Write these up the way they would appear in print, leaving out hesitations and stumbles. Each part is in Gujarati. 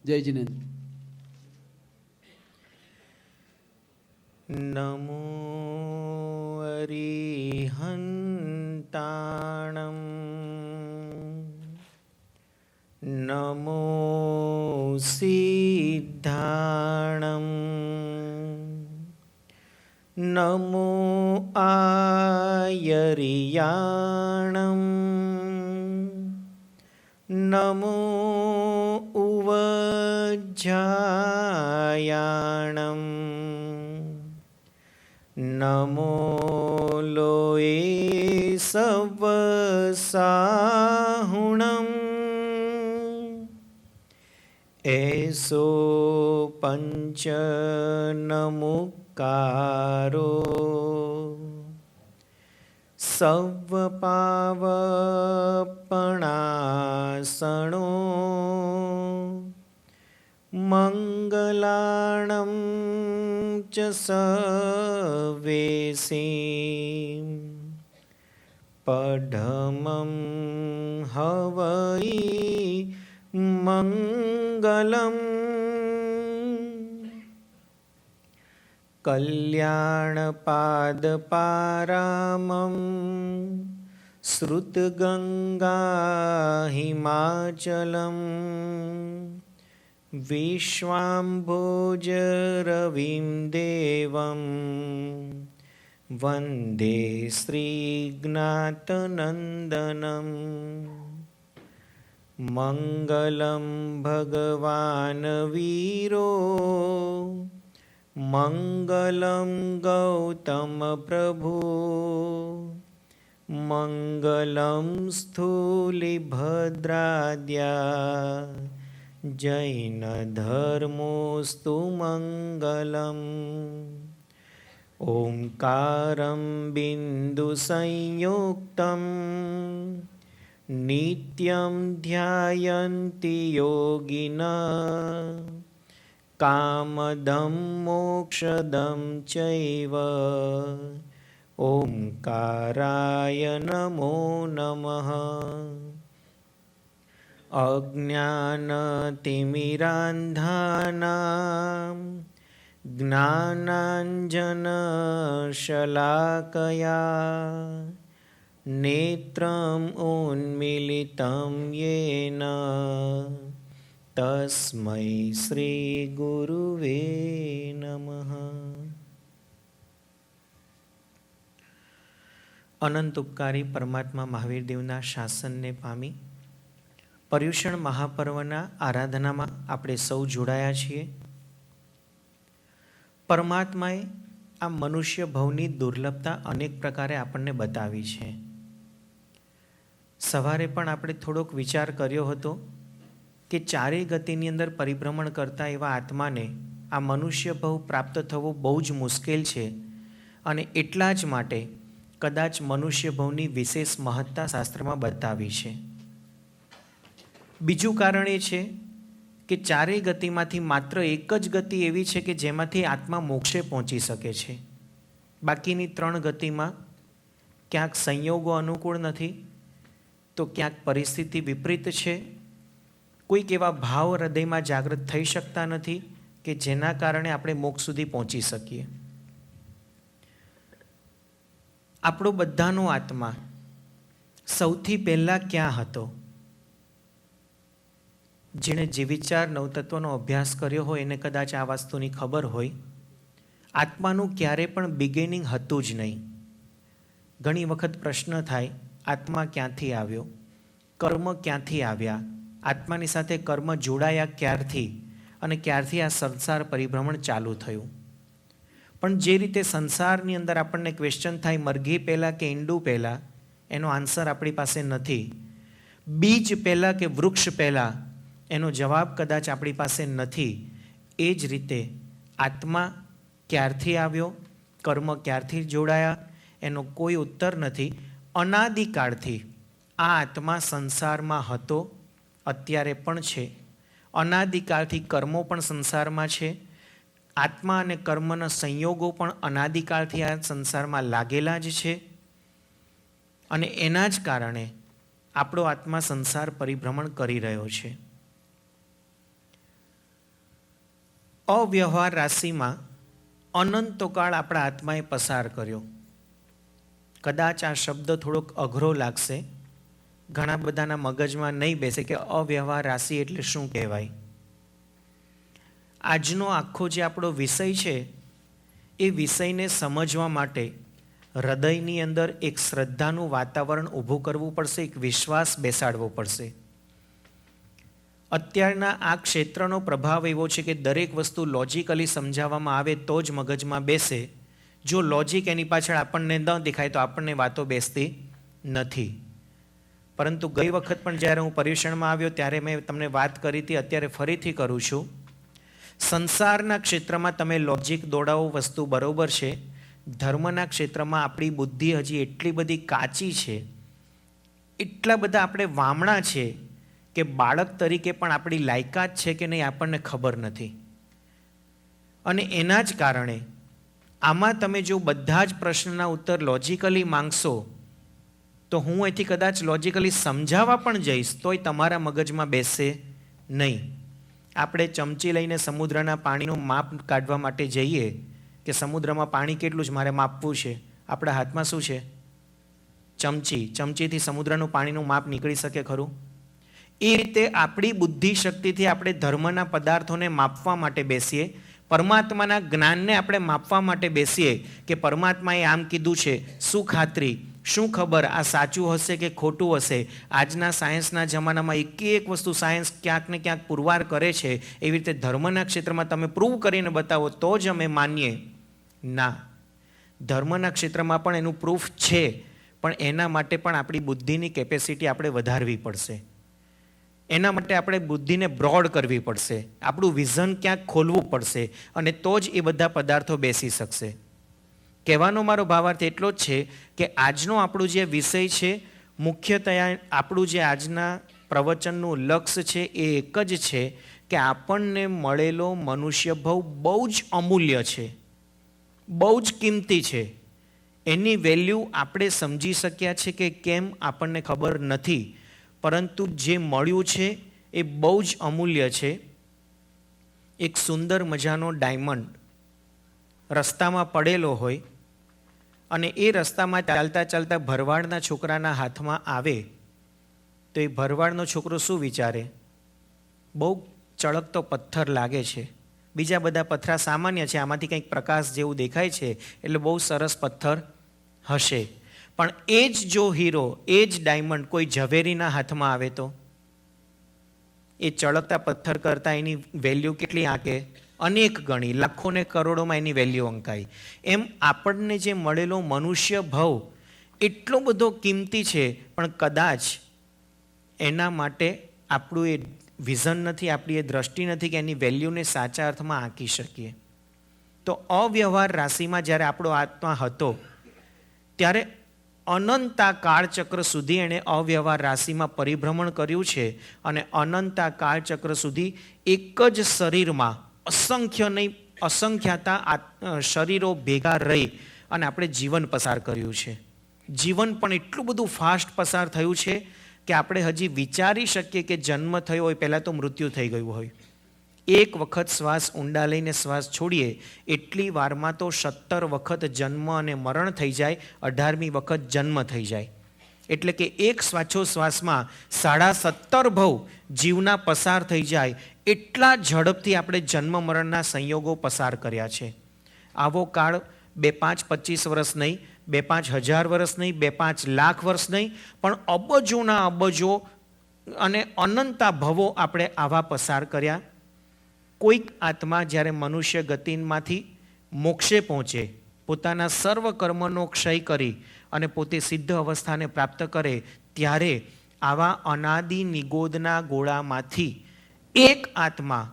જય જીનેન્દ્ર. નમો અરિહંતાણં નમો સિદ્ધાણં નમો આયર્યાણં નમો ઉવજ્જાયાણં નમો લોએ સવસાહુણં એસો પંચ નમુકારો સવપાવપણાસણો મંગલાણં ચ સવેસીં પઢમં હવૈ મંગલં કલ્યાણપાદપારામં શ્રુતગંગા હિમાચલં વિશ્વાંભોજરવિં દેવં વંદે શ્રીજ્ઞાતનંદનં મંગલં ભગવાન વીરો મંગલં ગૌતમ પ્રભુ મંગલં સ્થૂલિભદ્રાદ્યા જૈન ધર્મોસ્તુ મંગલમ. ઓંકારં બિંદુ સંયુક્તં નિત્યં ધ્યાયન્તિ યોગિનઃ કામદં મોક્ષદં ચૈવ ઓંકારાય નમો નમઃ. અજ્ઞાનતિમિરાંધાનાં જ્ઞાનાંજનશલાકયા નેત્રં ઉન્મીલિतं યેન તસ્મૈ શ્રી ગુરુવે નમઃ. અનંત ઉપકારી પરમાત્મા મહાવીર દેવના શાસનને પામી પર્યુષણ મહાપર્વના આરાધનામાં આપણે સૌ જોડાયા છીએ. પરમાત્માએ આ મનુષ્ય ભવની દુર્લભતા અનેક પ્રકારે આપણને બતાવી છે. સવારે પણ આપણે થોડોક વિચાર કર્યો હતો કે ચારેય ગતિની અંદર પરિભ્રમણ કરતા એવા આત્માને આ મનુષ્ય ભવ પ્રાપ્ત થવો બહુ જ મુશ્કેલ છે અને એટલા જ માટે કદાચ મનુષ્ય ભવની વિશેષ મહત્તા શાસ્ત્રમાં બતાવી છે. બીજું કારણ એ છે કે ચારેય ગતિમાંથી માત્ર એક જ ગતિ એવી છે કે જેમાંથી આત્મા મોક્ષે પહોંચી શકે છે. બાકીની ત્રણ ગતિમાં ક્યાંક સંયોગો અનુકૂળ નથી તો ક્યાંક પરિસ્થિતિ વિપરીત છે. કોઈક એવા ભાવ હૃદયમાં જાગૃત થઈ શકતા નથી કે જેના કારણે આપણે મોક્ષ સુધી પહોંચી શકીએ. આપણો બધાનો આત્મા સૌથી પહેલાં ક્યાં હતો? જેણે જીવિચાર નવતત્વનો અભ્યાસ કર્યો હોય એને કદાચ આ વસ્તુની ખબર હોય. આત્માનું ક્યારે પણ બિગિનિંગ હતું જ નહીં. ઘણી વખત પ્રશ્ન થાય, આત્મા ક્યાંથી આવ્યો? કર્મ ક્યાંથી આવ્યા? આત્માની સાથે કર્મ જોડાયા ક્યારથી? અને ક્યારથી આ સંસાર પરિભ્રમણ ચાલુ થયું? પણ જે રીતે સંસારની અંદર આપણને ક્વેશ્ચન થાય, મરઘી પહેલાં કે ઈંડું પહેલાં, એનો આન્સર આપણી પાસે નથી. બીજ પહેલાં કે વૃક્ષ પહેલાં, એનો જવાબ કદાચ આપણી પાસે નથી. એ જ રીતે આત્મા ક્યારથી આવ્યો, કર્મ ક્યારથી જોડાયા, એનો કોઈ ઉત્તર નથી. અનાદિકાળથી આ આત્મા સંસારમાં હતો, અત્યારે પણ છે. અનાદિકાળથી કર્મો પણ સંસારમાં છે. આત્મા અને કર્મના સંયોગો પણ અનાદિકાળથી આ સંસારમાં લાગેલા જ છે. અને એના જ કારણે આપણો આત્મા સંસાર પરિભ્રમણ કરી રહ્યો છે. અવ્યવહાર રાશિમાં અનંતો કાળ આપણા આત્માએ પસાર કર્યો. કદાચ આ શબ્દ થોડોક અઘરો લાગશે, ઘણા બધાના મગજમાં નહીં બેસે કે અવ્યવહાર રાશિ એટલે શું કહેવાય. આજનો આખો જે આપણો વિષય છે એ વિષયને સમજવા માટે હૃદયની અંદર એક શ્રદ્ધાનું વાતાવરણ ઊભું કરવું પડશે, એક વિશ્વાસ બેસાડવો પડશે. અત્યારના આ ક્ષેત્રનો પ્રભાવ એવો છે કે દરેક વસ્તુ લોજિકલી સમજાવવામાં આવે તો જ મગજમાં બેસે. જો લોજિક એની પાછળ આપણને ન દેખાય તો આપણને વાતો બેસતી નથી. પરંતુ ગઈ વખત પણ જ્યારે હું પર્યુષણમાં આવ્યો ત્યારે મેં તમને વાત કરી હતી, અત્યારે ફરીથી કરું છું. સંસારના ક્ષેત્રમાં તમે લોજિક દોડાવો, વસ્તુ બરોબર છે. ધર્મના ક્ષેત્રમાં આપણી બુદ્ધિ હજી એટલી બધી કાચી છે, એટલા બધા આપણે વામણા છે કે બાળક તરીકે પણ આપણી લાયકાત છે કે નહીં આપણને ખબર નથી. અને એના જ કારણે આમાં તમે જો બધા જ પ્રશ્નના ઉત્તર લોજિકલી માંગશો તો હું અહીંથી કદાચ લોજિકલી સમજાવવા પણ જઈશ તોય તમારા મગજમાં બેસશે નહીં. આપણે ચમચી લઈને સમુદ્રના પાણીનું માપ કાઢવા માટે જઈએ કે સમુદ્રમાં પાણી કેટલું જ મારે માપવું છે, આપણા હાથમાં શું છે? ચમચીથી સમુદ્રનું પાણીનું માપ નીકળી શકે ખરું? એ રીતે આપણી બુદ્ધિ શક્તિથી આપણે ધર્મના પદાર્થોને માપવા માટે બેસીએ, પરમાત્માના જ્ઞાનને આપણે માપવા માટે બેસીએ કે પરમાત્માએ આમ કીધું છે, શું ખાતરી, શું ખબર આ સાચું હશે કે ખોટું હશે. આજના સાયન્સના જમાનામાં એક વસ્તુ સાયન્સ ક્યાંક ને ક્યાંક પુરવાર કરે છે, એવી રીતે ધર્મના ક્ષેત્રમાં તમે પ્રૂવ કરીને બતાવો તો જ અમે માનીએ. ના, ધર્મના ક્ષેત્રમાં પણ એનું પ્રૂફ છે, પણ એના માટે પણ આપણી બુદ્ધિની કેપેસિટી આપણે વધારવી પડશે. એના માટે આપણે બુદ્ધિને બ્રોડ કરવી પડશે, આપણું વિઝન ક્યાંક ખોલવું પડશે, અને તો જ એ બધા પદાર્થો બેસી શકશે. કહેવાનો મારો ભાવાર્થ એટલો જ છે કે આજનો આપણું જે વિષય છે, મુખ્યતયા આપણું જે આજના પ્રવચનનું લક્ષ્ય છે એ એક જ છે કે આપણને મળેલો મનુષ્ય ભાવ બહુ જ અમૂલ્ય છે, બહુ જ કિંમતી છે. એની વેલ્યુ આપણે સમજી શક્યા છે કે કેમ આપણને ખબર નથી, પરંતુ જે મળ્યું છે એ બહુ જ અમૂલ્ય છે. એક સુંદર મજાનો ડાયમંડ રસ્તામાં પડેલો હોય અને એ રસ્તામાં ચાલતા ચાલતા ભરવાડના છોકરાના હાથમાં આવે તો એ ભરવાડનો છોકરો શું વિચારે? બહુ ચળકતો પથ્થર લાગે છે, બીજા બધા પથ્થરા સામાન્ય છે, આમાંથી કંઈક પ્રકાશ જેવું દેખાય છે એટલે બહુ સરસ પથ્થર હશે. પણ એ જ જો હીરો, એ જ ડાયમંડ કોઈ ઝવેરીના હાથમાં આવે તો એ ચળકતા પથ્થર કરતાં એની વેલ્યુ કેટલી આંકે? અનેક ગણી, લાખો ને કરોડોમાં એની વેલ્યુ અંકાય. એમ આપણને જે મળેલો મનુષ્ય ભાવ એટલો બધો કિંમતી છે, પણ કદાચ એના માટે આપણું એ વિઝન નથી, આપણી એ દ્રષ્ટિ નથી કે એની વેલ્યુને સાચા અર્થમાં આંકી શકીએ. તો અવ્યવહાર રાશિમાં જ્યારે આપણો આત્મા હતો ત્યારે અનંતા કાળચક્ર સુધી એણે અવ્યવહાર રાશિમાં પરિભ્રમણ કર્યું છે, અને અનંતા કાળચક્ર સુધી એક જ શરીરમાં અસંખ્યાતા શરીરો ભેગા રહી અને આપણે જીવન પસાર કર્યું છે. જીવન પણ એટલું બધું ફાસ્ટ પસાર થયું છે કે આપણે હજી વિચારી શકીએ કે જન્મ થયો હોય પહેલાં તો મૃત્યુ થઈ ગયું હોય. એક વખત શ્વાસ ઊંડા લઈને શ્વાસ છોડીએ એટલી વારમાં તો 17 વખત જન્મ અને મરણ થઈ જાય, 18મી વખત જન્મ થઈ જાય. એટલે કે એક શ્વાસોશ્વાસમાં 17.5 ભવ જીવના પસાર થઈ જાય. એટલા ઝડપથી આપણે જન્મ મરણના સંયોગો પસાર કર્યા છે. આવો કાળ 2-5-25 વર્ષ નહીં, 2-5 હજાર વર્ષ નહીં, 2-5 લાખ વર્ષ નહીં, પણ અબજોના અબજો અને અનંતા ભવો આપણે આવા પસાર કર્યા. કોઈક આત્મા જ્યારે મનુષ્ય ગતિમાંથી મોક્ષે પહોંચે, પોતાના સર્વ કર્મનો ક્ષય કરી અને પોતે સિદ્ધ અવસ્થાને પ્રાપ્ત કરે, ત્યારે આવા અનાદિ નિગોદના ગોળામાંથી એક આત્મા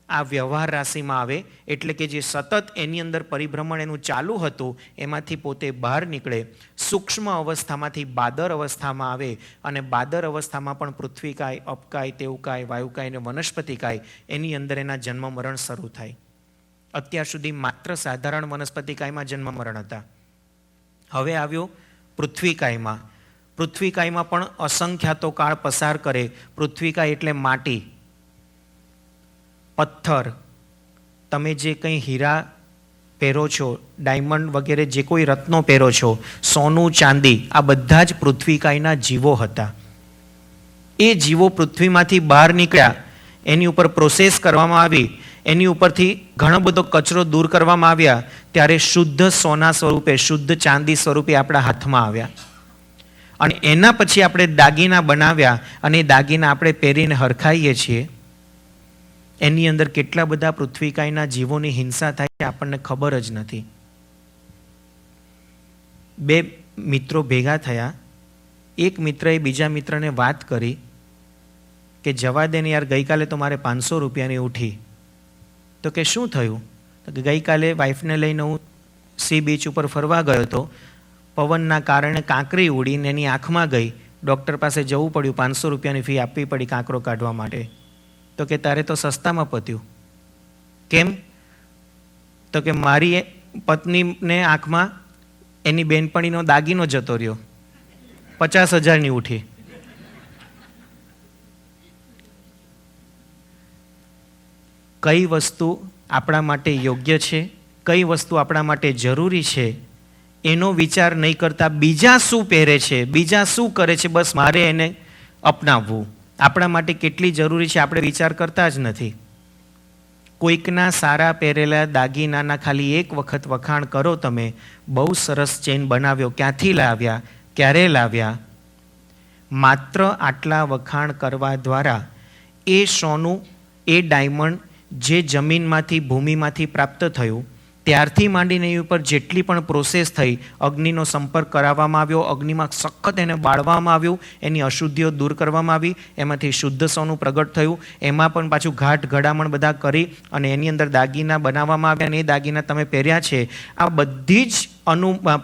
આ વ્યવહાર રાશિમાં આવે, એટલે કે જે સતત એની અંદર પરિભ્રમણ એનું ચાલુ હતું એમાંથી પોતે બહાર નીકળે, સૂક્ષ્મ અવસ્થામાંથી બાદર અવસ્થામાં આવે, અને બાદર અવસ્થામાં પણ પૃથ્વીકાય, અપકાય, તેવકાય, વાયુકાય અને વનસ્પતિકાય એની અંદર એના જન્મ મરણ શરૂ થાય. અત્યાર સુધી માત્ર સાધારણ વનસ્પતિકાયમાં જન્મ મરણ હતા. હવે આવ્યો પૃથ્વીકાયમાં. પૃથ્વીકાયમાં પણ અસંખ્યાતો કાળ પસાર કરે. પૃથ્વીકાય એટલે માટી, પથ્થર, તમે જે કંઈ હીરા પહેરો છો, ડાયમંડ વગેરે જે કોઈ રત્નો પહેરો છો, સોનું ચાંદી, આ બધા જ પૃથ્વીકાયના જીવો હતા. એ જીવો પૃથ્વીમાંથી બહાર નીકળ્યા, એની ઉપર પ્રોસેસ કરવામાં આવી, એની ઉપરથી ઘણો બધો કચરો દૂર કરવામાં આવ્યા, ત્યારે શુદ્ધ સોના સ્વરૂપે, શુદ્ધ ચાંદી સ્વરૂપે આપણા હાથમાં આવ્યા. અને એના પછી આપણે દાગીના બનાવ્યા અને એ દાગીના આપણે પહેરીને હરખાઈએ છીએ. એની અંદર કેટલા બધા પૃથ્વીકાયના જીવોની હિંસા થાય છે આપણને ખબર જ નથી. બે મિત્રો ભેગા થયા. એક મિત્રએ બીજા મિત્રને વાત કરી કે જવા દે ને યાર, ગઈકાલે તો મારે 500 રૂપિયાની ઉઠી. તો કે શું થયું? તો કે ગઈકાલે વાઈફને લઈને હું સી બીચ ઉપર ફરવા ગયો હતો, પવનના કારણે કાંકરી ઉડીને એની આંખમાં ગઈ, ડૉક્ટર પાસે જવું પડ્યું, 500 રૂપિયાની ફી આપવી પડી કાંકરો કાઢવા માટે. તો કે તારે તો સસ્તામાં પત્યું. કેમ? તો કે મારી પત્નીને આંખમાં એની બેનપણીનો દાગીનો જતો રહ્યો, 50,000ની ઉઠી. કઈ વસ્તુ આપણા માટે યોગ્ય છે, કઈ વસ્તુ આપણા માટે જરૂરી છે, એનો વિચાર નહીં કરતા બીજા શું પહેરે છે, બીજા શું કરે છે, બસ મારે એને અપનાવવું. આપણા માટે કેટલી જરૂરી છે આપણે વિચાર કરતા જ નથી. કોઈકના સારા પહેરેલા દાગીનાના ખાલી એક વખત વખાણ કરો તમે, બહુ સરસ ચેન બનાવ્યો, ક્યાંથી લાવ્યા, ક્યારે લાવ્યા? માત્ર આટલા વખાણ કરવા દ્વારા એ સોનું, એ ડાયમંડ જે જમીનમાંથી, ભૂમિમાંથી પ્રાપ્ત થયું, ત્યારથી માંડીને એ ઉપર જેટલી પણ પ્રોસેસ થઈ, અગ્નિનો સંપર્ક કરાવવામાં આવ્યો, અગ્નિમાં સખત એને બાળવામાં આવ્યું, એની અશુદ્ધિઓ દૂર કરવામાં આવી, એમાંથી શુદ્ધ સોનું પ્રગટ થયું, એમાં પણ પાછું ઘાટ ઘડામણ બધા કરી અને એની અંદર દાગીના બનાવવામાં આવ્યા અને એ દાગીના તમે પહેર્યા છે. આ બધી જ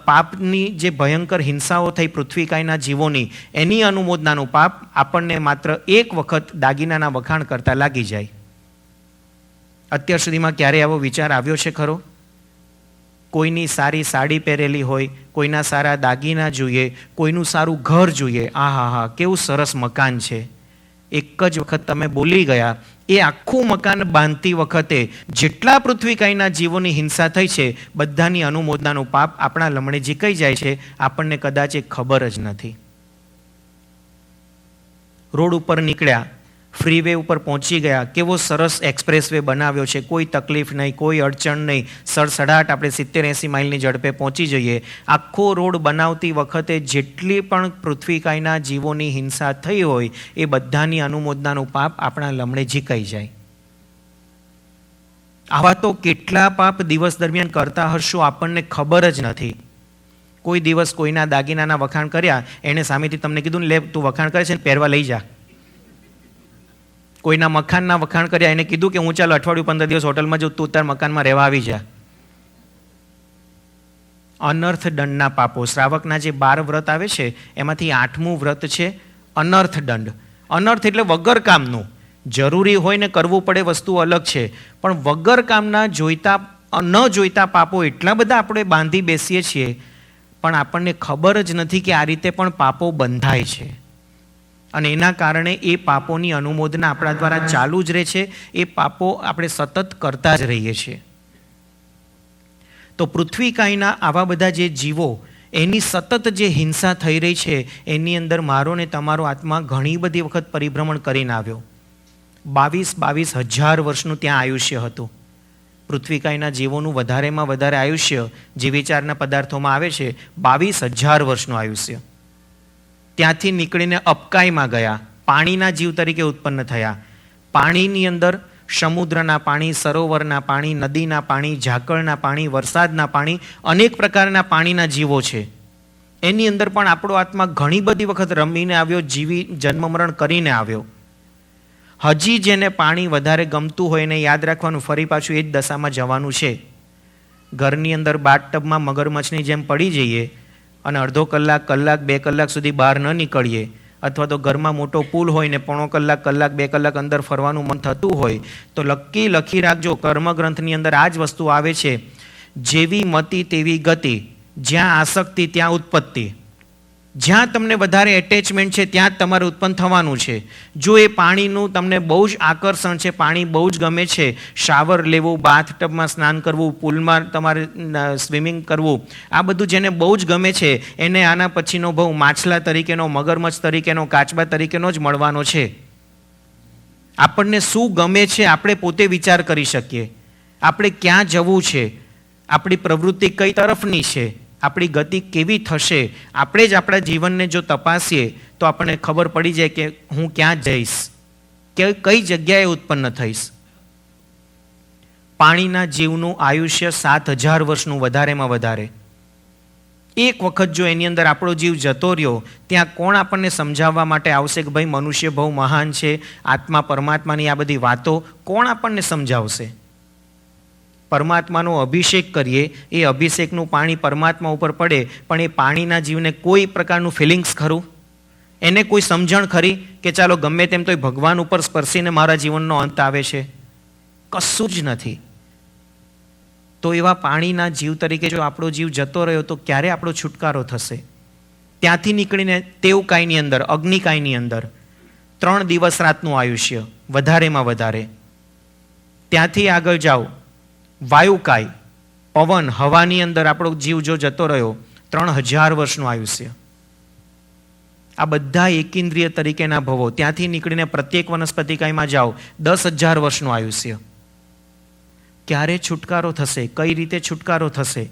પાપની જે ભયંકર હિંસાઓ થઈ પૃથ્વીકાયના જીવોની, એની અનુમોદનાનું પાપ આપણને માત્ર એક વખત દાગીનાના વખાણ કરતા લાગી જાય. અત્યાર સુધીમાં ક્યારેય આવો વિચાર આવ્યો છે ખરો? કોઈની સારી સાડી પહેરેલી હોય, કોઈના સારા દાગીના જોઈએ, કોઈનું સારું ઘર જોઈએ, આ હા હા કેવું સરસ મકાન છે, એક જ વખત તમે બોલી ગયા, એ આખું મકાન બાંધતી વખતે જેટલા પૃથ્વીકાયના જીવોની હિંસા થઈ છે, બધાની અનુમોદનાનું પાપ આપણા લમણે ઝીકાઈ જાય છે, આપણને કદાચ એ ખબર જ નથી. રોડ ઉપર નીકળ્યા, ફ્રીવે ઉપર પહોંચી ગયા, કેવો સરસ એક્સપ્રેસ વે બનાવ્યો છે, કોઈ તકલીફ નહીં, કોઈ અડચણ નહીં, સડસડાટ આપણે 70-80 માઇલની ઝડપે પહોંચી જઈએ. આખો રોડ બનાવતી વખતે જેટલી પણ પૃથ્વીકાયના જીવોની હિંસા થઈ હોય, એ બધાની અનુમોદનાનું પાપ આપણા લમણે ઝીકાઈ જાય. આવા તો કેટલા પાપ દિવસ દરમિયાન કરતા હશો આપણને ખબર જ નથી. કોઈ દિવસ કોઈના દાગીનાના વખાણ કર્યા, એણે સામેથી તમને કીધું ને લે તું વખાણ કરે છે ને પહેરવા લઈ જા. કોઈના મકાનના વખાણ કર્યા, એને કીધું કે હું ચાલો અઠવાડિયું 15 દિવસ હોટલમાં જઉં, તું તાર મકાનમાં રહેવા આવી જા. અનર્થ દંડના પાપો. શ્રાવકના જે 12 વ્રત આવે છે એમાંથી 8મું વ્રત છે અનર્થ દંડ. અનર્થ એટલે વગર કામનું. જરૂરી હોય ને કરવું પડે વસ્તુ અલગ છે, પણ વગર કામના જોઈતા ન જોઈતા પાપો એટલા બધા આપણે બાંધી બેસીએ છીએ, પણ આપણને ખબર જ નથી કે આ રીતે પણ પાપો બંધાય છે. અને એના કારણે એ પાપોની અનુમોદના આપણા દ્વારા ચાલુ જ રહે છે, એ પાપો આપણે સતત કરતા જ રહીએ છીએ. તો પૃથ્વીકાયના આવા બધા જે જીવો, એની સતત જે હિંસા થઈ રહી છે, એની અંદર મારો ને તમારો આત્મા ઘણી બધી વખત પરિભ્રમણ કરીને આવ્યો. 22 હજાર વર્ષનું ત્યાં આયુષ્ય હતું. પૃથ્વીકાયના જીવોનું વધારેમાં વધારે આયુષ્ય જે વિચારના પદાર્થોમાં આવે છે 22,000 વર્ષનું આયુષ્ય. ત્યાંથી નીકળીને અપકાયમાં ગયા, પાણીના જીવ તરીકે ઉત્પન્ન થયા. પાણીની અંદર સમુદ્રના પાણી, સરોવરના પાણી, નદીના પાણી, ઝાકળના પાણી, વરસાદના પાણી, અનેક પ્રકારના પાણીના જીવો છે. એની અંદર પણ આપણો આત્મા ઘણી બધી વખત રમીને આવ્યો, જીવી જન્મ મરણ કરીને આવ્યો. હજી જેને પાણી વધારે ગમતું હોય એને યાદ રાખવાનું, ફરી પાછું એ જ દશામાં જવાનું છે. ઘરની અંદર બાથટબમાં મગરમચ્છની જેમ પડી જઈએ અને અડધો કલાક, 2 કલાક સુધી બહાર ન નીકળીએ, અથવા તો ઘરમાં મોટો પુલ હોય ને પોણો કલાક, 2 કલાક અંદર ફરવાનું મન થતું હોય, તો લખી રાખજો, કર્મગ્રંથની અંદર આ જ વસ્તુ આવે છે, જેવી મતિ તેવી ગતિ, જ્યાં આસક્તિ ત્યાં ઉત્પત્તિ. જ્યાં તમને વધારે એટેચમેન્ટ છે ત્યાં જ તમારે ઉત્પન્ન થવાનું છે. જો એ પાણીનું તમને બહુ જ આકર્ષણ છે, પાણી બહુ જ ગમે છે, શાવર લેવું, બાથટબમાં સ્નાન કરવું, પૂલમાં તમારે સ્વિમિંગ કરવું, આ બધું જેને બહુ જ ગમે છે એને આના પછીનો ભાવ માછલા તરીકેનો, મગરમચ્છ તરીકેનો, કાચબા તરીકેનો જ મળવાનો છે. આપણને શું ગમે છે આપણે પોતે વિચાર કરી શકીએ. આપણે ક્યાં જવું છે, આપણી પ્રવૃત્તિ કઈ તરફની છે, આપણી ગતિ કેવી થશે, આપણે જ આપણા જીવનને જો તપાસીએ તો આપણને ખબર પડી જાય કે હું ક્યાં જઈશ, કે કઈ જગ્યાએ ઉત્પન્ન થઈશ. પાણીના જીવનું આયુષ્ય 7,000 વર્ષનું વધારેમાં વધારે. એક વખત જો એની અંદર આપણો જીવ જતો રહ્યો, ત્યાં કોણ આપણને સમજાવવા માટે આવશે કે ભાઈ મનુષ્ય બહુ મહાન છે, આત્મા પરમાત્માની આ બધી વાતો કોણ આપણને સમજાવશે? પરમાત્માનો અભિષેક કરીએ, એ અભિષેકનું પાણી પરમાત્મા ઉપર પડે, પણ એ પાણીના જીવને કોઈ પ્રકારનું ફિલિંગ્સ ખરું? એને કોઈ સમજણ ખરી કે ચાલો ગમે તેમ તો ભગવાન ઉપર સ્પર્શીને મારા જીવનનો અંત આવે છે? કશું જ નથી. તો એવા પાણીના જીવ તરીકે જો આપણો જીવ જતો રહ્યો તો ક્યારે આપણો છુટકારો થશે? ત્યાંથી નીકળીને તેવકાયની અંદર, અગ્નિકાયની અંદર 3 દિવસ રાતનું આયુષ્ય વધારેમાં વધારે. ત્યાંથી આગળ જાઓ વાયુકાય, પવન, હવાની અંદર આપણો જીવ જો જતો રહ્યો 3,000 વર્ષનું આયુષ્ય. આ બધા એકેન્દ્રિય તરીકેના ભવો. ત્યાંથી નીકળીને પ્રત્યેક વનસ્પતિકાયમાં જાઓ 10,000 વર્ષનું આયુષ્ય. ક્યારે છુટકારો થશે? કઈ રીતે છુટકારો થશે?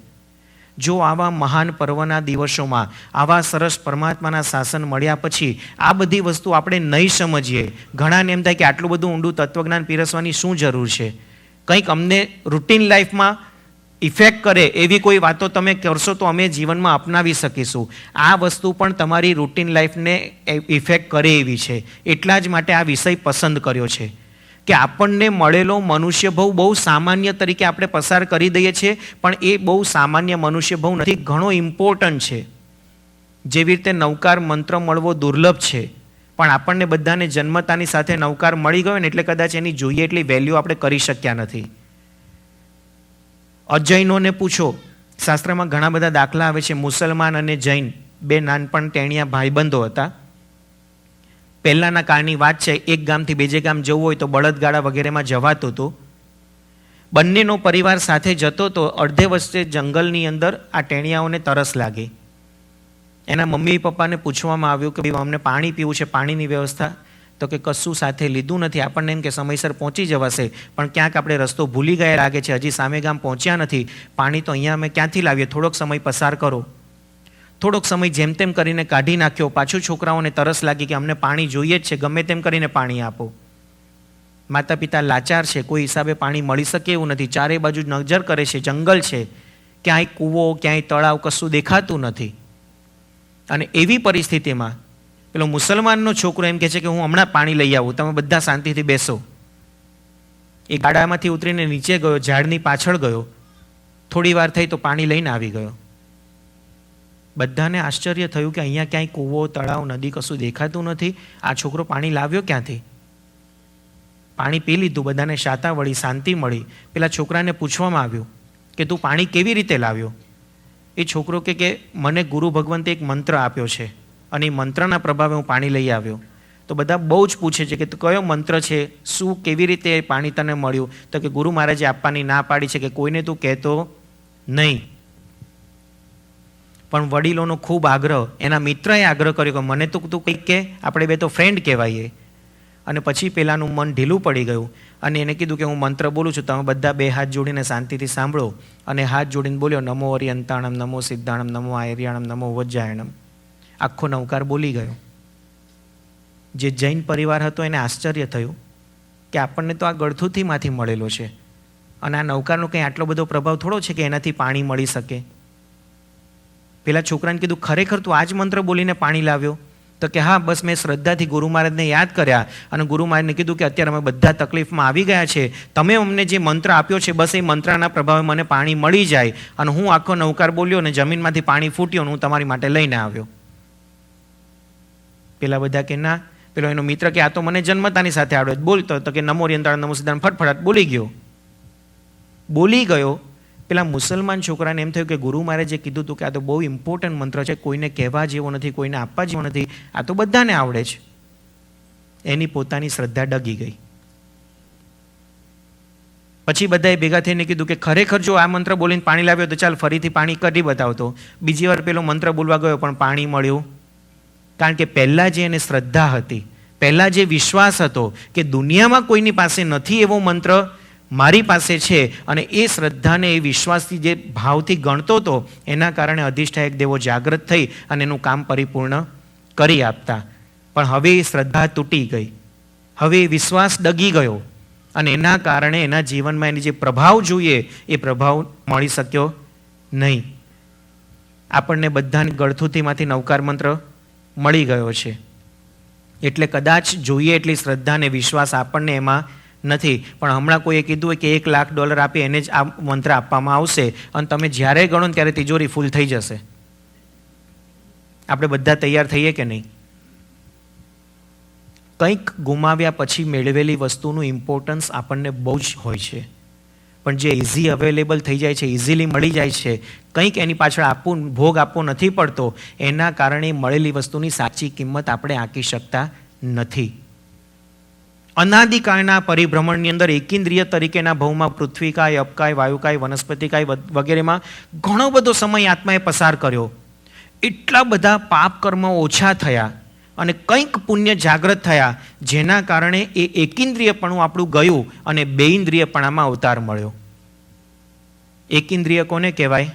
જો આવા મહાન પર્વના દિવસોમાં આવા સરસ પરમાત્માના શાસન મળ્યા પછી આ બધી વસ્તુ આપણે નહીં સમજીએ, ઘણાને એમ થાય કે આટલું બધું ઊંડું તત્વજ્ઞાન પીરસવાની શું જરૂર છે? કંઈક અમને રૂટીન લાઈફમાં ઇફેક્ટ કરે એવી કોઈ વાતો તમે કરશો તો અમે જીવનમાં અપનાવી શકીશું. આ વસ્તુ પણ તમારી રૂટીન લાઈફને ઇફેક્ટ કરે એવી છે. એટલા જ માટે આ વિષય પસંદ કર્યો છે કે આપણને મળેલો મનુષ્ય ભાવ બહુ સામાન્ય તરીકે આપણે પસાર કરી દઈએ છીએ, પણ એ બહુ સામાન્ય મનુષ્ય ભાવ નથી, ઘણો ઇમ્પોર્ટન્ટ છે. જેવી રીતે નવકાર મંત્ર મળવો દુર્લભ છે, પણ આપણને બધાને જન્મતાની સાથે નવકાર મળી ગયો ને એટલે કદાચ એની જોઈએ એટલી વેલ્યુ આપણે કરી શક્યા નથી. અજૈનોને પૂછો, શાસ્ત્રમાં ઘણા બધા દાખલા આવે છે. મુસલમાન અને જૈન બે નાનપણ ટેણિયા ભાઈબંધો હતા. પહેલાંના કાળની વાત છે, એક ગામથી બીજે ગામ જવું હોય તો બળદગાડા વગેરેમાં જવાતું હતું. બંનેનો પરિવાર સાથે જતો તો અડધે વચ્ચે જંગલની અંદર આ ટેણિયાઓને તરસ લાગી. એના મમ્મી પપ્પાને પૂછવામાં આવ્યું કે ભાઈ અમને પાણી પીવું છે, પાણીની વ્યવસ્થા? તો કે કશું સાથે લીધું નથી. આપણને એમ કે સમયસર પહોંચી જવાશે, પણ ક્યાંક આપણે રસ્તો ભૂલી ગયા લાગે છે, હજી સામે ગામ પહોંચ્યા નથી. પાણી તો અહીંયા અમે ક્યાંથી લાવીએ? થોડોક સમય પસાર કરો. થોડોક સમય જેમ તેમ કરીને કાઢી નાખ્યો. પાછું છોકરાઓને તરસ લાગી કે અમને પાણી જોઈએ જ છે, ગમે તેમ કરીને પાણી આપો. માતા પિતા લાચાર છે, કોઈ હિસાબે પાણી મળી શકે એવું નથી. ચારે બાજુ નજર કરે છે, જંગલ છે, ક્યાંય કૂવો, ક્યાંય તળાવ કશું દેખાતું નથી. અને એવી પરિસ્થિતિમાં પેલો મુસલમાનનો છોકરો એમ કહે છે કે હું હમણાં પાણી લઈ આવું, તમે બધા શાંતિથી બેસો. એ ગાડામાંથી ઉતરીને નીચે ગયો, ઝાડની પાછળ ગયો, થોડી વાર થઈ તો પાણી લઈને આવી ગયો. બધાને આશ્ચર્ય થયું કે અહીંયા ક્યાંય કૂવો, તળાવ, નદી કશું દેખાતું નથી. આ છોકરો પાણી લાવ્યો ક્યાંથી? પાણી પી લીધું, બધાને શાતા વળી, શાંતિ મળી. પેલા છોકરાને પૂછવામાં આવ્યું કે તું પાણી કેવી રીતે લાવ્યો? એ છોકરો કે મને ગુરુ ભગવંતે એક મંત્ર આપ્યો છે અને એ મંત્રના પ્રભાવે હું પાણી લઈ આવ્યો. તો બધા બહુ જ પૂછે છે કે કયો મંત્ર છે, શું, કેવી રીતે પાણી તને મળ્યું? તો કે ગુરુ મહારાજે આપવાની ના પાડી છે કે કોઈને તું કહેતો નહીં. પણ વડીલોનો ખૂબ આગ્રહ, એના મિત્રએ આગ્રહ કર્યો કે મને તું કંઈક કે, આપણે બે તો ફ્રેન્ડ કહેવાઈએ. અને પછી પેલાનું મન ઢીલું પડી ગયું અને એને કીધું કે હું મંત્ર બોલું છું, તમે બધા બે હાથ જોડીને શાંતિથી સાંભળો. અને હાથ જોડીને બોલ્યો, નમો અરિયંતાણમ, નમો સિદ્ધાણમ, નમો આયર્યાણમ, નમો વજ્જાયણમ. આખો નવકાર બોલી ગયો. જે જૈન પરિવાર હતો એને આશ્ચર્ય થયું કે આપણને તો આ ગળથુથીમાંથી મળેલો છે અને આ નવકારનો કંઈ આટલો બધો પ્રભાવ થોડો છે કે એનાથી પાણી મળી શકે. પેલા છોકરાને કીધું, ખરેખર તું આ જ મંત્ર બોલીને પાણી લાવ્યો? તો કે હા, બસ મેં શ્રદ્ધાથી ગુરુ મહારાજને યાદ કર્યા અને ગુરુ મહારાજને કીધું કે અત્યારે અમે બધા તકલીફમાં આવી ગયા છે, તમે અમને જે મંત્ર આપ્યો છે બસ એ મંત્રના પ્રભાવે મને પાણી મળી જાય. અને હું આખો નવકાર બોલ્યો અને જમીનમાંથી પાણી ફૂટ્યો અને હું તમારી માટે લઈને આવ્યો. પેલા બધા કે ના. પેલો એનો મિત્ર કે આ તો મને જન્મતાની સાથે આવડે. બોલતો તો કે નમો અરિયંતાણમ, નમો સિદ્ધાણમ, ફટફટાટ બોલી ગયો. પેલા મુસલમાન છોકરાને એમ થયું કે ગુરુ મારે જે કીધું હતું કે આ તો બહુ ઇમ્પોર્ટન્ટ મંત્ર છે, કોઈને કહેવા જેવો નથી, કોઈને આપવા જેવો નથી, આ તો બધાને આવડે છે. એની પોતાની શ્રદ્ધા ડગી ગઈ. પછી બધાએ ભેગા થઈને કીધું કે ખરેખર જો આ મંત્ર બોલીને પાણી લાવ્યો તો ચાલ ફરીથી પાણી કરી બતાવતો. બીજી વાર પેલો મંત્ર બોલવા ગયો પણ પાણી મળ્યું. કારણ કે પહેલાં જે એને શ્રદ્ધા હતી, પહેલાં જે વિશ્વાસ હતો કે દુનિયામાં કોઈની પાસે નથી એવો મંત્ર મારી પાસે છે, અને એ શ્રદ્ધાને એ વિશ્વાસથી જે ભાવથી ગણતો હતો એના કારણે અધિષ્ઠાયક દેવો જાગૃત થઈ અને એનું કામ પરિપૂર્ણ કરી આપતા. પણ હવે એ શ્રદ્ધા તૂટી ગઈ, હવે એ વિશ્વાસ ડગી ગયો, અને એના કારણે એના જીવનમાં એની જે પ્રભાવ જોઈએ એ પ્રભાવ મળી શક્યો નહીં. આપણને બધાની ગળથુથીમાંથી નવકાર મંત્ર મળી ગયો છે, એટલે કદાચ જોઈએ એટલી શ્રદ્ધા અને વિશ્વાસ આપણને એમાં નથી. પણ હમણાં કોઈએ કીધું હોય કે $1,00,000 આપી એને જ આ મંત્ર આપવામાં આવશે, અને તમે જ્યારે ગણો ને ત્યારે તિજોરી ફૂલ થઈ જશે. આપણે બધા તૈયાર થઈએ કે નહીં? કંઈક ગુમાવ્યા પછી મેળવેલી વસ્તુનું ઇમ્પોર્ટન્સ આપણને બહુ જ હોય છે, પણ જે ઇઝી અવેલેબલ થઈ જાય છે, ઇઝીલી મળી જાય છે, કંઈક એની પાછળ ભોગ આપવો નથી પડતો, એના કારણે મળેલી વસ્તુની સાચી કિંમત આપણે આંકી શકતા નથી. અનાદિકાળના પરિભ્રમણની અંદર એકેન્દ્રિય તરીકેના ભવમાં પૃથ્વીકાય, અપકાય, વાયુકાય, વનસ્પતિકાય વગેરેમાં ઘણો બધો સમય આત્માએ પસાર કર્યો. એટલા બધા પાપ કર્મ ઓછા થયા અને કંઈક પુણ્ય જાગૃત થયા, જેના કારણે એ એકેન્દ્રિયપણું આપણું ગયું અને બેઇન્દ્રિયપણામાં અવતાર મળ્યો. એકેન્દ્રિય કોને કહેવાય?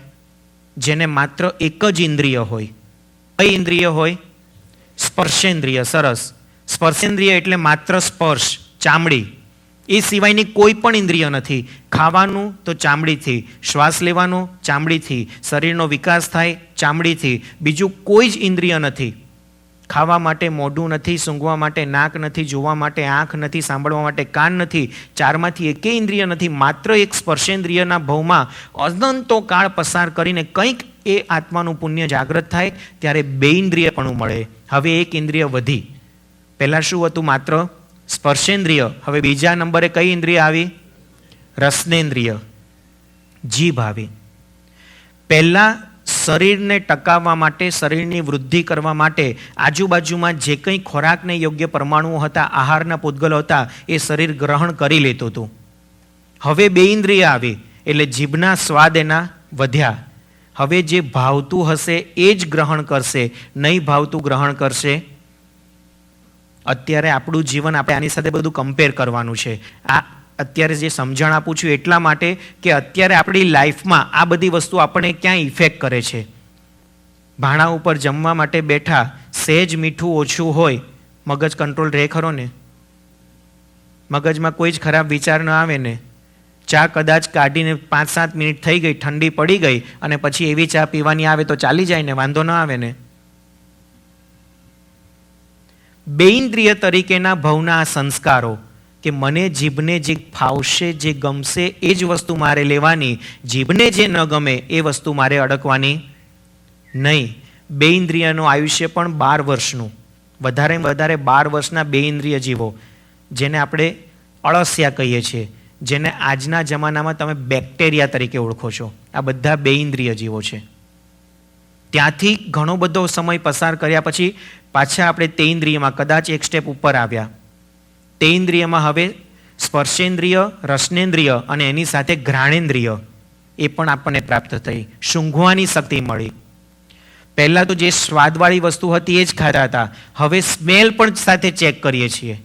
જેને માત્ર એક જ ઇન્દ્રિય હોય. કઈ ઇન્દ્રિય હોય? સ્પર્શેન્દ્રિય. સરસ. સ્પર્શેન્દ્રિય એટલે માત્ર સ્પર્શ, ચામડી. એ સિવાયની કોઈ પણ ઇન્દ્રિય નથી. ખાવાનું તો ચામડીથી, શ્વાસ લેવાનો ચામડીથી, શરીરનો વિકાસ થાય ચામડીથી, બીજું કોઈ જ ઇન્દ્રિય નથી. ખાવા માટે મોઢું નથી, સૂંઘવા માટે નાક નથી, જોવા માટે આંખ નથી, સાંભળવા માટે કાન નથી, ચારમાંથી એકેય ઇન્દ્રિય નથી. માત્ર એક સ્પર્શેન્દ્રિયના ભવમાં અનંતો કાળ પસાર કરીને કંઈક એ આત્માનું પુણ્ય જાગૃત થાય ત્યારે બે ઇન્દ્રિયપણું મળે. હવે એક ઇન્દ્રિય વધી. પહેલાં શું હતું? માત્ર સ્પર્શેન્દ્રિય. હવે બીજા નંબરે કઈ ઇન્દ્રિય આવી? રસનેન્દ્રિય, જીભ આવી. પહેલાં શરીરને ટકાવવા માટે, શરીરની વૃદ્ધિ કરવા માટે આજુબાજુમાં જે કંઈ ખોરાકને યોગ્ય પરમાણુઓ હતા, આહારના પૂતગલો હતા, એ શરીર ગ્રહણ કરી લેતું હતું. હવે બે ઇન્દ્રિય આવી એટલે જીભના સ્વાદ એના વધ્યા. હવે જે ભાવતું હશે એ જ ગ્રહણ કરશે, નહીં ભાવતું ગ્રહણ કરશે. અત્યારે આપણું જીવન આપણે આની સાથે બધું કમ્પેર કરવાનું છે. આ અત્યારે જે સમજણ આપું છું એટલા માટે કે અત્યારે આપણી લાઈફમાં આ બધી વસ્તુ આપણને ક્યાં ઇફેક્ટ કરે છે. ભાણા ઉપર જમવા માટે બેઠા, સહેજ મીઠું ઓછું હોય, મગજ કંટ્રોલ રહે ખરો ને? મગજમાં કોઈ જ ખરાબ વિચાર ન આવે ને? ચા કદાચ કાઢીને 5-7 મિનિટ થઈ ગઈ, ઠંડી પડી ગઈ, અને પછી એવી ચા પીવાની આવે તો ચાલી જાય ને? વાંધો ન આવે ને? બેઇન્દ્રિય તરીકેના ભવના આ સંસ્કારો કે મને જીભને જે ફાવશે, જે ગમશે એ જ વસ્તુ મારે લેવાની, જીભને જે ન ગમે એ વસ્તુ મારે અડકવાની નહીં. બે ઇન્દ્રિયનું આયુષ્ય પણ 12 વર્ષનું, વધારે વધારે 12 વર્ષના બે ઇન્દ્રિય જીવો, જેને આપણે અળસિયા કહીએ છીએ, જેને આજના જમાનામાં તમે બેક્ટેરિયા તરીકે ઓળખો છો. આ બધા બે ઇન્દ્રિય જીવો છે. ત્યાંથી ઘણો બધો સમય પસાર કર્યા પછી પાછા આપણે તે ઇન્દ્રિયમાં કદાચ એક સ્ટેપ ઉપર આવ્યા. તે ઇન્દ્રિયમાં હવે સ્પર્શેન્દ્રિય, રસનેન્દ્રિય અને એની સાથે ઘ્રાણેન્દ્રિય એ પણ આપણને પ્રાપ્ત થઈ. સૂંઘવાની શક્તિ મળી. પહેલાં તો જે સ્વાદવાળી વસ્તુ હતી એ જ ખાતા હતા. હવે સ્મેલ પણ સાથે ચેક કરીએ છીએ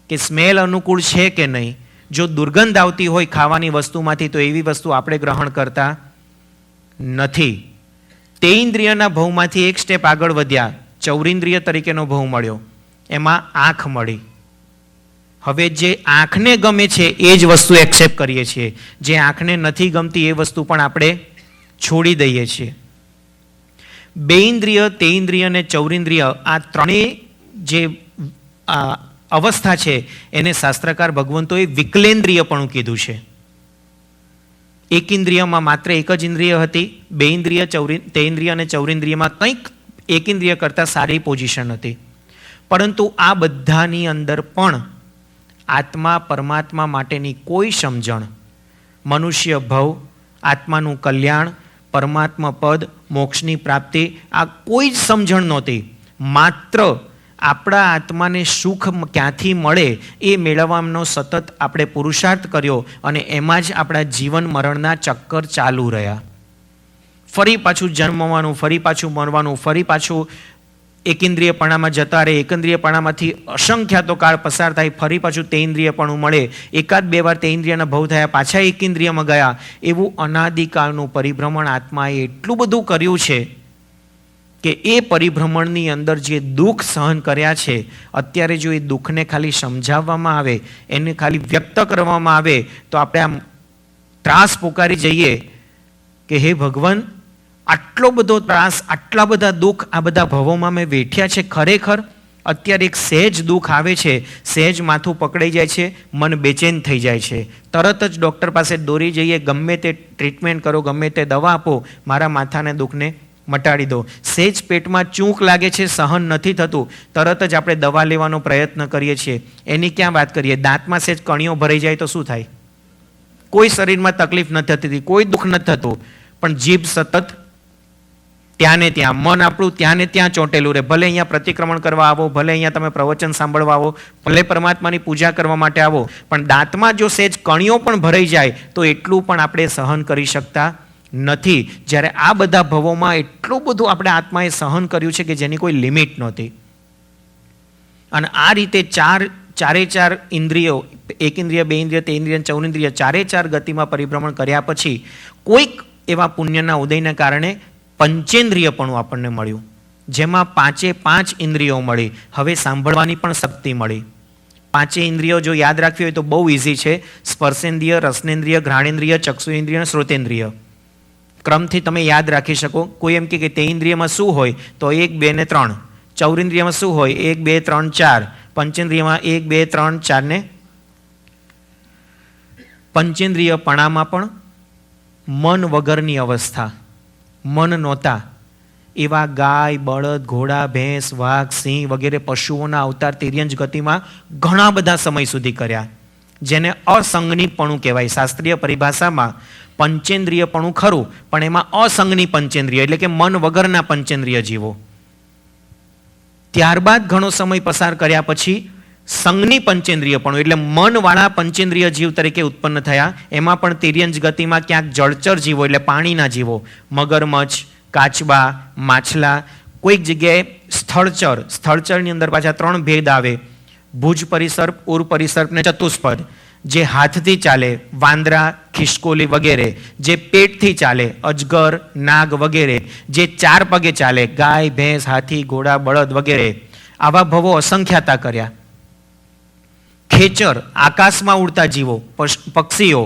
કે સ્મેલ અનુકૂળ છે કે નહીં. જો દુર્ગંધ આવતી હોય ખાવાની વસ્તુમાંથી તો એવી વસ્તુ આપણે ગ્રહણ કરતા નથી. તે ઇન્દ્રિયના ભવમાંથી એક સ્ટેપ આગળ વધ્યા, ચૌરિન્દ્રિય તરીકેનો ભવ મળ્યો. એમાં આંખ મળી. હવે જે આંખને ગમે છે એ જ વસ્તુ એક્સેપ્ટ કરીએ છીએ, જે આંખને નથી ગમતી એ વસ્તુ પણ આપણે છોડી દઈએ છીએ. બે ઇન્દ્રિય, તે ઇન્દ્રિય અને ચૌરિન્દ્રિય, આ ત્રણેય જે અવસ્થા છે એને શાસ્ત્રકાર ભગવંતોએ વિકલેન્દ્રિયપણું કીધું છે. એક ઇન્દ્રિયમાં માત્ર એક જ ઇન્દ્રિય હતી, બે ઇન્દ્રિય, તે ઇન્દ્રિય અને ચૌરિન્દ્રિયમાં કંઈક એક ઇન્દ્રિય કરતાં સારી પોઝિશન હતી. પરંતુ આ બધાની અંદર પણ આત્મા પરમાત્મા માટેની કોઈ સમજણ મનુષ્ય ભવ આત્માનું કલ્યાણ, પરમાત્મા પદ, મોક્ષની પ્રાપ્તિ, આ કોઈ જ સમજણ નહોતી. માત્ર આપણા આત્માને સુખ ક્યાંથી મળે એ મેળવવાનો સતત આપણે પુરુષાર્થ કર્યો અને એમાં જ આપણા જીવન મરણના ચક્કર ચાલુ રહ્યા. ફરી પાછું જન્મવાનું, ફરી પાછું મરવાનું, ફરી પાછું એકેન્દ્રિયપણામાં જતા રહે, એકેન્દ્રિયપણામાંથી અસંખ્યાતો કાળ પસાર થાય, ફરી પાછું તેઇન્દ્રિયપણું મળે, એકાદ બે વાર તેઇન્દ્રિયના ભવ થયા, પાછા એકેન્દ્રિયમાં ગયા. એવું અનાદિકાળનું પરિભ્રમણ આત્માએ એટલું બધું કર્યું છે કે એ પરિભ્રમણની અંદર જે દુઃખ સહન કર્યા છે, અત્યારે જો એ દુઃખને ખાલી સમજાવવામાં આવે, એને ખાલી વ્યક્ત કરવામાં આવે તો આપણે આમ ત્રાસ પોકારી જઈએ કે હે ભગવાન, આટલો બધો ત્રાસ, આટલા બધા દુઃખ આ બધા ભવોમાં મેં વેઠ્યા છે ખરેખર. અત્યારે એક સહેજ દુઃખ આવે છે, સહેજ માથું પકડાઈ જાય છે, મન બેચેન થઈ જાય છે, તરત જ ડૉક્ટર પાસે દોરી જઈએ, ગમે તે ટ્રીટમેન્ટ કરો, ગમે તે દવા આપો, મારા માથાના દુઃખને મટાડી દો. સહેજ પેટમાં ચૂંક લાગે છે, સહન નથી થતું, તરત જ આપણે દવા લેવાનો પ્રયત્ન કરીએ છીએ. એની ક્યાં વાત કરીએ, દાંતમાં સહેજ કણીઓ ભરાઈ જાય તો શું થાય? કોઈ શરીરમાં તકલીફ નથી થતી, કોઈ દુઃખ નથી થતું, પણ જીભ સતત ત્યાં ને ત્યાં, મન આપણું ત્યાં ને ત્યાં ચોંટેલું રહે. ભલે અહીંયા પ્રતિક્રમણ કરવા આવો, ભલે અહીંયા તમે પ્રવચન સાંભળવા આવો, ભલે પરમાત્માની પૂજા કરવા માટે આવો, પણ દાંતમાં જો સહેજ કણીઓ પણ ભરાઈ જાય તો એટલું પણ આપણે સહન કરી શકતા નથી. જ્યારે આ બધા ભવોમાં એટલું બધું આપણે આત્માએ સહન કર્યું છે કે જેની કોઈ લિમિટ નહોતી. અને આ રીતે ચારે ચાર ઇન્દ્રિયો, એક ઇન્દ્રિય, બે ઇન્દ્રિય, તેઇન્દ્રિય, ચૌરિન્દ્રિય, ચારે ચાર ગતિમાં પરિભ્રમણ કર્યા પછી કોઈક એવા પુણ્યના ઉદયના કારણે પંચેન્દ્રિયપણું આપણને મળ્યું, જેમાં પાંચે પાંચ ઇન્દ્રિયો મળી. હવે સાંભળવાની પણ શક્તિ મળી. પાંચે ઇન્દ્રિયો જો યાદ રાખવી હોય તો બહુ ઇઝી છે. સ્પર્શેન્દ્રિય, રસનેન્દ્રિય, ઘ્રાણેન્દ્રિય, ચક્ષુઇન્દ્રિય, શ્રોતેન્દ્રિય. ક્રમથી તમે યાદ રાખી શકો. કોઈ એમ કે તે ઇન્દ્રિયમાં શું હોય તો 1, 2 ને 3. ચૌરિન્દ્રિયમાં શું હોય 1, 2, 3, 4. પંચેન્દ્રિયમાં 1, 2, 3, 4 ને પંચેન્દ્રિયપણામાં પણ મન વગરની અવસ્થા, મન નહોતા એવા ગાય, બળદ, ઘોડા, ભેંસ, વાઘ, સિંહ વગેરે પશુઓના અવતાર તિર્યંજ ગતિમાં ઘણા બધા સમય સુધી કર્યા, જેને અસંગનીપણું કહેવાય. શાસ્ત્રીય પરિભાષામાં પંચેન્દ્રિયપણું ખરું, પણ એમાં અસંગની પંચેન્દ્રિય એટલે કે મન વગરના પંચેન્દ્રિય જીવો. ત્યારબાદ ઘણો સમય પસાર કર્યા પછી સંગની પંચેન્દ્રિયપણું એટલે મનવાળા પંચેન્દ્રિય જીવ તરીકે ઉત્પન્ન થયા. એમાં પણ તિર્યંજ ગતિમાં ક્યાંક જળચર જીવો એટલે પાણીના જીવો, મગરમચ્છ, કાચબા, માછલા, કોઈક જગ્યાએ સ્થળચરની અંદર પાછા 3 ભેદ આવે: ભુજ પરિસર્પ, ઉર પરિસર્પ ને ચતુષ્પદ. જે હાથથી ચાલે, વાંદરા, ખિસકોલી વગેરે. જે પેટથી ચાલે, અજગર, નાગ વગેરે. જે 4 પગે ચાલે, ગાય, ભેંસ, હાથી, ઘોડા, બળદ વગેરે. આવા ભવો અસંખ્યાતા કર્યા. ખેચર, આકાશમાં ઉડતા જીવો, પક્ષીઓ,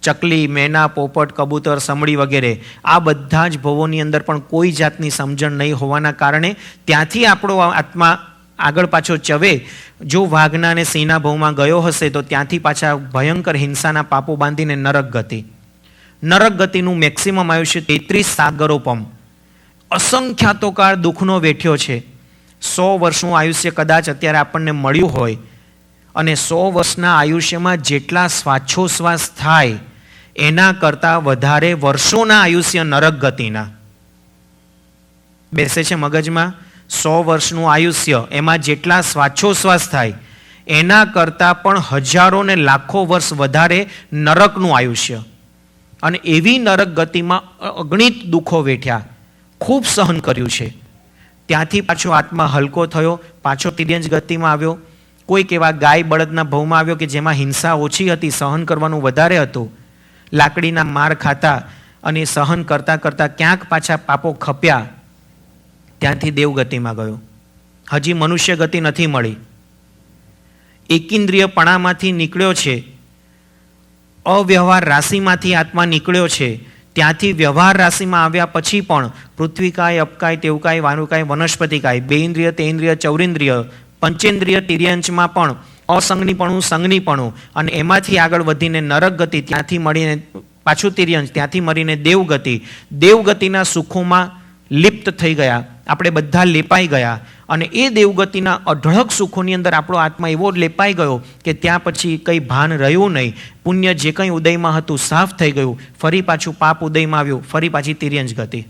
ચકલી, મેના, પોપટ, કબૂતર, સમડી વગેરે. આ બધા જ ભવોની અંદર પણ કોઈ જાતની સમજણ નહીં હોવાના કારણે ત્યાંથી આપણો આત્મા આગળ પાછો ચવે. જો વાઘના અને સિંહના ભવમાં ગયો હશે તો ત્યાંથી પાછા ભયંકર હિંસાના પાપો બાંધીને નરક ગતિ. નરક ગતિનું મેક્સિમમ આયુષ્ય 33 સાગરોપમ. અસંખ્યાતો કાળ દુઃખનો વેઠ્યો છે. 100 વર્ષનું આયુષ્ય કદાચ અત્યારે આપણને મળ્યું હોય, અને 100 વર્ષના આયુષ્યમાં જેટલા શ્વાસોશ્વાસ થાય એના કરતાં વધારે વર્ષોના આયુષ્ય નરક ગતિના બેસે છે મગજમાં. 100 વર્ષનું આયુષ્ય, એમાં જેટલા શ્વાસોશ્વાસ થાય એના કરતાં પણ હજારો ને લાખો વર્ષ વધારે નરકનું આયુષ્ય. અને એવી નરક ગતિમાં અગણિત દુઃખો વેઠ્યા, ખૂબ સહન કર્યું છે. ત્યાંથી પાછો આત્મા હલકો થયો, પાછો તિર્યંજ ગતિમાં આવ્યો. કોઈક એવા ગાય બળદના ભવમાં આવ્યો કે જેમાં હિંસા ઓછી હતી, સહન કરવાનું વધારે હતું. લાકડીના માર ખાતા અને સહન કરતાં કરતાં ક્યાંક પાછા પાપો ખપ્યા, ત્યાંથી દેવગતિમાં ગયો. હજી મનુષ્ય ગતિ નથી મળી. એકેન્દ્રિયપણામાંથી નીકળ્યો છે, અવ્યવહાર રાશિમાંથી આત્મા નીકળ્યો છે. ત્યાંથી વ્યવહાર રાશિમાં આવ્યા પછી પણ પૃથ્વીકાય, અપકાય, તેવકાય, વાનુકાય, વનસ્પતિકાય, 2 ઇન્દ્રિય, તેઇન્દ્રિય, ચૌરિન્દ્રિય, પંચેન્દ્રિય તિર્યંચમાં પણ અસંગનીપણું, સંગનીપણું, અને એમાંથી આગળ વધીને નરક ગતિ, ત્યાંથી મળીને પાછું તિર્યંચ, ત્યાંથી મળીને દેવગતિ. દેવગતિના સુખોમાં લિપ્ત થઈ ગયા, આપણે બધા લેપાઈ ગયા. અને એ દેવગતિના અઢળક સુખોની અંદર આપણો આત્મા એવો લેપાઈ ગયો કે ત્યાં પછી કંઈ ભાન રહ્યું નહીં. પુણ્ય જે કંઈ ઉદયમાં હતું સાફ થઈ ગયું, ફરી પાછું પાપ ઉદયમાં આવ્યું, ફરી પાછી તિર્યંચ ગતિ.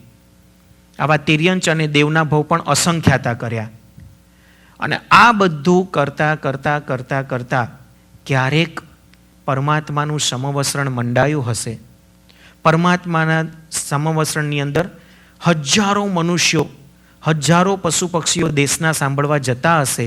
આવા તિર્યંચ અને દેવના ભવ પણ અસંખ્યાતા કર્યા. અને આ બધું કરતાં કરતાં કરતાં કરતાં ક્યારેક પરમાત્માનું સમવસ્રણ મંડાયું હશે. પરમાત્માના સમવસ્રણની અંદર હજારો મનુષ્યો, હજારો પશુ પક્ષીઓ દેશના સાંભળવા જતા હશે,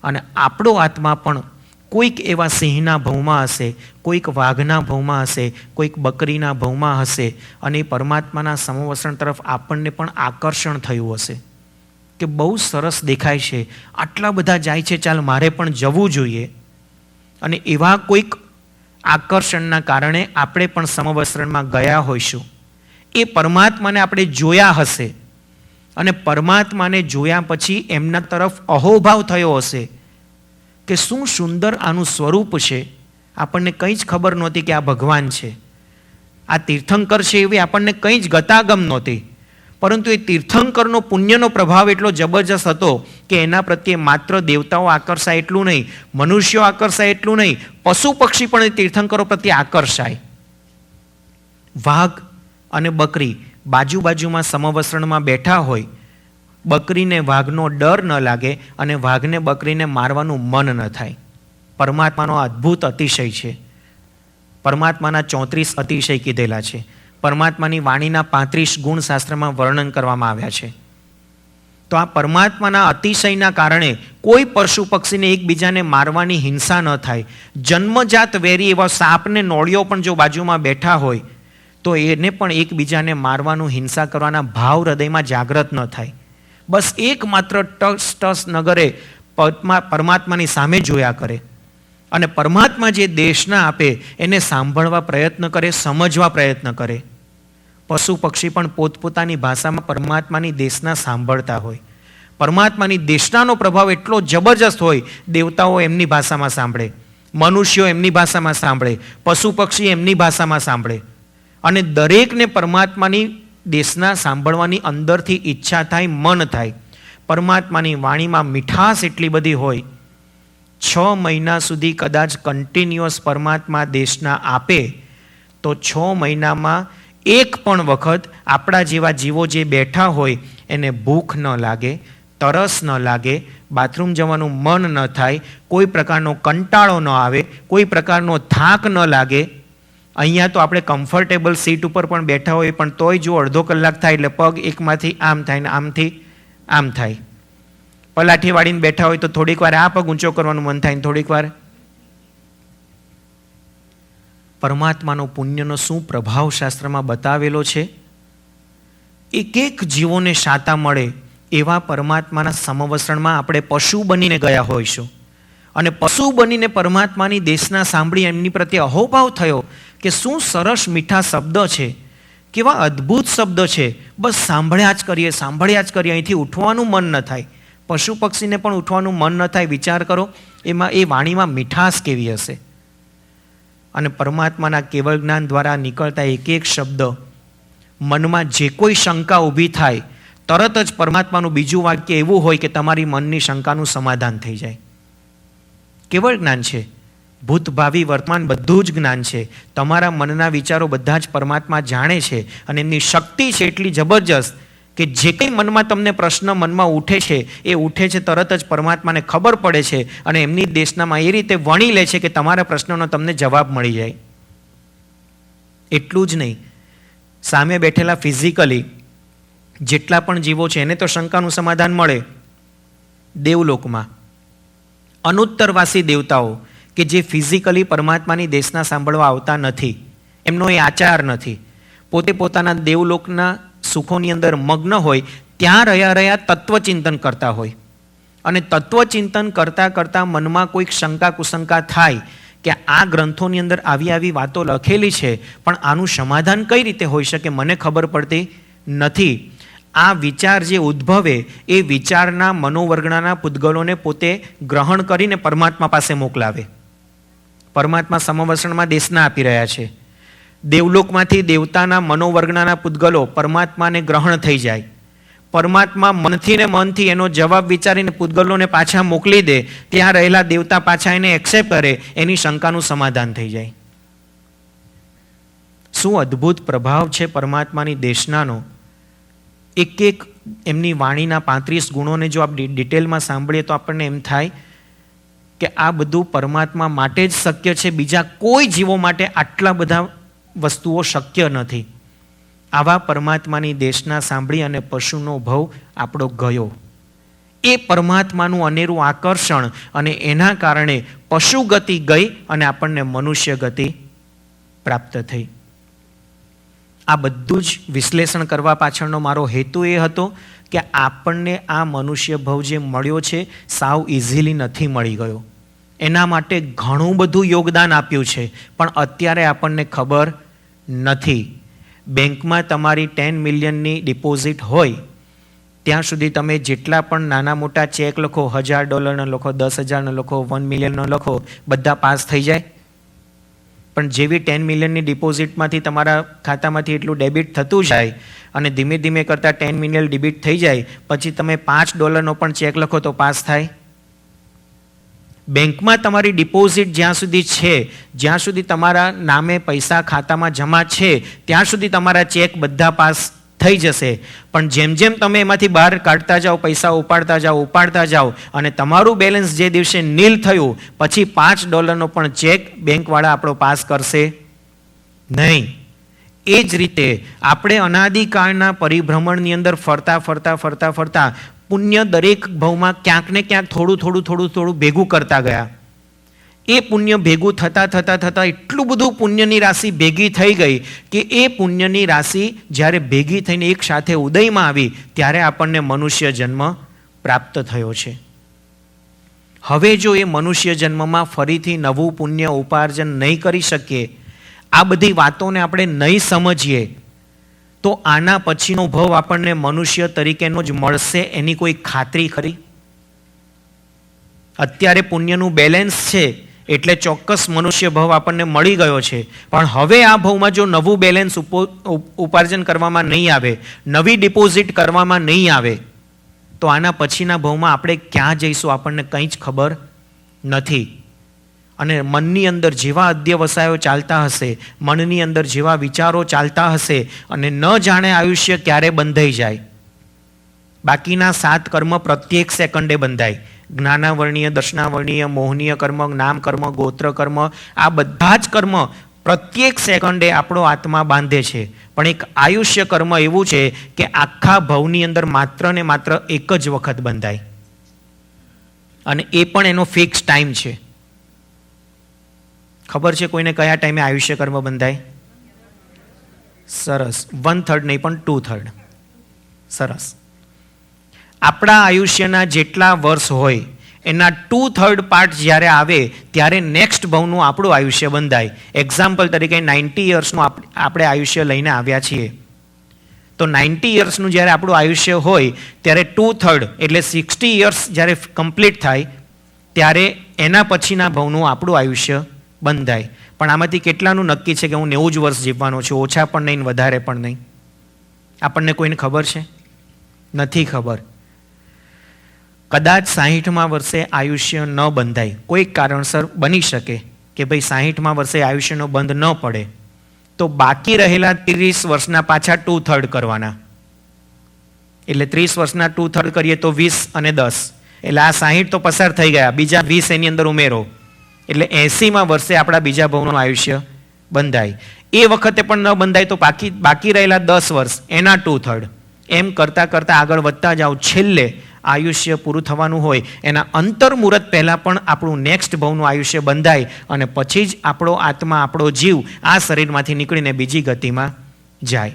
અને આપણો આત્મા પણ કોઈક એવા સિંહના ભવમાં હશે, કોઈક વાઘના ભવમાં હશે, કોઈક બકરીના ભવમાં હશે, અને એ પરમાત્માના સમવસ્રણ તરફ આપણને પણ આકર્ષણ થયું હશે કે બહુ સરસ દેખાય છે, આટલા બધા જાય છે, ચાલ મારે પણ જવું જોઈએ. અને એવા કોઈક આકર્ષણના કારણે આપણે પણ સમવસ્રણમાં ગયા હોઈશું. એ પરમાત્માને આપણે જોયા હશે, અને પરમાત્માને જોયા પછી એમના તરફ અહોભાવ થયો હશે કે શું સુંદર આનું સ્વરૂપ છે. આપણને કંઈ જ ખબર નહોતી કે આ ભગવાન છે, આ તીર્થંકર છે, એવી આપણને કંઈ જ ગતાગમ નહોતી. પરંતુ એ તીર્થંકરનો પુણ્યનો પ્રભાવ એટલો જબરજસ્ત હતો કે એના પ્રત્યે માત્ર દેવતાઓ આકર્ષાય એટલું નહીં, મનુષ્યો આકર્ષાય એટલું નહીં, પશુ પક્ષી પણ એ તીર્થંકરો પ્રત્યે આકર્ષાય. વાઘ અને બકરી બાજુમાં સમવસ્રણમાં બેઠા હોય, બકરીને વાઘનો ડર ન લાગે અને વાઘને બકરીને મારવાનું મન ન થાય. પરમાત્માનો અદ્ભુત અતિશય છે. પરમાત્માના 34 અતિશય કીધેલા છે. પરમાત્માની વાણીના 35 ગુણ શાસ્ત્રમાં વર્ણન કરવામાં આવ્યા છે. તો આ પરમાત્માના અતિશયના કારણે કોઈ પશુ પક્ષીને એકબીજાને મારવાની હિંસા ન થાય. જન્મજાત વેરી એવા સાપને નોળિયો પણ જો બાજુમાં બેઠા હોય તો એને પણ એકબીજાને મારવાનું, હિંસા કરવાના ભાવ હૃદયમાં જાગૃત ન થાય. બસ એકમાત્ર ટસ નગરે પરમાત્માની સામે જોયા કરે, અને પરમાત્મા જે દેશના આપે એને સાંભળવા પ્રયત્ન કરે, સમજવા પ્રયત્ન કરે. પશુ પક્ષી પણ પોતપોતાની ભાષામાં પરમાત્માની દેશના સાંભળતા હોય. પરમાત્માની દેશનાનો પ્રભાવ એટલો જબરજસ્ત હોય, દેવતાઓ એમની ભાષામાં સાંભળે, મનુષ્યો એમની ભાષામાં સાંભળે, પશુ પક્ષી એમની ભાષામાં સાંભળે, અને દરેકને પરમાત્માની દેશના સાંભળવાની અંદરથી ઈચ્છા થાય, મન થાય. પરમાત્માની વાણીમાં મીઠાશ એટલી બધી હોય, 6 મહિના સુધી કદાચ કન્ટિન્યુઅસ પરમાત્મા દેશના આપે તો 6 મહિનામાં એક પણ વખત આપણા જેવા જીવો જે બેઠા હોય એને ભૂખ ન લાગે, તરસ ન લાગે, બાથરૂમ જવાનું મન ન થાય, કોઈ પ્રકારનો કંટાળો ન આવે, કોઈ પ્રકારનો થાક ન લાગે. અહીંયા તો આપણે કમ્ફર્ટેબલ સીટ ઉપર પણ બેઠા હોઈએ, પણ તોય જો અડધો કલાક થાય એટલે પગ એકમાંથી આમ થાય ને આમથી આમ થાય. પલાઠી વાળીને બેઠા હોય તો થોડીક વાર આ પગ ઊંચો કરવાનું મન થાય ને થોડીક વાર. પરમાત્માનો પુણ્યનો શું પ્રભાવ શાસ્ત્રમાં બતાવેલો છે. એક એક જીવોને શાતા મળે એવા પરમાત્માના સમવસ્રણમાં આપણે પશુ બનીને ગયા હોઈશું, અને પશુ બનીને પરમાત્માની દેશના સાંભળી એમની પ્રત્યે અહોભાવ થયો કે શું સરસ મીઠા શબ્દ છે, કેવા અદ્ભુત શબ્દ છે, બસ સાંભળ્યા જ કરીએ, સાંભળ્યા જ કરીએ, અહીંથી ઉઠવાનું મન ન થાય. પશુ પક્ષીને પણ ઉઠવાનું મન ન થાય. વિચાર કરો એમાં એ વાણીમાં મીઠાશ કેવી હશે. અને પરમાત્માના કેવળ જ્ઞાન દ્વારા નીકળતા એક એક શબ્દ, મનમાં જે કોઈ શંકા ઊભી થાય તરત જ પરમાત્માનું બીજું વાક્ય એવું હોય કે તમારી મનની શંકાનું સમાધાન થઈ જાય. કેવળ જ્ઞાન છે, ભૂત ભાવિ વર્તમાન બધું જ જ્ઞાન છે. તમારા મનના વિચારો બધા જ પરમાત્મા જાણે છે, અને એમની શક્તિ છે એટલી જબરજસ્ત કે જે કંઈ મનમાં તમને પ્રશ્ન મનમાં ઉઠે છે એ ઉઠે છે તરત જ પરમાત્માને ખબર પડે છે, અને એમની દેશનામાં એ રીતે વણી લે છે કે તમારા પ્રશ્નોનો તમને જવાબ મળી જાય. એટલું જ નહીં, સામે બેઠેલા ફિઝિકલી જેટલા પણ જીવો છે એને તો શંકાનું સમાધાન મળે. દેવલોકમાં અનુત્તરવાસી દેવતાઓ કે જે ફિઝિકલી પરમાત્માની દેશના સાંભળવા આવતા નથી, એમનો એ આચાર નથી, પોતે પોતાના દેવલોકના સુખોની અંદર મગ્ન હોય, ત્યાં રહ્યા તત્વચિંતન કરતા હોય, અને તત્વચિંતન કરતાં કરતાં મનમાં કોઈક શંકા કુશંકા થાય કે આ ગ્રંથોની અંદર આવી વાતો લખેલી છે, પણ આનું સમાધાન કઈ રીતે હોઈ શકે, મને ખબર પડતી નથી. આ વિચાર જે ઉદ્ભવે એ વિચારના મનોવર્ગણાના પૂતગલોને પોતે ગ્રહણ કરીને પરમાત્મા પાસે મોકલાવે. પરમાત્મા સમવસ્રણમાં દેશના આપી રહ્યા છે. દેવલોકમાંથી દેવતાના મનોવર્ગણાના પૂતગલો પરમાત્માને ગ્રહણ થઈ જાય. પરમાત્મા મનથી ને મનથી એનો જવાબ વિચારીને પૂતગલોને પાછા મોકલી દે, ત્યાં રહેલા દેવતા પાછા એને એક્સેપ્ટ કરે, એની શંકાનું સમાધાન થઈ જાય. શું અદ્ભુત પ્રભાવ છે પરમાત્માની દેશનાનો. એક એક એમની વાણીના 35 ગુણોને જો આપણે ડિટેલમાં સાંભળીએ તો આપણને એમ થાય કે આ બધું પરમાત્મા માટે જ શક્ય છે, બીજા કોઈ જીવો માટે આટલા બધા વસ્તુઓ શક્ય નથી. આવા પરમાત્માની દેશના સાંભળી અને પશુનો ભવ આપણો ગયો. એ પરમાત્માનું અનેરું આકર્ષણ અને એના કારણે પશુ ગતિ ગઈ અને આપણને મનુષ્ય ગતિ પ્રાપ્ત થઈ. આ બધું જ વિશ્લેષણ કરવા પાછળનો મારો હેતુ એ હતો કે આપણને આ મનુષ્ય ભવ જે મળ્યો છે સાવ ઇઝીલી નથી મળી ગયો. એના માટે ઘણું બધું યોગદાન આપ્યું છે, પણ અત્યારે આપણને ખબર નથી. બેંકમાં તમારી 10 મિલિયનની ડિપોઝિટ હોય ત્યાં સુધી તમે જેટલા પણ નાના મોટા ચેક લખો, $1000 લખો, 10,000 લખો, 1 મિલિયન લખો, બધા પાસ થઈ જાય. પણ જેવી 10 મિલિયનની ડિપોઝિટમાંથી તમારા ખાતામાંથી એટલું ડેબિટ થતું જાય અને ધીમે ધીમે કરતાં 10 મિલિયન ડેબિટ થઈ જાય, પછી તમે $5 પણ ચેક લખો તો પાસ થાય. બેંકમાં તમારી ડિપોઝિટ જ્યાં સુધી છે, જ્યાં સુધી તમારા નામે પૈસા ખાતામાં જમા છે, ત્યાં સુધી તમારા ચેક બધા પાસ થઈ જશે. પણ જેમ જેમ તમે એમાંથી બહાર કાઢતા જાઓ, પૈસા ઉપાડતા જાઓ અને તમારું બેલેન્સ જે દિવસે નીલ થયું પછી $5 પણ ચેક બેંકવાળા આપણો પાસ કરશે નહીં. એ જ રીતે આપણે અનાદિકાળના પરિભ્રમણની અંદર ફરતા પુણ્ય દરેક ભવમાં ક્યાંક ને ક્યાંક થોડું ભેગું કરતા ગયા. એ પુણ્ય ભેગું થતાં એટલું બધું પુણ્યની રાશિ ભેગી થઈ ગઈ કે એ પુણ્યની રાશિ જ્યારે ભેગી થઈને એક સાથે ઉદયમાં આવી ત્યારે આપણને મનુષ્ય જન્મ પ્રાપ્ત થયો છે. હવે જો એ મનુષ્ય જન્મમાં ફરીથી નવું પુણ્ય ઉપાર્જન નહીં કરી શકીએ, આ બધી વાતોને આપણે નહીં સમજીએ, તો આના પછીનો ભવ આપણને મનુષ્ય તરીકેનો જ મળશે એની કોઈ ખાતરી ખરી? અત્યારે પુણ્યનું બેલેન્સ છે એટલે ચોક્કસ મનુષ્ય ભવ આપણને મળી ગયો છે, પણ હવે આ ભવમાં જો નવું બેલેન્સ ઉપાર્જન કરવામાં નહીં આવે, નવી ડિપોઝિટ કરવામાં નહીં આવે, તો આના પછીના ભવમાં આપણે ક્યાં જઈશું આપણને કંઈ જ ખબર નથી. અને મનની અંદર જેવા અધ્યવસાયો ચાલતા હશે, મનની અંદર જેવા વિચારો ચાલતા હશે, અને ન જાણે આયુષ્ય ક્યારે બંધાઈ જાય. બાકીના 7 કર્મ પ્રત્યેક સેકન્ડે બંધાય. જ્ઞાનાવર્ણીય, દર્શનાવર્ણીય, મોહનીય કર્મ, જ્ઞાન કર્મ, ગોત્ર કર્મ, આ બધા જ કર્મ પ્રત્યેક સેકન્ડે આપણો આત્મા બાંધે છે. પણ એક આયુષ્ય કર્મ એવું છે કે આખા ભવની અંદર માત્ર ને માત્ર એક જ વખત બંધાય, અને એ પણ એનો ફિક્સ ટાઈમ છે. ખબર છે કોઈને કયા ટાઈમે આયુષ્ય કર્મ બંધાય? સરસ. 1/3 નહીં પણ 2/3. સરસ. આપણા આયુષ્યના જેટલા વર્ષ હોય એના 2/3 પાર્ટ જ્યારે આવે ત્યારે નેક્સ્ટ ભવનું આપણું આયુષ્ય બંધાય. એક્ઝામ્પલ તરીકે 90 યર્સનું આપણે આયુષ્ય લઈને આવ્યા છીએ, તો 90 યર્સનું જ્યારે આપણું આયુષ્ય હોય ત્યારે 2/3 એટલે 60 યર્સ જ્યારે કમ્પ્લીટ થાય ત્યારે એના પછીના ભવનું આપણું આયુષ્ય બંધાય. પણ આમાંથી કેટલાનું નક્કી છે કે હું 90 જ વર્ષ જીવવાનો છું? ઓછા પણ નહીં, વધારે પણ નહીં. આપણને કોઈને ખબર છે? નથી ખબર. કદાચ 60મા વર્ષે આયુષ્ય ન બંધાય, કોઈક કારણસર બની શકે કે ભાઈ 60મા વર્ષે આયુષ્યનો બંધ ન પડે, તો બાકી રહેલા 30 વર્ષના પાછા 2/3 કરવાના. એટલે 30 વર્ષના 2/3 કરીએ તો 20 અને 10, એટલે આ 60 તો પસાર થઈ ગયા, બીજા 20 એની અંદર ઉમેરો, એટલે 80મા વર્ષે આપણા બીજા ભવનું આયુષ્ય બંધાય. એ વખતે પણ ન બંધાય તો બાકી રહેલા 10 વર્ષ એના 2/3, એમ કરતાં આગળ વધતા જાઓ. છેલ્લે આયુષ્ય પૂરું થવાનું હોય એના અંતર મુહૂર્ત પહેલાં પણ આપણું નેક્સ્ટ ભવનું આયુષ્ય બંધાય, અને પછી જ આપણો આત્મા, આપણો જીવ આ શરીરમાંથી નીકળીને બીજી ગતિમાં જાય.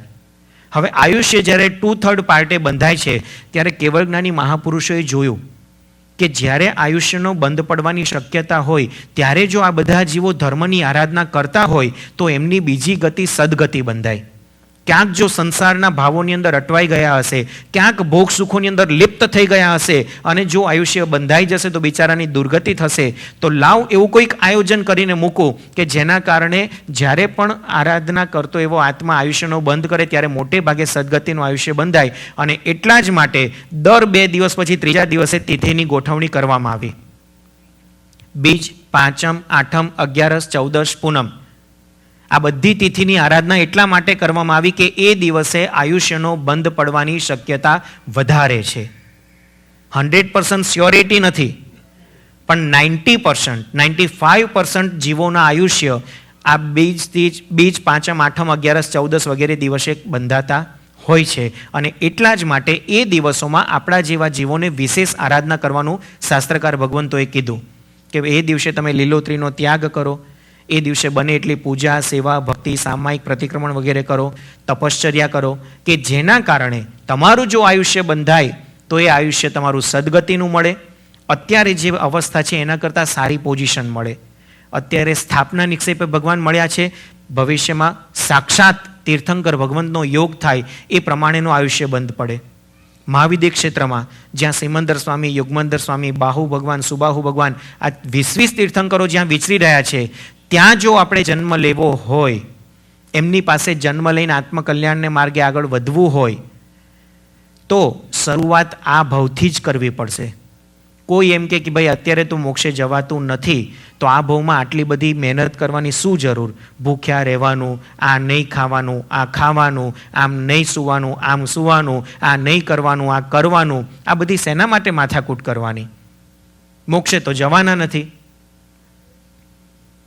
હવે આયુષ્ય જ્યારે 2/3 પાર્ટે બંધાય છે ત્યારે કેવળ જ્ઞાની મહાપુરુષોએ જોયું કે જ્યારે આયુષ્યનો બંધ પડવાની શક્યતા હોય ત્યારે જો આ બધા જીવો ધર્મની આરાધના કરતા હોય તો એમની બીજી ગતિ સદગતિ બંધાય. ક્યાંક જો સંસારના ભાવોની અંદર અટવાઈ ગયા હશે, ક્યાંક ભોગ સુખોની અંદર લિપ્ત થઈ ગયા હશે અને જો આયુષ્ય બંધાઈ જશે તો બિચારાની દુર્ગતિ થશે, તો લાવ એવું કોઈક આયોજન કરીને મૂકો કે જેના કારણે જ્યારે પણ આરાધના કરતો એવો આત્મા આયુષ્યનો બંધ કરે ત્યારે મોટે ભાગે સદગતિનું આયુષ્ય બંધાય. અને એટલા જ માટે દર 2 દિવસ પછી ત્રીજા દિવસે તિથિની ગોઠવણી કરવામાં આવી. બીજ, પાંચમ, આઠમ, 11, 14, પૂનમ, આ બધી તિથિની આરાધના એટલા માટે કરવામાં આવી કે એ દિવસે આયુષ્યનો બંધ પડવાની શક્યતા વધારે છે. 100% સ્યોરિટી નથી, પણ 90%, 95% જીવોના આયુષ્ય આ બીજ, પાંચમ, આઠમ, 11, 14 વગેરે દિવસે બંધાતા હોય છે. અને એટલા જ માટે એ દિવસોમાં આપણા જેવા જીવોને વિશેષ આરાધના કરવાનું શાસ્ત્રકાર ભગવંતોએ કીધું કે એ દિવસે તમે લીલોતરીનો ત્યાગ કરો, એ દિવસે બને એટલી પૂજા, સેવા, ભક્તિ, સામાયિક પ્રતિક્રમણ વગેરે કરો, તપશ્ચર્યા કરો કે જેના કારણે તમારું જો આયુષ્ય બંધાય તો એ આયુષ્ય તમારું સદગતિનું મળે. અત્યારે જે અવસ્થા છે એના કરતાં સારી પોઝિશન મળે. અત્યારે સ્થાપના નિક્ષેપે ભગવાન મળ્યા છે, ભવિષ્યમાં સાક્ષાત તીર્થંકર ભગવંતનો યોગ થાય એ પ્રમાણેનું આયુષ્ય બંધ પડે. મહાવિદ્ય ક્ષેત્રમાં જ્યાં સિમંદર સ્વામી, યુગમંદર સ્વામી, બાહુ ભગવાન, સુબાહુ ભગવાન, આ 20 તીર્થંકરો જ્યાં વિચરી રહ્યા છે, ત્યાં જો આપણે જન્મ લેવો હોય, એમની પાસે જન્મ લઈને આત્મકલ્યાણને માર્ગે આગળ વધવું હોય તો શરૂઆત આ ભાવથી જ કરવી પડશે. કોઈ એમ કે ભાઈ અત્યારે તો મોક્ષે જવાતું નથી તો આ ભાવમાં આટલી બધી મહેનત કરવાની શું જરૂર? ભૂખ્યા રહેવાનું, આ નહીં ખાવાનું, આ ખાવાનું, આમ નહીં સૂવાનું, આમ સૂવાનું, આ નહીં કરવાનું, આ કરવાનું, આ બધી શેના માટે માથાકૂટ કરવાની? મોક્ષે તો જવાના નથી.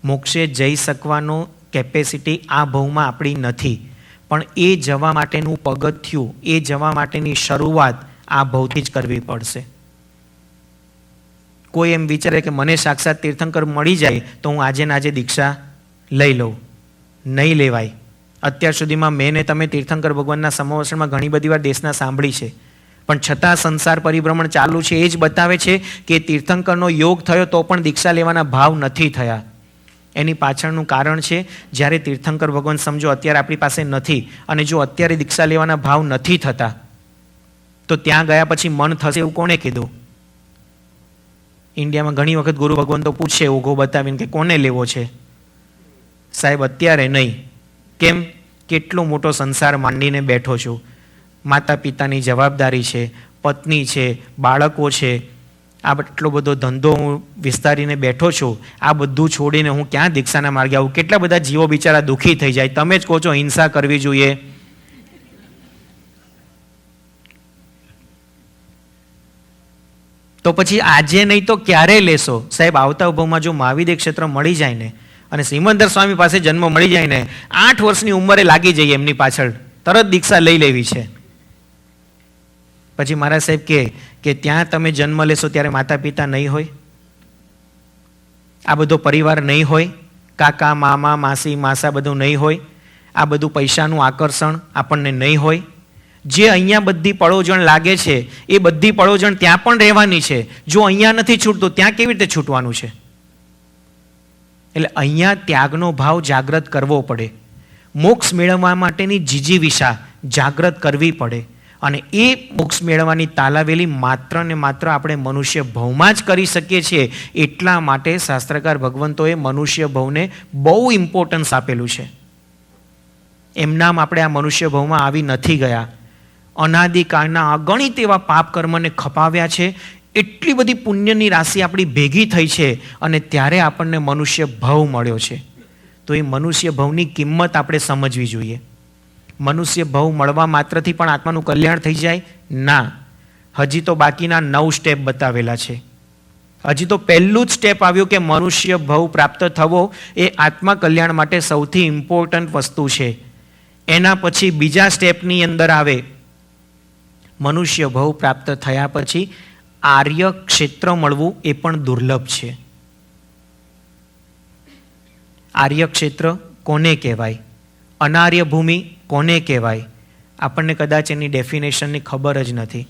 મોક્ષે જઈ શકવાનો કેપેસિટી આ ભાવમાં આપણી નથી, પણ એ જવા માટેનું પગથિયું, એ જવા માટેની શરૂઆત આ ભાવથી જ કરવી પડશે. કોઈ એમ વિચારે કે મને સાક્ષાત તીર્થંકર મળી જાય તો હું આજે ને આજે દીક્ષા લઈ લઉં, નહીં લેવાય. અત્યાર સુધીમાં મેં ને તમે તીર્થંકર ભગવાનના સમવસરમાં ઘણી બધી વાર દેશના સાંભળી છે, પણ છતાં સંસાર પરિભ્રમણ ચાલુ છે એ જ બતાવે છે કે તીર્થંકરનો યોગ થયો તો પણ દીક્ષા લેવાના ભાવ નથી થયા. એની પાછળનું કારણ છે જ્યારે તીર્થંકર ભગવાન સમજો અત્યારે આપણી પાસે નથી અને જો અત્યારે દીક્ષા લેવાના ભાવ નથી થતા તો ત્યાં ગયા પછી મન થશે એવું કોણે કીધું? ઇન્ડિયામાં ઘણી વખત ગુરુ ભગવાન તો પૂછે ઉઘો બતાવીને કે કોને લેવો છે? સાહેબ અત્યારે નહીં. કેમ? કેટલો મોટો સંસાર માંડીને બેઠો છું, માતા પિતાની જવાબદારી છે, પત્ની છે, બાળકો છે, આ એટલો બધો ધંધો હું વિસ્તારીને બેઠો છું, આ બધું છોડીને હું ક્યાં દીક્ષાના માર્ગે આવું? કેટલા બધા જીવો બિચારા દુઃખી થઈ જાય. તમે જ કહો છો હિંસા કરવી જોઈએ. તો પછી આજે નહીં તો ક્યારે લેશો? સાહેબ આવતા ભાવમાં જો મહાવિદ્ય ક્ષેત્ર મળી જાય ને અને સિમંદર સ્વામી પાસે જન્મ મળી જાય ને, 8 વર્ષની ઉંમરે લાગી જઈએ એમની પાછળ, તરત દીક્ષા લઈ લેવી છે. પછી મારા સાહેબ કે ત્યાં તમે જન્મ લેશો ત્યારે માતા પિતા નહીં હોય, આ બધો પરિવાર નહીં હોય, કાકા, મામા, માસી, માસા બધું નહીં હોય, આ બધું પૈસાનું આકર્ષણ આપણને નહીં હોય. જે અહીંયા બધી પળોજણ લાગે છે એ બધી પળોજણ ત્યાં પણ રહેવાની છે. જો અહીંયા નથી છૂટતું ત્યાં કેવી રીતે છૂટવાનું છે? એટલે અહીંયા ત્યાગનો ભાવ જાગૃત કરવો પડે. મોક્ષ મેળવવા માટેની જીજીવિષા જાગૃત કરવી પડે. અને એ મોક્ષ મેળવવાની તાલાવેલી માત્ર ને માત્ર આપણે મનુષ્ય ભવમાં જ કરી શકીએ છીએ. એટલા માટે શાસ્ત્રકાર ભગવંતોએ મનુષ્ય ભવને બહુ ઇમ્પોર્ટન્સ આપેલું છે. એમનામ આપણે આ મનુષ્ય ભવમાં આવી નથી ગયા. અનાદિકાળના અગણિત એવા પાપ કર્મને ખપાવ્યા છે, એટલી બધી પુણ્યની રાશિ આપણી ભેગી થઈ છે અને ત્યારે આપણને મનુષ્ય ભવ મળ્યો છે. તો એ મનુષ્ય ભવની કિંમત આપણે સમજવી જોઈએ. મનુષ્ય ભવ મળવા માત્રથી પણ આત્માનું કલ્યાણ થઈ જાય? ના, હજી તો બાકીના 9 સ્ટેપ બતાવેલા છે. હજી તો પહેલું જ સ્ટેપ આવ્યું કે મનુષ્ય ભવ પ્રાપ્ત થવો એ આત્મા કલ્યાણ માટે સૌથી ઇમ્પોર્ટન્ટ વસ્તુ છે. એના પછી બીજા સ્ટેપની અંદર આવે મનુષ્ય ભવ પ્રાપ્ત થયા પછી આર્ય ક્ષેત્ર મળવું એ પણ દુર્લભ છે. આર્ય ક્ષેત્ર કોને કહેવાય? અનાર્ય ભૂમિ કોને કહેવાય? આપણને કદાચ એની ડેફિનેશનની ખબર જ નથી.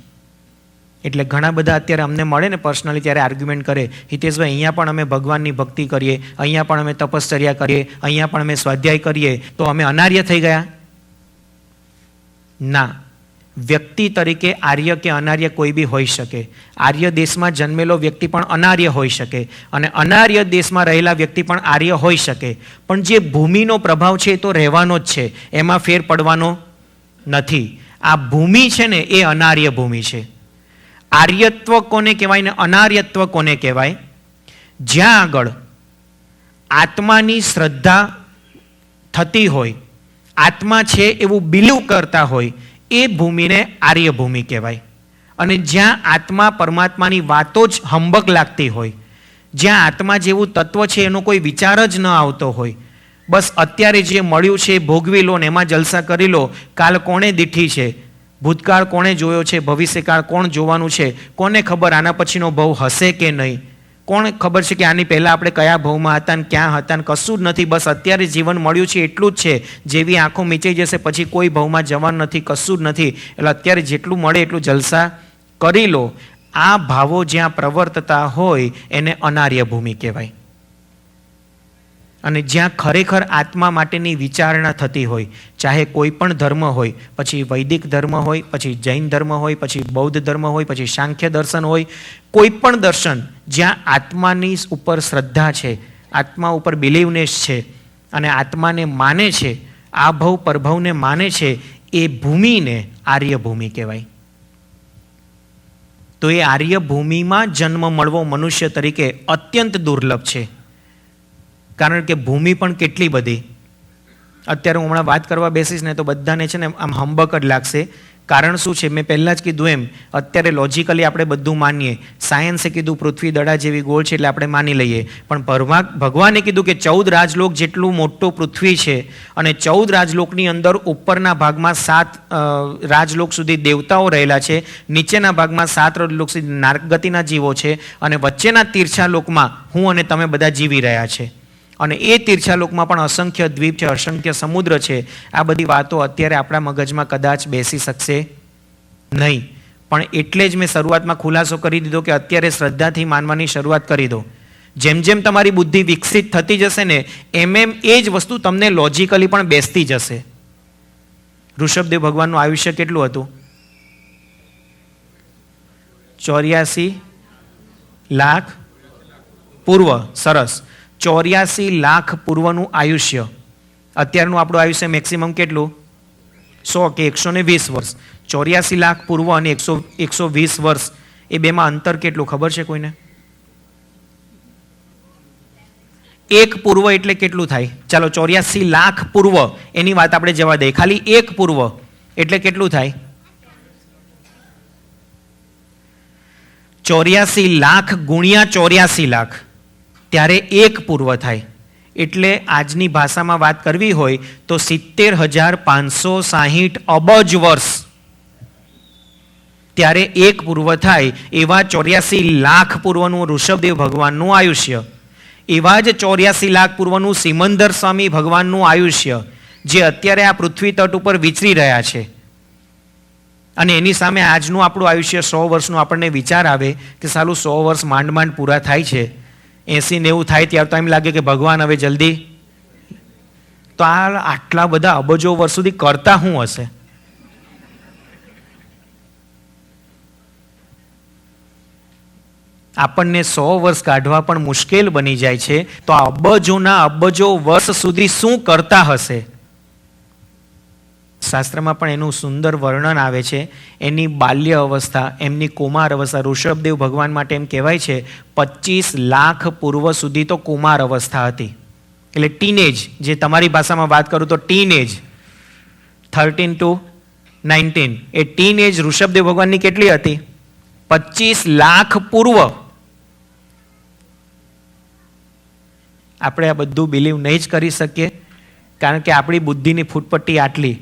એટલે ઘણા બધા અત્યારે અમને મળે ને પર્સનલી ત્યારે આર્ગ્યુમેન્ટ કરે, હિતેશભાઈ અહીંયા પણ અમે ભગવાનની ભક્તિ કરીએ, અહીંયા પણ અમે તપશ્ચર્યા કરીએ, અહીંયા પણ અમે સ્વાધ્યાય કરીએ, તો અમે અનાર્ય થઈ ગયા? ના, વ્યક્તિ તરીકે આર્ય કે અનાર્ય કોઈ બી હોઈ શકે. આર્ય દેશમાં જન્મેલો વ્યક્તિ પણ અનાર્ય હોઈ શકે અને અનાર્ય દેશમાં રહેલા વ્યક્તિ પણ આર્ય હોઈ શકે. પણ જે ભૂમિનો પ્રભાવ છે એ તો રહેવાનો જ છે, એમાં ફેર પડવાનો નથી. આ ભૂમિ છે ને એ અનાર્ય ભૂમિ છે. આર્યત્વ કોને કહેવાય ને અનાર્યત્વ કોને કહેવાય? જ્યાં આગળ આત્માની શ્રદ્ધા થતી હોય, આત્મા છે એવું બિલીવ કરતા હોય, એ ભૂમિને આર્ય ભૂમિ કહેવાય. અને જ્યાં આત્મા પરમાત્માની વાતો જ હંબક લાગતી હોય, જ્યાં આત્મા જેવું તત્વ છે એનો કોઈ વિચાર જ ન આવતો હોય, બસ અત્યારે જે મળ્યું છે એ ભોગવી લો ને એમાં જલસા કરી લો. કાલ કોણે દીઠી છે, ભૂતકાળ કોણે જોયો છે, ભવિષ્યકાળ કોણ જોવાનું છે, કોને ખબર આના પછીનો ભવ હશે કે નહીં, કોણ ખબર છે કે આની પહેલાં આપણે કયા ભવમાં હતા ને ક્યાં હતા ને કશું જ નથી. બસ અત્યારે જીવન મળ્યું છે એટલું જ છે. જેવી આંખો મીચાઈ જશે પછી કોઈ ભવમાં જવાનું નથી, કશું જ નથી. એટલે અત્યારે જેટલું મળે એટલું જલસા કરી લો. આ ભાવો જ્યાં પ્રવર્તતા હોય એને અનાર્ય ભૂમિ કહેવાય. અને જ્યાં ખરેખર આત્મા માટેની વિચારણા થતી હોય, ચાહે કોઈ પણ ધર્મ હોય, પછી વૈદિક ધર્મ હોય, પછી જૈન ધર્મ હોય, પછી બૌદ્ધ ધર્મ હોય, પછી સાંખ્ય દર્શન હોય, કોઈ પણ દર્શન જ્યાં આત્માની ઉપર શ્રદ્ધા છે, આત્મા ઉપર બિલીવનેસ છે અને આત્માને માને છે, આ ભવ પરભવને માને છે, એ ભૂમિને આર્ય ભૂમિ કહેવાય. તો એ આર્ય ભૂમિમાં જન્મ મળવો મનુષ્ય તરીકે અત્યંત દુર્લભ છે. કારણ કે ભૂમિ પણ કેટલી બધી. અત્યારે હું હમણાં વાત કરવા બેસીશ ને તો બધાને છે ને આમ હંબક જ લાગશે. કારણ શું છે? મેં પહેલાં જ કીધું એમ, અત્યારે લોજિકલી આપણે બધું માનીએ. સાયન્સે કીધું પૃથ્વી દડા જેવી ગોળ છે એટલે આપણે માની લઈએ. પણ ભગવાને કીધું કે 14 રાજલોક જેટલું મોટું પૃથ્વી છે અને 14 રાજલોકની અંદર ઉપરના ભાગમાં 7 રાજલોક સુધી દેવતાઓ રહેલા છે, નીચેના ભાગમાં 7 રાજલોક સુધી નારગતિના જીવો છે અને વચ્ચેના તીર્છાલોકમાં હું અને તમે બધા જીવી રહ્યા છે. અને એ તીર્છાલોકમાં પણ અસંખ્ય દ્વીપ છે, અસંખ્ય સમુદ્ર છે. આ બધી વાતો અત્યારે આપણા મગજમાં કદાચ બેસી શકશે નહીં. પણ એટલે જ મેં શરૂઆતમાં ખુલાસો કરી દીધો કે અત્યારે શ્રદ્ધાથી માનવાની શરૂઆત કરી દો. જેમ જેમ તમારી બુદ્ધિ વિકસિત થતી જશે ને એમ એમ એ જ વસ્તુ તમને લોજિકલી પણ બેસતી જશે. ઋષભદેવ ભગવાનનું આયુષ્ય કેટલું હતું? 84 લાખ પૂર્વ. સરસ. 84 લાખ પૂર્વનું આયુષ્ય. અત્યારનું આપણું આયુષ્ય મેક્સિમમ કેટલું? 100 કે 120 વર્ષ. 84 લાખ પૂર્વ અને 120 વર્ષ, એ બેમાં અંતર કેટલું ખબર છે કોઈને? એક પૂર્વ એટલે કેટલું થાય? ચાલો 84 લાખ પૂર્વ એની વાત આપણે જવા દઈએ. ખાલી એક પૂર્વ એટલે કેટલું થાય? 84 લાખ ગુણ્યા 84 લાખ ત્યારે એક પૂર્વ થાય. એટલે આજની ભાષામાં વાત કરવી હોય તો 70,560 અબજ વર્ષ ત્યારે એક પૂર્વ થાય. એવા 84 લાખ પૂર્વનું ઋષભદેવ ભગવાનનું આયુષ્ય. એવા જ 84 લાખ પૂર્વનું સિમંદર સ્વામી ભગવાનનું આયુષ્ય, જે અત્યારે આ પૃથ્વી તટ ઉપર વિચરી રહ્યા છે. અને એની સામે આજનું આપણું આયુષ્ય 100 વર્ષનું આપણને વિચાર આવે કે સાલું 100 વર્ષ માંડ માંડ પૂરા થાય છે. 80-90 થાય ત્યારે તો એમ લાગે કે ભગવાન હવે જલ્દી. તો આ આટલા બધા અબજો વર્ષ સુધી કરતા શું હશે? આપણને 100 વર્ષ કાઢવા પણ મુશ્કેલ બની જાય છે. તો આ અબજોના અબજો વર્ષ સુધી શું કરતા હશે? શાસ્ત્રમાં પણ એનું સુંદર વર્ણન આવે છે. એની બાલ્ય અવસ્થા, એમની કુમાર અવસ્થા. ઋષભદેવ ભગવાન માટે એમ કહેવાય છે 25 લાખ પૂર્વ સુધી તો કુમાર અવસ્થા હતી. એટલે ટીનેજ, જે તમારી ભાષામાં વાત કરું તો teenage, 13 to 19, A teenage Rishabhdev ભગવાનની કેટલી હતી? 25 લાખ પૂર્વ. આપણે આ બધું બિલીવ નહીં જ કરી શકીએ, કારણ કે આપણી બુદ્ધિની ફૂટપટ્ટી આટલી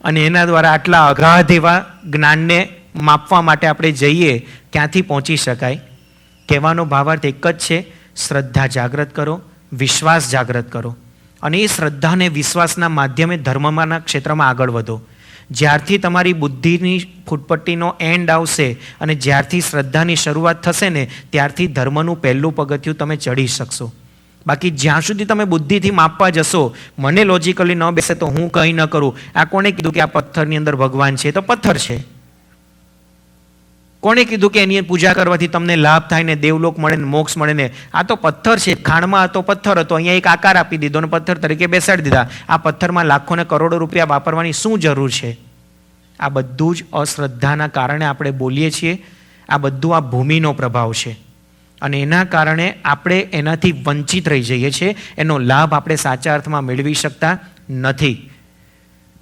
અને એના દ્વારા આટલા અગાધ એવા જ્ઞાનને માપવા માટે આપણે જઈએ, ક્યાંથી પહોંચી શકાય? કહેવાનો ભાવાર્થ એક જ છે, શ્રદ્ધા જાગૃત કરો, વિશ્વાસ જાગૃત કરો અને એ શ્રદ્ધા અને વિશ્વાસના માધ્યમે ધર્મમાંના ક્ષેત્રમાં આગળ વધો. જ્યારથી તમારી બુદ્ધિની ફૂટપટ્ટીનો એન્ડ આવશે અને જ્યારથી શ્રદ્ધાની શરૂઆત થશે ને ત્યારથી ધર્મનું પહેલું પગથિયું તમે ચડી શકશો. બાકી જ્યાં સુધી તમે બુદ્ધિથી માપવા જશો, મને લોજિકલી ન બેસે તો હું કંઈ ન કરું. આ કોણે કીધું કે આ પથ્થરની અંદર ભગવાન છે? તો પથ્થર છે. કોણે કીધું કે એની પૂજા કરવાથી તમને લાભ થાય ને દેવલોક મળે ને મોક્ષ મળે ને? આ તો પથ્થર છે. ખાણમાં હતો પથ્થર હતો, અહીંયા એક આકાર આપી દીધો અને પથ્થર તરીકે બેસાડી દીધા. આ પથ્થરમાં લાખો ને કરોડો રૂપિયા વાપરવાની શું જરૂર છે? આ બધું જ અશ્રદ્ધાના કારણે આપણે બોલીએ છીએ. આ બધું આ ભૂમિનો પ્રભાવ છે અને એના કારણે આપણે એનાથી વંચિત રહી જઈએ છીએ. એનો લાભ આપણે સાચા અર્થમાં મેળવી શકતા નથી.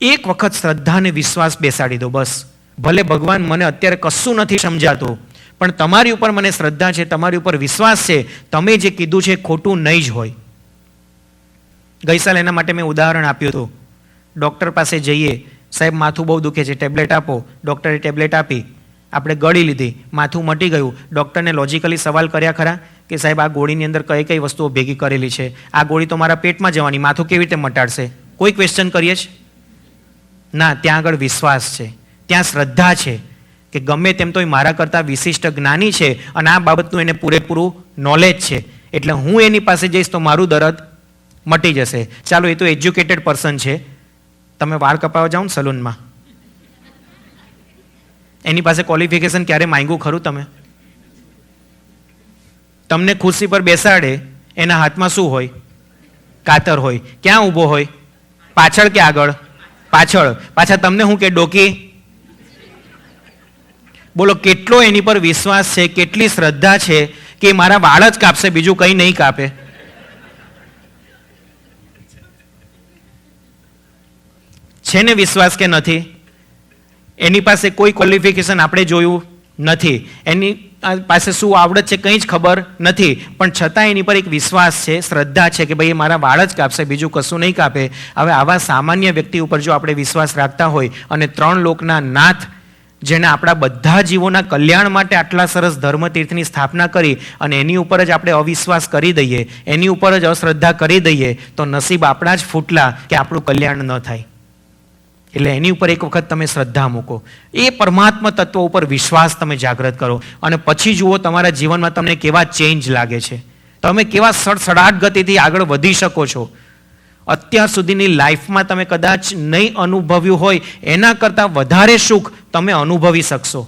એક વખત શ્રદ્ધા અને વિશ્વાસ બેસાડી દો બસ. ભલે ભગવાન મને અત્યારે કશું નથી સમજાતું, પણ તમારી ઉપર મને શ્રદ્ધા છે, તમારી ઉપર વિશ્વાસ છે, તમે જે કીધું છે ખોટું નહીં જ હોય. ગઈ સાલ એના માટે મેં ઉદાહરણ આપ્યું હતું. ડૉક્ટર પાસે જઈએ, સાહેબ માથું બહુ દુખે છે, ટેબ્લેટ આપો. ડૉક્ટરે ટેબ્લેટ આપી, આપણે ગળી લીધી, માથું મટી ગયું. ડૉક્ટરને લોજિકલી સવાલ કર્યા ખરા કે સાહેબ આ ગોળીની અંદર કઈ કઈ વસ્તુઓ ભેગી કરેલી છે? આ ગોળી તો મારા પેટમાં જવાની, માથું કેવી રીતે મટાડશે? કોઈ ક્વેશ્ચન કરીએ જ ના. ત્યાં આગળ વિશ્વાસ છે, ત્યાં શ્રદ્ધા છે કે ગમે તેમ તો એ મારા કરતાં વિશિષ્ટ જ્ઞાની છે અને આ બાબતનું એને પૂરેપૂરું નોલેજ છે, એટલે હું એની પાસે જઈશ તો મારું દર્દ મટી જશે. ચાલો, એ તો એજ્યુકેટેડ પર્સન છે. તમે વાળ કપાવવા જાઓ ને સલૂનમાં, એની પાસે ક્વોલિફિકેશન ક્યારે માંગ્યું ખરું? તમને ખુરશી પર બેસાડે, એના હાથમાં શું હોય? કાતર હોય. ક્યાં ઊભો હોય? પાછળ કે આગળ? પાછળ. પાછા તમને શું કે ડોકી? બોલો, કેટલો એની પર વિશ્વાસ છે, કેટલી શ્રદ્ધા છે કે મારા વાળ જ કાપશે, બીજું કંઈ નહીં કાપે. છે ને વિશ્વાસ કે નથી? એની પાસે કોઈ ક્વોલિફિકેશન આપણે જોયું નથી, એની પાસે શું આવડત છે કંઈ જ ખબર નથી, પણ છતાં એની પર એક વિશ્વાસ છે, શ્રદ્ધા છે કે ભાઈ એ મારા વાળ જ કાપશે, બીજું કશું નહીં કાપે. હવે આવા સામાન્ય વ્યક્તિ ઉપર જો આપણે વિશ્વાસ રાખતા હોય અને ત્રણ લોકના નાથ, જેને આપણા બધા જીવોના કલ્યાણ માટે આટલા સરસ ધર્મતીર્થની સ્થાપના કરી અને એની ઉપર જ આપણે અવિશ્વાસ કરી દઈએ, એની ઉપર જ અશ્રદ્ધા કરી દઈએ, તો નસીબ આપણા જ ફૂટલા કે આપણું કલ્યાણ ન થાય. એટલે એની ઉપર એક વખત તમે શ્રદ્ધા મૂકો, એ પરમાત્મા તત્વ ઉપર વિશ્વાસ તમે જાગૃત કરો અને પછી જુઓ તમારા જીવનમાં તમને કેવા ચેન્જ લાગે છે, તમે કેવા સડસડાટ ગતિથી આગળ વધી શકો છો. અત્યાર સુધીની લાઈફમાં તમે કદાચ નહીં અનુભવ્યું હોય એના કરતાં વધારે સુખ તમે અનુભવી શકશો.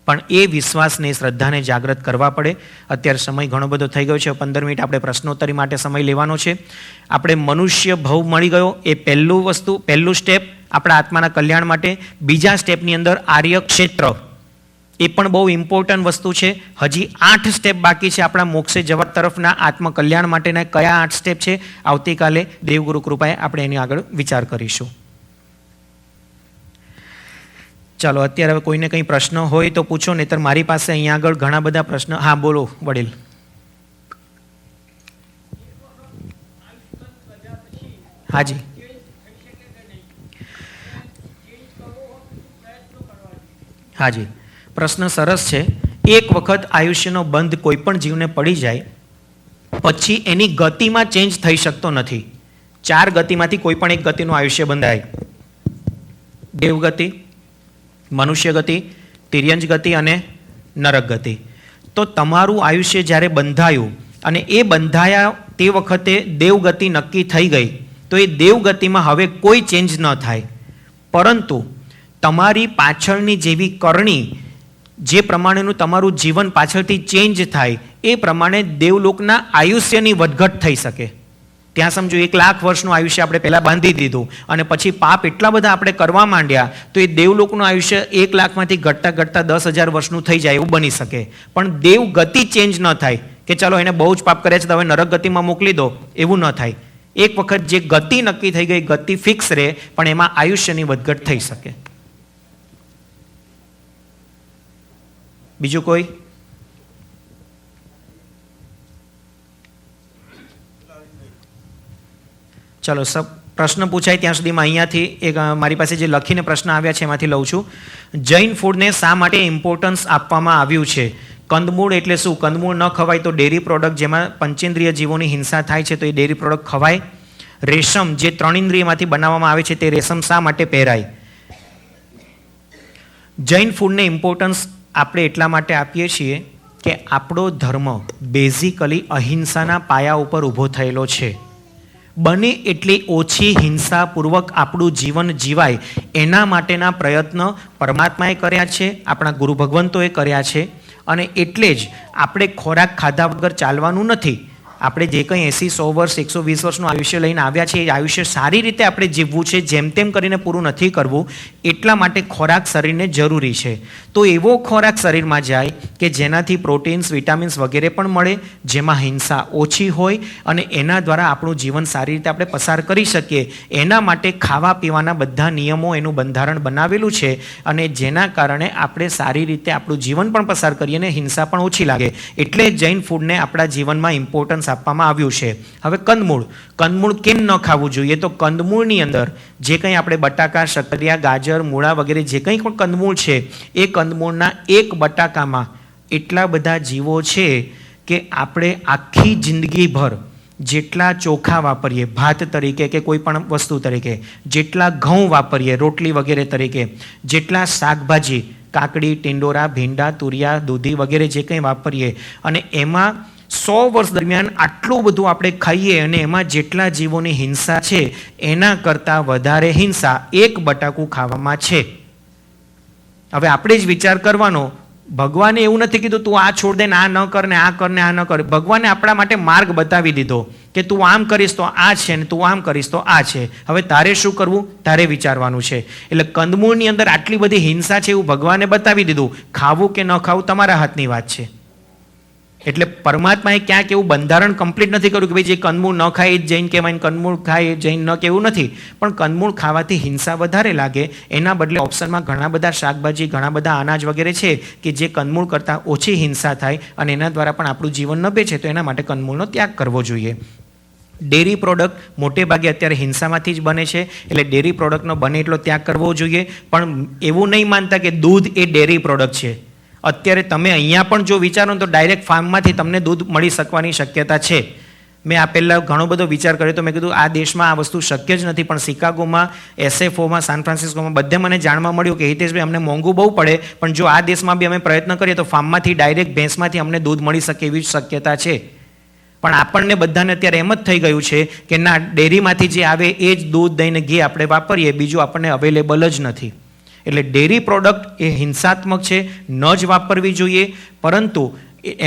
પણ એ વિશ્વાસને, શ્રદ્ધાને જાગૃત કરવા પડે. અત્યારે સમય ઘણો બધો થઈ ગયો છે, 15 મિનિટ આપણે પ્રશ્નોત્તરી માટે સમય લેવાનો છે. આપણે મનુષ્ય ભવ મળી ગયો, એ પહેલું સ્ટેપ આપણા આત્માના કલ્યાણ માટે. બીજા સ્ટેપની અંદર આર્ય ક્ષેત્ર, એ પણ બહુ ઇમ્પોર્ટન્ટ વસ્તુ છે. હજી 8 સ્ટેપ બાકી છે આપણા મોક્ષે જવા તરફના આત્મકલ્યાણ માટેના. કયા 8 સ્ટેપ છે? આવતીકાલે દેવગુરુ કૃપાએ આપણે એની આગળ વિચાર કરીશું. ચાલો, અત્યારે હવે કોઈને કંઈ પ્રશ્ન હોય તો પૂછો, નહીતર મારી પાસે અહીંયા આગળ ઘણા બધા પ્રશ્ન. હા બોલો વડીલ. હાજી, હાજી, પ્રશ્ન સરસ છે. એક વખત આયુષ્યનો બંધ કોઈ પણ જીવને પડી જાય પછી એની ગતિમાં ચેન્જ થઈ શકતો નથી. 4 ગતિમાંથી કોઈ પણ એક ગતિનું આયુષ્ય બંધાય. દેવગતિ, મનુષ્ય ગતિ, તિર્યંજ ગતિ અને નરક ગતિ. તો તમારું આયુષ્ય જ્યારે બંધાયું અને એ બંધાયા તે વખતે દેવગતિ નક્કી થઈ ગઈ, તો એ દેવગતિમાં હવે કોઈ ચેન્જ ન થાય, પરંતુ તમારી પાછળની જેવી કરણી, જે પ્રમાણેનું તમારું જીવન પાછળથી ચેન્જ થાય એ પ્રમાણે દેવલોકના આયુષ્યની વધઘટ થઈ શકે. ત્યાં સમજો 1 લાખ વર્ષનું આયુષ્ય આપણે પહેલાં બાંધી દીધું અને પછી પાપ એટલા બધા આપણે કરવા માંડ્યા તો એ દેવલોકનું આયુષ્ય 1 લાખમાંથી ઘટતા ઘટતા 10,000 વર્ષનું થઈ જાય એવું બની શકે. પણ દેવ ગતિ ચેન્જ ન થાય કે ચાલો એને બહુ જ પાપ કર્યા છે તો હવે નરક ગતિમાં મોકલી દો, એવું ન થાય. એક વખત જે ગતિ નક્કી થઈ ગઈ, ગતિ ફિક્સ રહે, પણ એમાં આયુષ્યની વધઘટ થઈ શકે. બીજું કોઈ? ચલો, પ્રશ્ન પૂછાય ત્યાં સુધીમાં અહીંયાથી એક મારી પાસે જે લખીને પ્રશ્ન આવ્યા છે એમાંથી લઉં છું. જૈન ફૂડને શા માટે ઇમ્પોર્ટન્સ આપવામાં આવ્યું છે? કંદમૂળ એટલે શું? કંદમૂળ ન ખવાય તો ડેરી પ્રોડક્ટ જેમાં પંચેન્દ્રિય જીવોની હિંસા થાય છે તો એ ડેરી પ્રોડક્ટ ખવાય? રેશમ જે 3 ઇન્દ્રિયમાંથી બનાવવામાં આવે છે તે રેશમ શા માટે પહેરાય? જૈન ફૂડને ઇમ્પોર્ટન્સ આપણે એટલા માટે આપીએ છીએ કે આપણો ધર્મ બેઝિકલી અહિંસાના પાયા ઉપર ઊભો થયેલો છે. બને એટલી ઓછી હિંસાપૂર્વક આપણું જીવન જીવાય એના માટેના પ્રયત્ન પરમાત્માએ કર્યા છે, આપણા ગુરુ ભગવંતોએ કર્યા છે. અને એટલે જ આપણે ખોરાક ખાધા વગર ચાલવાનું નથી. આપણે જે કંઈ 80, 100 વર્ષ, 120 વર્ષનું આયુષ્ય લઈને આવ્યા છે, એ આયુષ્ય સારી રીતે આપણે જીવવું છે, જેમ તેમ કરીને પૂરું નથી કરવું. એટલા માટે ખોરાક શરીરને જરૂરી છે. તો એવો ખોરાક શરીરમાં જાય કે જેનાથી પ્રોટીન્સ, વિટામિન્સ વગેરે પણ મળે, જેમાં હિંસા ઓછી હોય અને એના દ્વારા આપણું જીવન સારી રીતે આપણે પસાર કરી શકીએ. એના માટે ખાવા પીવાના બધા નિયમો, એનું બંધારણ બનાવેલું છે અને જેના કારણે આપણે સારી રીતે આપણું જીવન પણ પસાર કરીએ અને હિંસા પણ ઓછી લાગે. એટલે જૈન ફૂડને આપણા જીવનમાં ઇમ્પોર્ટન્સ આપવામાં આવ્યું છે. હવે કંદમૂળ કેમ ન ખાવું જોઈએ? તો કંદમૂળની અંદર જે કંઈ આપણે બટાકા, શક્કરિયા, ગાજર, મૂળા વગેરે જે કંઈ પણ કંદમૂળ છે, એ કંદમૂળના એક બટાકામાં એટલા બધા જીવો છે કે આપણે આખી જિંદગીભર જેટલા ચોખા વાપરીએ ભાત તરીકે કે કોઈ પણ વસ્તુ તરીકે, જેટલા ઘઉં વાપરીએ રોટલી વગેરે તરીકે, જેટલા શાકભાજી કાકડી, ટિંડોરા, ભીંડા, તુરિયા, દૂધી વગેરે જે કંઈ વાપરીએ અને એમાં 100 વર્ષ દરમિયાન આટલું બધું આપણે ખાઈએ અને એમાં જેટલા જીવોની હિંસા છે એના કરતાં વધારે હિંસા એક બટાકું ખાવામાં છે. હવે આપણે જ વિચાર કરવાનો. ભગવાને એવું નથી કીધું તું આ છોડ દે ને, આ ન કર ને, આ કર ને, આ ન કર. ભગવાને આપણા માટે માર્ગ બતાવી દીધો કે તું આમ કરીશ તો આ છે ને તું આમ કરીશ તો આ છે. હવે તારે શું કરવું તારે વિચારવાનું છે. એટલે કંદમૂળની અંદર આટલી બધી હિંસા છે એવું ભગવાને બતાવી દીધું. ખાવું કે ન ખાવું તમારા હાથની વાત છે. એટલે પરમાત્માએ ક્યાંક એવું બંધારણ કમ્પ્લીટ નથી કર્યું કે ભાઈ જે કંદમૂળ ન ખાય એ જ જૈન કહેવાય, કંદમૂળ ખાય એ જૈન ન કહેવું નથી. પણ કંદમૂળ ખાવાથી હિંસા વધારે લાગે એના બદલે ઓપ્શનમાં ઘણા બધા શાકભાજી, ઘણા બધા અનાજ વગેરે છે કે જે કંદમૂળ કરતાં ઓછી હિંસા થાય અને એના દ્વારા પણ આપણું જીવન ન બેચે. તો એના માટે કંદમૂળનો ત્યાગ કરવો જોઈએ. ડેરી પ્રોડક્ટ મોટે ભાગે અત્યારે હિંસામાંથી જ બને છે, એટલે ડેરી પ્રોડક્ટનો બને એટલો ત્યાગ કરવો જોઈએ. પણ એવું નહીં માનતા કે દૂધ એ ડેરી પ્રોડક્ટ છે. અત્યારે તમે અહીંયા પણ જો વિચારો તો ડાયરેક્ટ ફાર્મમાંથી તમને દૂધ મળી શકવાની શક્યતા છે. મેં આ પહેલાં ઘણો બધો વિચાર કર્યો તો મેં કીધું આ દેશમાં આ વસ્તુ શક્ય જ નથી. પણ શિકાગોમાં, SFOમાં, સાન ફ્રાન્સિસ્કોમાં બધે મને જાણવા મળ્યું કે હિતેશભાઈ અમને મોંઘું બહુ પડે, પણ જો આ દેશમાં બી અમે પ્રયત્ન કરીએ તો ફાર્મમાંથી ડાયરેક્ટ ભેંસમાંથી અમને દૂધ મળી શકે એવી શક્યતા છે. પણ આપણને બધાને અત્યારે એમ જ થઈ ગયું છે કે ના, ડેરીમાંથી જે આવે એ જ દૂધ, દહીં ને ઘી આપણે વાપરીએ, બીજું આપણને અવેલેબલ જ નથી. એટલે ડેરી પ્રોડક્ટ એ હિંસાત્મક છે, ન જ વાપરવી જોઈએ. પરંતુ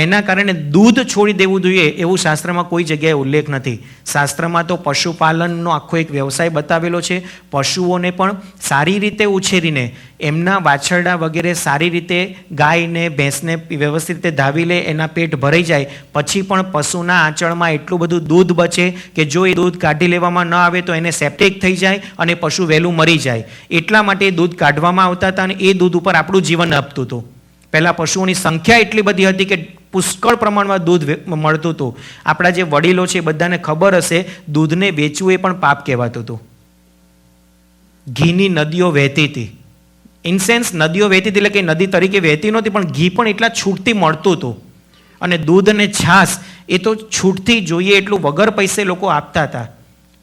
એના કારણે દૂધ છોડી દેવું જોઈએ એવું શાસ્ત્રમાં કોઈ જગ્યાએ ઉલ્લેખ નથી. શાસ્ત્રમાં તો પશુપાલનનો આખો એક વ્યવસાય બતાવેલો છે. પશુઓને પણ સારી રીતે ઉછેરીને એમના વાછરડા વગેરે સારી રીતે ગાયને, ભેંસને વ્યવસ્થિત રીતે ધાવી લે, એના પેટ ભરાઈ જાય પછી પણ પશુના આંચળમાં એટલું બધું દૂધ બચે કે જો એ દૂધ કાઢી લેવામાં ન આવે તો એને સેપ્ટિક થઈ જાય અને પશુ વહેલું મરી જાય. એટલા માટે એ દૂધ કાઢવામાં આવતા હતા અને એ દૂધ ઉપર આપણું જીવન આપતું હતું. પહેલાં પશુઓની સંખ્યા એટલી બધી હતી કે પુષ્કળ પ્રમાણમાં દૂધ મળતું હતું. આપણા જે વડીલો છે એ બધાને ખબર હશે, દૂધને વેચવું એ પણ પાપ કહેવાતું હતું. ઘીની નદીઓ વહેતી હતી. ઇનસેન્સ નદીઓ વહેતી હતી એટલે કે નદી તરીકે વહેતી નહોતી, પણ ઘી પણ એટલા છૂટથી મળતું હતું. અને દૂધ અને છાશ એ તો છૂટથી જોઈએ એટલું વગર પૈસે લોકો આપતા હતા.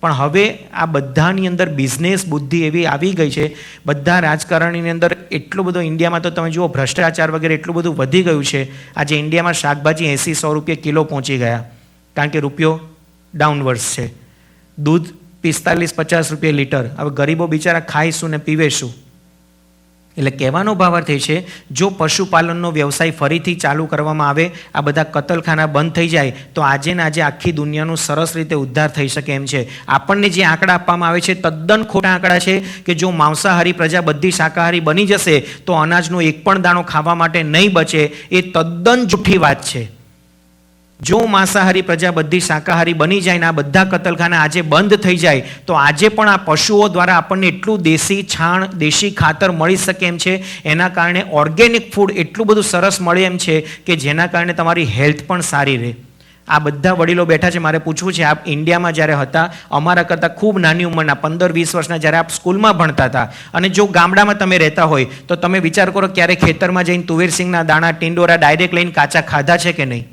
પણ હવે આ બધાની અંદર બિઝનેસ બુદ્ધિ એવી આવી ગઈ છે. બધા રાજકારણીની અંદર એટલું બધું, ઇન્ડિયામાં તો તમે જુઓ ભ્રષ્ટાચાર વગેરે એટલું બધું વધી ગયું છે. આજે ઇન્ડિયામાં શાકભાજી 80-100 રૂપિયા કિલો પહોંચી ગયા, કારણ કે રૂપિયો ડાઉનવર્ડ્સ છે. દૂધ 45-50 રૂપિયા લીટર. હવે ગરીબો બિચારા ખાય શું ને પીવે શું? એટલે કહેવાનો ભાવાર્થ એ છે, જો પશુપાલનનો વ્યવસાય ફરીથી ચાલુ કરવામાં આવે, આ બધા કતલખાના બંધ થઈ જાય તો આજે ને આજે આખી દુનિયાનું સરસ રીતે ઉદ્ધાર થઈ શકે એમ છે. આપણને જે આંકડા આપવામાં આવે છે તદ્દન ખોટા આંકડા છે કે જો માંસાહારી પ્રજા બધી શાકાહારી બની જશે તો અનાજનો એક પણ દાણો ખાવા માટે નહીં બચે. એ તદ્દન જૂઠી વાત છે. જો માંસાહારી પ્રજા બધી શાકાહારી બની જાય ને આ બધા કતલખાના આજે બંધ થઈ જાય તો આજે પણ આ પશુઓ દ્વારા આપણને એટલું દેશી છાણ, દેશી ખાતર મળી શકે એમ છે. એના કારણે ઓર્ગેનિક ફૂડ એટલું બધું સરસ મળે એમ છે કે જેના કારણે તમારી હેલ્થ પણ સારી રહે. આ બધા વડીલો બેઠા છે. મારે પૂછવું છે, આપ ઇન્ડિયામાં જ્યારે હતા, અમારા કરતાં ખૂબ નાની ઉંમરના 15-20 વર્ષના જ્યારે આપ સ્કૂલમાં ભણતા હતા અને જો ગામડામાં તમે રહેતા હોય તો તમે વિચાર કરો ક્યારે ખેતરમાં જઈને તુવેરસિંગના દાણા, ટિંડોરા ડાયરેક્ટ લઈને કાચા ખાધા છે કે નહીં?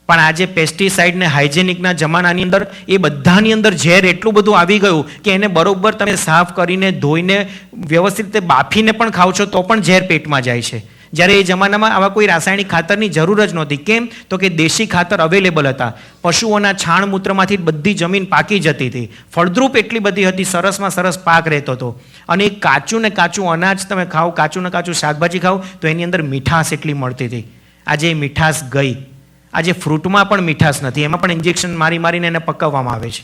પણ આજે પેસ્ટિસાઇડ ને હાઇજેનિકના જમાનાની અંદર એ બધાની અંદર ઝેર એટલું બધું આવી ગયું કે એને બરોબર તમે સાફ કરીને, ધોઈને, વ્યવસ્થિત રીતે બાફીને પણ ખાવ છો તો પણ ઝેર પેટમાં જાય છે. જ્યારે એ જમાનામાં આવા કોઈ રાસાયણિક ખાતરની જરૂર જ નહોતી. કેમ? તો કે દેશી ખાતર અવેલેબલ હતા. પશુઓના છાણ મૂત્રમાંથી બધી જમીન પાકી જતી હતી. ફળદ્રુપ એટલી બધી હતી, સરસમાં સરસ પાક રહેતો હતો. અને એ કાચું ને કાચું અનાજ તમે ખાઓ, કાચું ને કાચું શાકભાજી ખાઓ તો એની અંદર મીઠાશ એટલી મળતી હતી. આજે એ મીઠાશ ગઈ. આજે ફ્રૂટમાં પણ મીઠાશ નથી, એમાં પણ ઇન્જેક્શન મારી મારીને એને પકવવામાં આવે છે.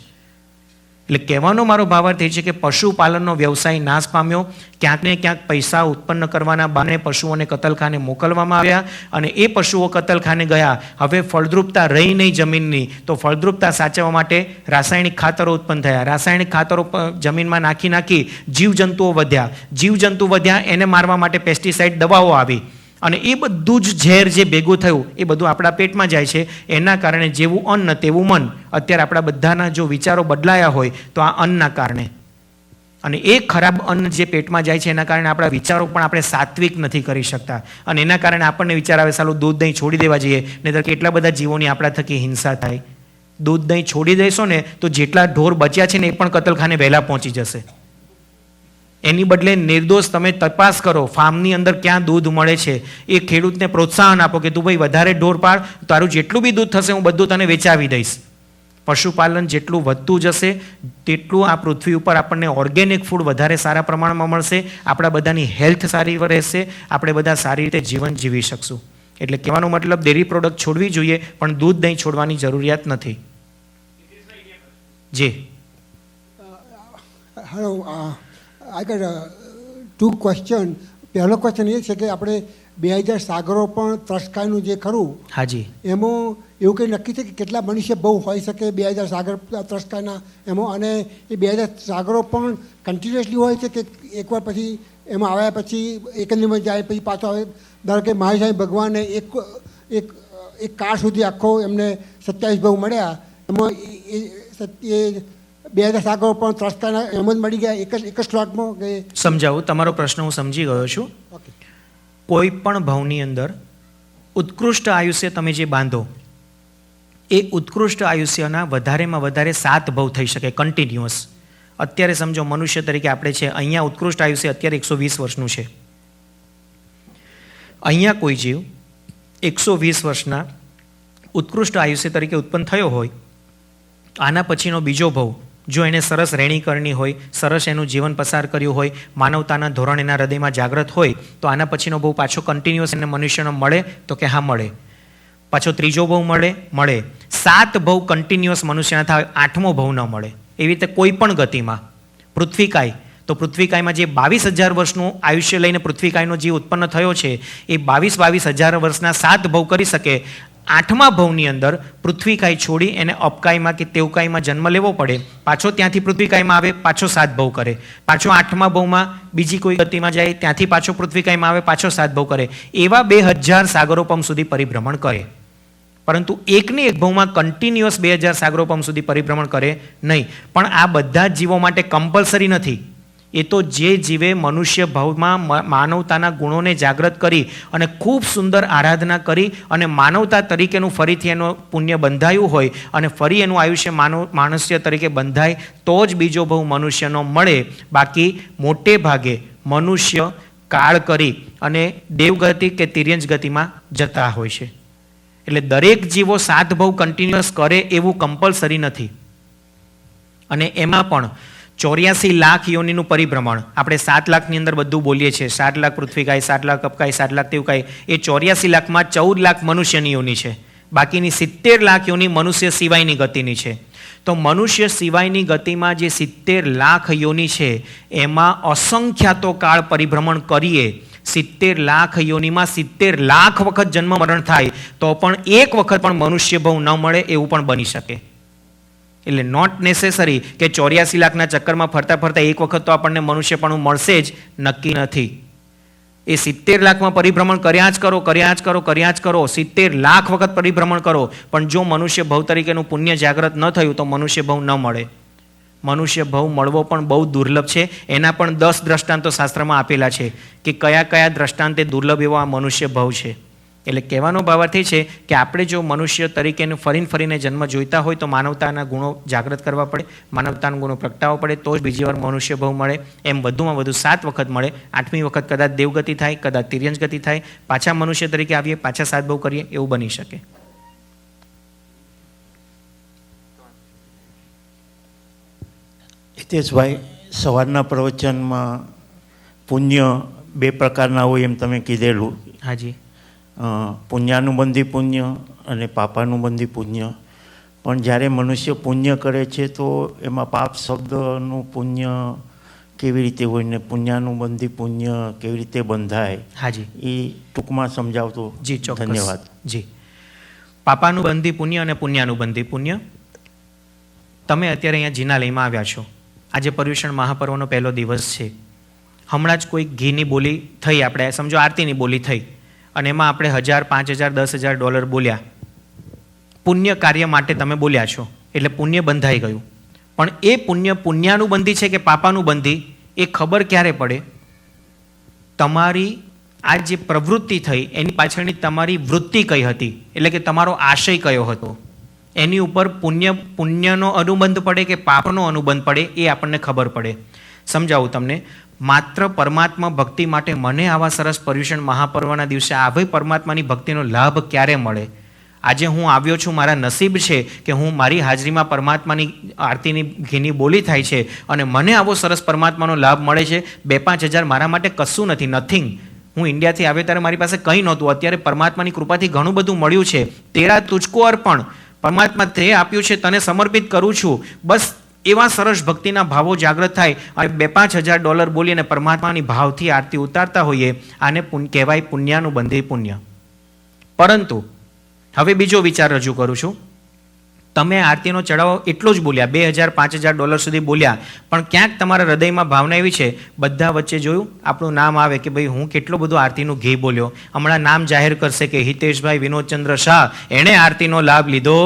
એટલે કહેવાનો મારો ભાવાર્થ એ છે કે પશુપાલનનો વ્યવસાય નાશ પામ્યો. ક્યાંક ને ક્યાંક પૈસા ઉત્પન્ન કરવાના બહાને પશુઓને કતલખાને મોકલવામાં આવ્યા અને એ પશુઓ કતલખાને ગયા. હવે ફળદ્રુપતા રહી નહીં જમીનની, તો ફળદ્રુપતા સાચવવા માટે રાસાયણિક ખાતરો ઉત્પન્ન થયા. રાસાયણિક ખાતરો જમીનમાં નાખી જીવજંતુઓ વધ્યા. જીવજંતુ વધ્યા, એને મારવા માટે પેસ્ટિસાઇડ દવાઓ આવી અને એ બધું જ ઝેર જે ભેગું થયું એ બધું આપણા પેટમાં જાય છે. એના કારણે જેવું અન્ન તેવું મન. અત્યારે આપણા બધાના જો વિચારો બદલાયા હોય તો આ અન્નના કારણે. અને એ ખરાબ અન્ન જે પેટમાં જાય છે એના કારણે આપણા વિચારો પણ આપણે સાત્વિક નથી કરી શકતા અને એના કારણે આપણને વિચાર આવે સાલું દૂધ દહીં છોડી દેવા જોઈએ, નહીંતર કેટલા બધા જીવોની આપણા થકી હિંસા થાય. દૂધ દહીં છોડી દઈશો ને તો જેટલા ઢોર બચ્યા છે ને એ પણ કતલખાને વહેલા પહોંચી જશે. એની બદલે નિર્દોષ તમે તપાસ કરો ફાર્મની અંદર ક્યાં દૂધ મળે છે. એ ખેડૂતને પ્રોત્સાહન આપો કે તું ભાઈ વધારે ઢોર પાડ, તારું જેટલું બી દૂધ થશે હું બધું તને વેચાવી દઈશ. પશુપાલન જેટલું વધતું જશે તેટલું આ પૃથ્વી ઉપર આપણને ઓર્ગેનિક ફૂડ વધારે સારા પ્રમાણમાં મળશે. આપણા બધાની હેલ્થ સારી રહેશે, આપણે બધા સારી રીતે જીવન જીવી શકશું. એટલે કહેવાનો મતલબ ડેરી પ્રોડક્ટ છોડવી જોઈએ પણ દૂધ દહીં છોડવાની જરૂરિયાત નથી. જી hello, I got two question. પહેલો ક્વેશ્ચન એ છે કે આપણે 2000 સાગરો પણ ત્રસ્તકાયનું જે ખરું, હાજી, એમાં એવું કંઈ નક્કી છે કે કેટલા મનુષ્ય બહુ હોઈ શકે 2000 સાગર ત્રસ્તકાયના એમાં? અને એ 2000 સાગરો પણ કન્ટિન્યુઅસલી હોય છે કે એકવાર પછી એમાં આવ્યા પછી એકંદરમાં જાય પછી પાછો આવે? ધારો કે મહાસાઈ ભગવાને એક કાળ સુધી આખો એમને 27 ભાવ મળ્યા, એમાં એ 2000 સાગરો પણ ત્રસ્તકાયના એમ જ મળી ગયા એક જ સ્લોટમાં કે? સમજાવું, તમારો પ્રશ્ન હું સમજી ગયો છું. ઓકે. કોઈ પણ ભાવની અંદર ઉત્કૃષ્ટ આયુષ્ય તમે જે બાંધો એ ઉત્કૃષ્ટ આયુષ્યના વધારેમાં વધારે 7 ભાવ થઈ શકે કન્ટિન્યુઅસ. અત્યારે સમજો મનુષ્ય તરીકે આપણે છે, અહીંયા ઉત્કૃષ્ટ આયુષ્ય અત્યારે 120 વર્ષનું છે. અહીંયા કોઈ જીવ 120 વર્ષના ઉત્કૃષ્ટ આયુષ્ય તરીકે ઉત્પન્ન થયો હોય, આના પછીનો બીજો ભાવ જો એને સરસ રહેણી હોય, સરસ એનું જીવન પસાર કર્યું હોય, માનવતાના ધોરણ એના હૃદયમાં જાગૃત હોય, તો આના પછીનો ભાવ પાછો કન્ટિન્યુઅસ એને મનુષ્યનો મળે? તો કે હા મળે. પાછો ત્રીજો ભાવ મળે. 7 ભાવ કન્ટિન્યુઅસ મનુષ્યના થાય, 8મો ભાવ ન મળે. એવી રીતે કોઈ પણ ગતિમાં પૃથ્વીકાય, તો પૃથ્વીકાયમાં જે 22,000 વર્ષનું આયુષ્ય લઈને પૃથ્વીકાયનો જીવ ઉત્પન્ન થયો છે એ 22,000 વર્ષના 7 ભાવ કરી શકે. 8મા ભાવની અંદર પૃથ્વીકાય છોડી એને અપકાયમાં કે તેવકાયમાં જન્મ લેવો પડે, પાછો ત્યાંથી પૃથ્વીકાયમાં આવે, પાછો 7 ભાવ કરે, પાછો 8મા ભાવમાં બીજી કોઈ ગતિમાં જાય, ત્યાંથી પાછો પૃથ્વીકાયમાં આવે, પાછો 7 ભાવ કરે. એવા 2000 સાગરોપમ સુધી પરિભ્રમણ કરે. પરંતુ એકને એક ભાવમાં કન્ટિન્યુઅસ 2000 સાગરોપમ સુધી પરિભ્રમણ કરે નહીં. પણ આ બધા જ જીવો માટે કમ્પલસરી નથી. એ તો જે જીવે મનુષ્ય ભાવમાં માનવતાના ગુણોને જાગૃત કરી અને ખૂબ સુંદર આરાધના કરી અને માનવતા તરીકેનું ફરીથી એનું પુણ્ય બંધાયું હોય અને ફરી એનું આયુષ્ય માણસ્ય તરીકે બંધાય તો જ બીજો ભાવ મનુષ્યનો મળે. બાકી મોટે ભાગે મનુષ્ય કાળ કરી અને દેવગતિ કે તિર્યંજ ગતિમાં જતા હોય છે. એટલે દરેક જીવો 7 ભાવ કન્ટિન્યુઅસ કરે એવું કમ્પલસરી નથી. અને એમાં પણ 84 લાખ યોનિનું પરિભ્રમણ, આપણે 7 લાખની અંદર બધું બોલીએ છીએ, 7 લાખ પૃથ્વીકાય, 7 લાખ અપકાય, 7 લાખ તેવકાય, એ 84 લાખમાં 14 લાખ મનુષ્યની યોનિ છે. બાકીની 70 લાખ યોનિ મનુષ્ય સિવાયની ગતિની છે. તો મનુષ્ય સિવાયની ગતિમાં જે 70 લાખ યોનિ છે એમાં અસંખ્યાતો કાળ પરિભ્રમણ કરીએ, 70 લાખ યોનિમાં 70 લાખ વખત જન્મ મરણ થાય તો પણ એક વખત પણ મનુષ્ય ભાવ ન મળે એવું પણ બની શકે. એટલે નોટ નેસેસરી કે 84 લાખના ચક્કરમાં ફરતા ફરતા એક વખત તો આપણને મનુષ્યપણું મળશે જ, નક્કી નથી. એ 70 લાખમાં પરિભ્રમણ કર્યા જ કરો, 70 લાખ વખત પરિભ્રમણ કરો, પણ જો મનુષ્ય ભાવ તરીકેનું પુણ્ય જાગૃત ન થયું તો મનુષ્ય ભાવ ન મળે. મનુષ્ય ભાવ મળવો પણ બહુ દુર્લભ છે. એના પણ 10 દ્રષ્ટાંતો શાસ્ત્રમાં આપેલા છે કે કયા કયા દ્રષ્ટાંતે દુર્લભ એવો આ મનુષ્ય ભાવ છે. એટલે કહેવાનો ભાવાર્થ એ છે કે આપણે જો મનુષ્ય તરીકે ફરીને જન્મ જોઈતા હોય તો માનવતાના ગુણો જાગૃત કરવા પડે, માનવતાના ગુણો પ્રગટાવવા પડે, તો જ બીજી વાર મનુષ્ય ભાવ મળે. એમ વધુમાં વધુ 7 વખત મળે. 8મી વખત કદાચ દેવગતિ થાય, કદાચ તિર્યંશ ગતિ થાય, પાછા મનુષ્ય તરીકે આવીએ, પાછા 7 ભાવ કરીએ, એવું બની શકે. હિતેશભાઈ, સવારના પ્રવચનમાં પુણ્ય 2 પ્રકારના હોય એમ તમે કીધેલું. હાજી. પુણ્યાનુબંધી પુણ્ય અને પાપાનુબંધી પુણ્ય. પણ જ્યારે મનુષ્ય પુણ્ય કરે છે તો એમાં પાપ શબ્દનું પુણ્ય કેવી રીતે હોય ને પુણ્યાનુબંધી પુણ્ય કેવી રીતે બંધાય? હાજી, એ ટૂંકમાં સમજાવતો. જી ચોક્કસ. ધન્યવાદ. જી, પાપાનુબંધી પુણ્ય અને પુણ્યાનુબંધી પુણ્ય. તમે અત્યારે અહીંયા જિનાલયમાં આવ્યા છો. આજે પર્યુષણ મહાપર્વનો પહેલો દિવસ છે. હમણાં જ કોઈ ઘીની બોલી થઈ, આપણે સમજો આરતીની બોલી થઈ, અને એમાં આપણે 1000, 5000, $10,000 બોલ્યા. પુણ્ય કાર્ય માટે તમે બોલ્યા છો, એટલે પુણ્ય બંધાઈ ગયું. પણ એ પુણ્ય પુણ્યાનુબંધી છે કે પાપાનુબંધી, એ ખબર ક્યારે પડે? તમારી આ જે પ્રવૃત્તિ થઈ એની પાછળની તમારી વૃત્તિ કઈ હતી, એટલે કે તમારો આશય કયો હતો, એની ઉપર પુણ્યનો અનુબંધ પડે કે પાપનો અનુબંધ પડે, એ આપણને ખબર પડે. સમજાવું તમને. માત્ર પરમાત્મા ભક્તિ માટે મને આવા સરસ પર્યુષણ મહાપર્વના દિવસે આવી પરમાત્માની ભક્તિનો લાભ ક્યારે મળે? આજે હું આવ્યો છું, મારા નસીબ છે કે હું મારી હાજરીમાં પરમાત્માની આરતીની ઘીની બોલી થાય છે અને મને આવો સરસ પરમાત્માનો લાભ મળે છે. 2-5 હજાર મારા માટે કશું નથી, નથિંગ. હું ઇન્ડિયાથી આવ્યો ત્યારે મારી પાસે કંઈ નહોતું. અત્યારે પરમાત્માની કૃપાથી ઘણું બધું મળ્યું છે. તેરા તુજકો અર્પણ, પરમાત્મા તે આપ્યું છે તને સમર્પિત કરું છું. બસ એવા સરસ ભક્તિના ભાવો જાગૃત થાય અને $2-5 બોલી અને પરમાત્માની ભાવથી આરતી ઉતારતા હોઈએ, આને કહેવાય પુણ્યાનુબંધી પુણ્ય. પરંતુ હવે બીજો વિચાર રજૂ કરું છું. તમે આરતીનો ચડાવો એટલો જ બોલ્યા, $2,000-5,000 સુધી બોલ્યા, પણ ક્યાંક તમારા હૃદયમાં ભાવના એવી છે, બધા વચ્ચે જોયું આપણું નામ આવે કે ભાઈ હું કેટલો બધો આરતીનું ઘી બોલ્યો, હમણાં નામ જાહેર કરશે કે હિતેશભાઈ વિનોદચંદ્ર શાહ એણે આરતીનો લાભ લીધો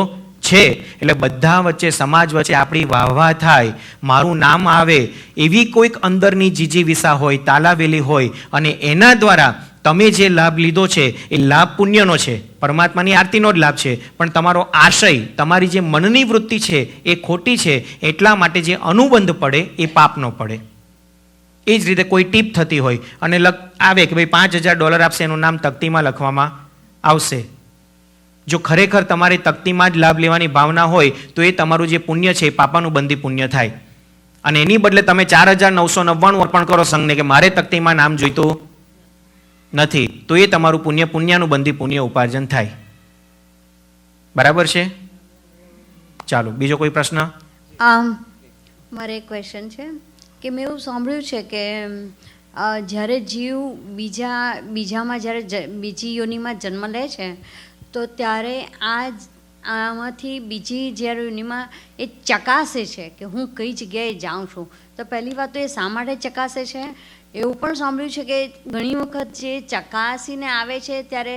છે, એટલે બધા વચ્ચે સમાજ વચ્ચે આપણી વાહવાહ થાય, મારું નામ આવે, એવી કોઈક અંદરની જીજીવિષા હોય, તાલાવેલી હોય, અને એના દ્વારા તમે જે લાભ લીધો છે એ લાભ પુણ્યનો છે, પરમાત્માની આરતીનો જ લાભ છે, પણ તમારો આશય, તમારી જે મનની વૃત્તિ છે એ ખોટી છે, એટલા માટે જે અનુબંધ પડે એ પાપનો પડે. એ જ રીતે કોઈ ટીપ થતી હોય અને આવે કે ભાઈ $5,000 આપશે, એનું નામ તકતીમાં લખવામાં આવશે. જો ખરેખર તમારે તકતીમાં જ લાભ લેવાની ભાવના હોય તો એ તમારું જે પુણ્ય છે એ પાપાનુબંધી પુણ્ય થાય. અને એની બદલે તમે 4,999 અર્પણ કરો સંઘને કે મારે તકતીમાં નામ જોઈતું નથી, તો એ તમારું પુણ્યાનુબંધી પુણ્ય ઉપાર્જન થાય. બરાબર છે? ચાલો, બીજો કોઈ પ્રશ્ન? મારે એક ક્વેશ્ચન છે કે મેં એવું સાંભળ્યું છે કે જ્યારે જીવ બીજામાં જ્યારે બીજી યોનિમાં જન્મ લે છે તો ત્યારે આમાંથી બીજી જ્યારે યોનિમાં એ ચકાસે છે કે હું કઈ જગ્યાએ જાઉં છું. તો પહેલી વાત તો એ શા માટે ચકાસે છે? એવું પણ સાંભળ્યું છે કે ઘણી વખત જે ચકાસીને આવે છે ત્યારે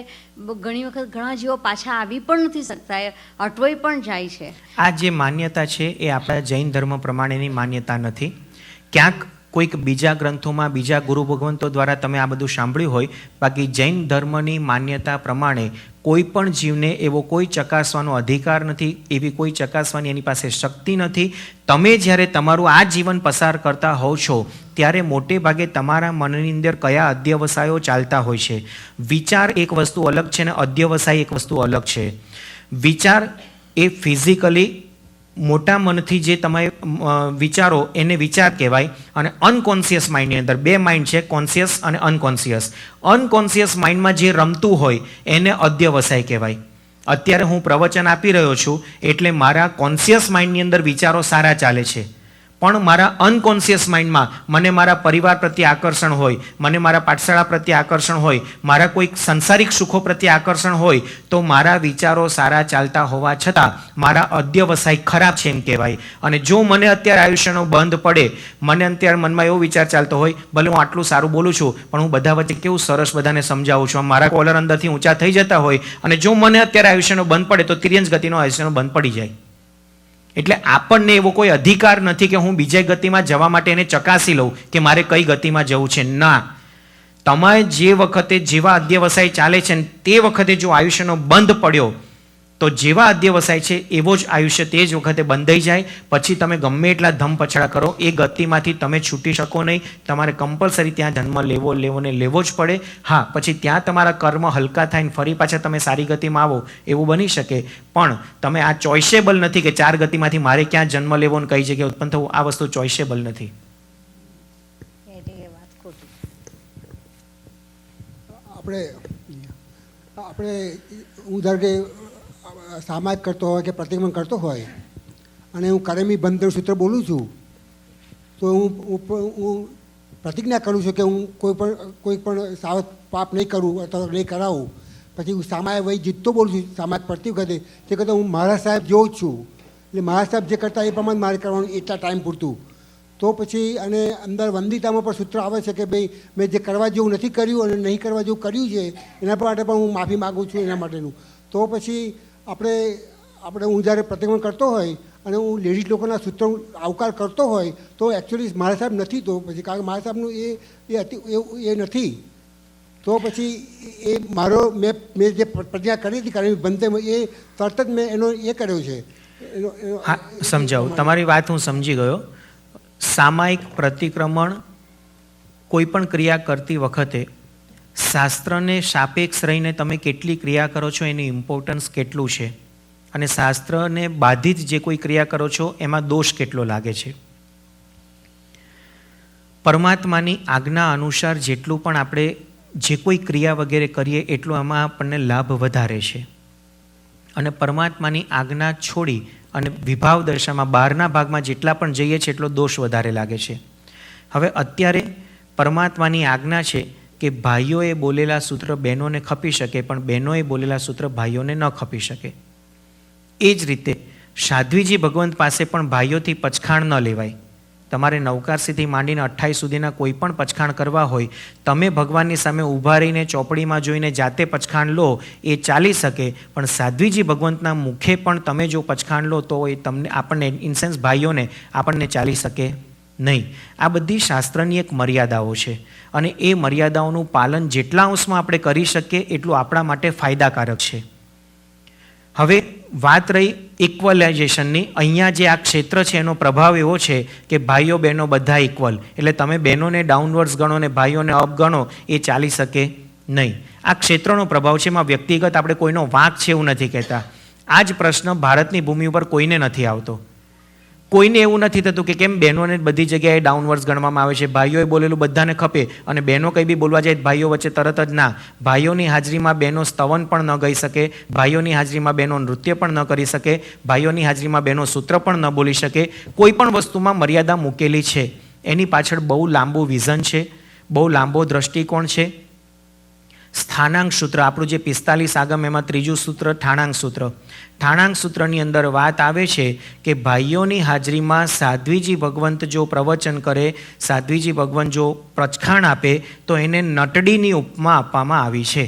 ઘણી વખત ઘણા જીવો પાછા આવી પણ નથી શકતા, અટવાઈ પણ જાય છે. આ જે માન્યતા છે એ આપણા જૈન ધર્મ પ્રમાણેની માન્યતા નથી. ક્યાંક કોઈક બીજા ગ્રંથોમાં, બીજા ગુરુ ભગવંતો દ્વારા તમે આ બધું સાંભળ્યું હોય, બાકી જૈન ધર્મની માન્યતા પ્રમાણે કોઈ પણ જીવને એવો કોઈ ચકાસવાનો અધિકાર નથી, એવી કોઈ ચકાસવાની એની પાસે શક્તિ નથી. તમે જ્યારે તમારું આ જીવન પસાર કરતા હોવ છો ત્યારે મોટે ભાગે તમારા મનની અંદર કયા અધ્યવસાયો ચાલતા હોય છે. વિચાર એક વસ્તુ અલગ છે ને અધ્યવસાય એક વસ્તુ અલગ છે. વિચાર એ ફિઝિકલી મોટા મનથી જે તમે વિચારો એને વિચાર કહેવાય, અને અનકોન્શિયસ માઇન્ડની અંદર 2 માઇન્ડ છે, કોન્શિયસ અને અનકોન્શિયસ. અનકોન્શિયસ માઇન્ડમાં જે રમતું હોય એને અધ્યવસાય કહેવાય. અત્યારે હું પ્રવચન આપી રહ્યો છું એટલે મારા કોન્શિયસ માઇન્ડની અંદર વિચારો સારા ચાલે છે, પણ મારા અનકોન્શિયસ માઇન્ડમાં મને મારા પરિવાર પ્રત્યે આકર્ષણ હોય, મને મારા પાઠશાળા પ્રત્યે આકર્ષણ હોય, મારા કોઈક સંસારિક સુખો પ્રત્યે આકર્ષણ હોય, તો મારા વિચારો સારા ચાલતા હોવા છતાં મારા અધ્યવસાય ખરાબ છે એમ કહેવાય. અને જો મને અત્યારે આયુષ્યનો બંધ પડે, મને અત્યારે મનમાં એવો વિચાર ચાલતો હોય, ભલે હું આટલું સારું બોલું છું પણ હું બધા વચ્ચે કેવું સરસ બધાને સમજાવું છું, મારા કોલર અંદરથી ઊંચા થઈ જતા હોય, અને જો મને અત્યારે આયુષ્યનો બંધ પડે તો તિર્યંશ ગતિનો આયુષ્યનો બંધ પડી જાય. એટલે આપણને એવો કોઈ અધિકાર નથી કે હું બીજે ગતિમાં જવા માટે એને ચકાસી લઉં કે મારે કઈ ગતિમાં જવું છે. ના, તમે જે વખતે જેવા અધ્યવસાય ચાલે છે ને તે વખતે જો આયુષ્યનો બંધ પડ્યો તો જેવા અધ્યવસાય છે એવો જ આયુષ્ય તે જ વખતે બંધાઈ જાય. પછી તમે ગમે એટલા ધમ પછડા કરો એ ગતિમાંથી તમે છૂટી શકો નહીં. તમારે કમ્પલસરી ત્યાં જન્મ લેવો જ પડે. હા, પછી ત્યાં તમારા કર્મ હલકા થાય ને ફરી પાછા તમે સારી ગતિમાં આવો એવું બની શકે, પણ તમે આ ચોઇસેબલ નથી કે 4 ગતિમાંથી મારે ક્યાં જન્મ લેવો ને કઈ જગ્યાએ ઉત્પન્ન થવું. આ વસ્તુ ચોઇસેબલ નથી. આપણે હું ધારો કે સામાયિક કરતો હોય કે પ્રતિક્રમણ કરતો હોય અને હું કાયમી બંધ સૂત્ર બોલું છું, તો હું પ્રતિજ્ઞા કરું છું કે હું કોઈ પણ સાવત પાપ નહીં કરું અથવા નહીં કરાવું. પછી હું સામાયિક વહી જીતતો બોલું છું. સામાયિક પડતી વખતે તે કરતાં હું મહારાજ સાહેબ જોઉં જ છું. એટલે મહારાજ સાહેબ જે કરતા એ પ્રમાણે મારે કરવાનું એટલા ટાઈમ પૂરતું. તો પછી અને અંદર વંદિતામાં પણ સૂત્ર આવે છે કે ભાઈ મેં જે કરવા જેવું નથી કર્યું અને નહીં કરવા જેવું કર્યું છે એના માટે પણ હું માફી માગું છું એના માટેનું. તો પછી આપણે હું જ્યારે પ્રતિક્રમણ કરતો હોય અને હું લેડીઝ લોકોના સૂત્રો આવકાર કરતો હોય તો એકચ્યુઅલી મારા સાહેબ નથી. તો પછી કારણ કે મારા સાહેબનું એ નથી. તો પછી એ મારો મેં જે પ્રતિજ્ઞા કરી હતી કારણ બંધ એ તરત જ મેં એનો એ કર્યો છે. હા, સમજાવું. તમારી વાત હું સમજી ગયો. સામાયિક પ્રતિક્રમણ કોઈ પણ ક્રિયા કરતી વખતે શાસ્ત્રને સાપેક્ષ રહીને તમે કેટલી ક્રિયા કરો છો એની ઇમ્પોર્ટન્સ કેટલું છે અને શાસ્ત્રને બાધિત જે કોઈ ક્રિયા કરો છો એમાં દોષ કેટલો લાગે છે. પરમાત્માની આજ્ઞા અનુસાર જેટલું પણ આપણે જે કોઈ ક્રિયા વગેરે કરીએ એટલું એમાં આપણને લાભ વધારે છે. અને પરમાત્માની આજ્ઞા છોડી અને વિભાવ દર્શામાં બહારના ભાગમાં જેટલા પણ જઈએ છીએ એટલો દોષ વધારે લાગે છે. હવે અત્યારે પરમાત્માની આજ્ઞા છે કે ભાઈઓએ બોલેલા સૂત્ર બહેનોને ખપી શકે પણ બહેનોએ બોલેલા સૂત્ર ભાઈઓને ન ખપી શકે. એ જ રીતે સાધ્વીજી ભગવંત પાસે પણ ભાઈઓથી પચખાણ ન લેવાય. તમારે નવકારસીથી માંડીને 28 સુધીના કોઈ પણ પચખાણ કરવા હોય તમે ભગવાનની સામે ઊભા રહીને ચોપડીમાં જોઈને જાતે પચખાણ લો એ ચાલી શકે, પણ સાધ્વીજી ભગવંતના મુખે પણ તમે જો પચખાણ લો તો એ તમને આપણને ઇનસેન્સ ભાઈઓને આપણને ચાલી શકે નહીં. આ બધી શાસ્ત્રની એક મર્યાદાઓ છે અને એ મર્યાદાઓનું પાલન જેટલા અંશમાં આપણે કરી શકીએ એટલું આપણા માટે ફાયદાકારક છે. હવે વાત રહી ઇક્વલાઇઝેશનની. અહીંયા જે આ ક્ષેત્ર છે એનો પ્રભાવ એવો છે કે ભાઈઓ બહેનો બધા ઇક્વલ, એટલે તમે બહેનોને ડાઉનવર્ડ્સ ગણો ને ભાઈઓને અપ ગણો એ ચાલી શકે નહીં. આ ક્ષેત્રનો પ્રભાવ છે. એમાં વ્યક્તિગત આપણે કોઈનો વાંક છે એવું નથી કહેતા. આ જ પ્રશ્ન ભારતની ભૂમિ ઉપર કોઈને નથી આવતો. કોઈને એવું નથી થતું કે કેમ બહેનોને બધી જગ્યાએ ડાઉનવર્ડ્સ ગણવામાં આવે છે, ભાઈઓએ બોલેલું બધાને ખપે અને બહેનો કંઈ બી બોલવા જાય ભાઈઓ વચ્ચે તરત જ ના. ભાઈઓની હાજરીમાં બહેનો સ્તવન પણ ન ગાઈ શકે, ભાઈઓની હાજરીમાં બહેનો નૃત્ય પણ ન કરી શકે, ભાઈઓની હાજરીમાં બહેનો સૂત્ર પણ ન બોલી શકે. કોઈ પણ વસ્તુમાં મર્યાદા મૂકેલી છે. એની પાછળ બહુ લાંબુ વિઝન છે, બહુ લાંબો દ્રષ્ટિકોણ છે. સ્થાનાંક સૂત્ર આપણું જે 45 આગમ એમાં ત્રીજું સૂત્ર ઠાણાંક સૂત્ર. ઠાણાંક સૂત્રની અંદર વાત આવે છે કે ભાઈઓની હાજરીમાં સાધ્વીજી ભગવંત જો પ્રવચન કરે, સાધ્વીજી ભગવંત જો પચખાણ આપે તો એને નટડીની ઉપમા આપવામાં આવી છે.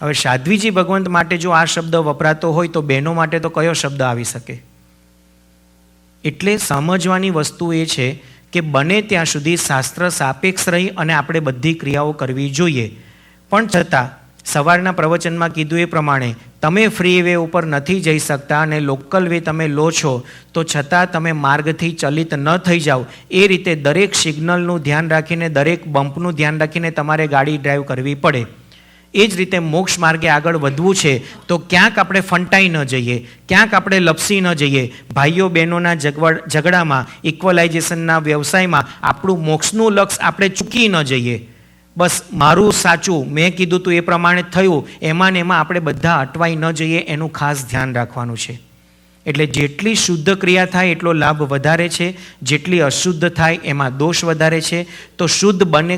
હવે સાધ્વીજી ભગવંત માટે જો આ શબ્દ વપરાતો હોય તો બહેનો માટે તો કયો શબ્દ આવી શકે? એટલે સમજવાની વસ્તુ એ છે કે બને ત્યાં સુધી શાસ્ત્ર સાપેક્ષ રહી અને આપણે બધી ક્રિયાઓ કરવી જોઈએ. પણ છતાં સવારના પ્રવચનમાં કીધું એ પ્રમાણે તમે ફ્રી વે ઉપર નથી જઈ શકતા અને લોકલ વે તમે લો છો તો છતાં તમે માર્ગથી ચલિત ન થઈ જાઓ એ રીતે દરેક સિગ્નલનું ધ્યાન રાખીને, દરેક બમ્પનું ધ્યાન રાખીને તમારે ગાડી ડ્રાઈવ કરવી પડે. એ જ રીતે મોક્ષ માર્ગે આગળ વધવું છે તો ક્યાંક આપણે ફંટાઈ ન જઈએ, ક્યાંક આપણે લપસી ન જઈએ. ભાઈઓ બહેનોના ઝઘડામાં, ઇક્વલાઇઝેશનના વ્યવસાયમાં આપણું મોક્ષનું લક્ષ્ય આપણે ચૂકી ન જઈએ. બસ મારું સાચું, મેં કીધું તું એ પ્રમાણે થયું, એમાં ને એમાં આપણે બધા અટવાઈ ન જઈએ એનું ખાસ ધ્યાન રાખવાનું છે. એટલે જેટલી શુદ્ધ ક્રિયા થાય એટલો લાભ વધારે છે, જેટલી અશુદ્ધ થાય એમાં દોષ વધારે છે. તો શુદ્ધ બને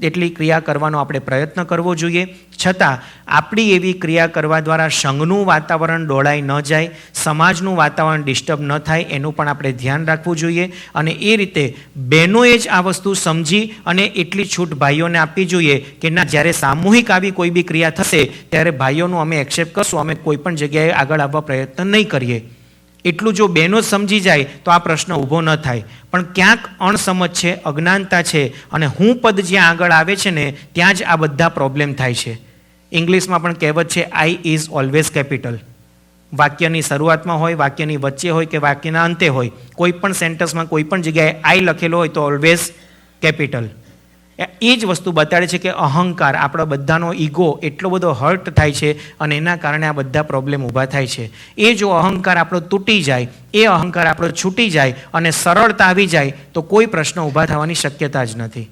એટલી ક્રિયા કરવાનો આપણે પ્રયત્ન કરવો જોઈએ. છતાં આપણી એવી ક્રિયા કરવા દ્વારા સંઘનું વાતાવરણ ડોળાઈ ન જાય, સમાજનું વાતાવરણ ડિસ્ટર્બ ન થાય એનું પણ આપણે ધ્યાન રાખવું જોઈએ. અને એ રીતે બહેનોએ જ આ વસ્તુ સમજી અને એટલી છૂટ ભાઈઓને આપવી જોઈએ કે ના, જ્યારે સામૂહિક આવી કોઈ બી ક્રિયા થશે ત્યારે ભાઈઓનું અમે એક્સેપ્ટ કરશું, અમે કોઈ પણ જગ્યાએ આગળ આવવા પ્રયત્ન નહીં કરીએ. એટલું જો બહેનો સમજી જાય તો આ પ્રશ્ન ઊભો ન થાય. પણ ક્યાંક અણસમજ છે, અજ્ઞાનતા છે, અને હું પદ જ્યાં આગળ આવે છે ને ત્યાં જ આ બધા પ્રોબ્લેમ થાય છે. ઇંગ્લિશમાં પણ કહેવત છે, આઈ ઇઝ ઓલવેઝ કેપિટલ. વાક્યની શરૂઆતમાં હોય, વાક્યની વચ્ચે હોય કે વાક્યના અંતે હોય, કોઈ પણ સેન્ટેન્સમાં કોઈ પણ જગ્યાએ આઈ લખેલો હોય તો ઓલવેઝ કેપિટલ. એ જ વસ્તુ બતાડે છે કે અહંકાર, આપણા બધાનો ઈગો એટલો બધો હર્ટ થાય છે અને એના કારણે આ બધા પ્રોબ્લેમ ઊભા થાય છે. એ જો અહંકાર આપણો તૂટી જાય, એ અહંકાર આપણો છૂટી જાય અને સરળતા આવી જાય તો કોઈ પ્રશ્ન ઊભા થવાની શક્યતા જ નથી.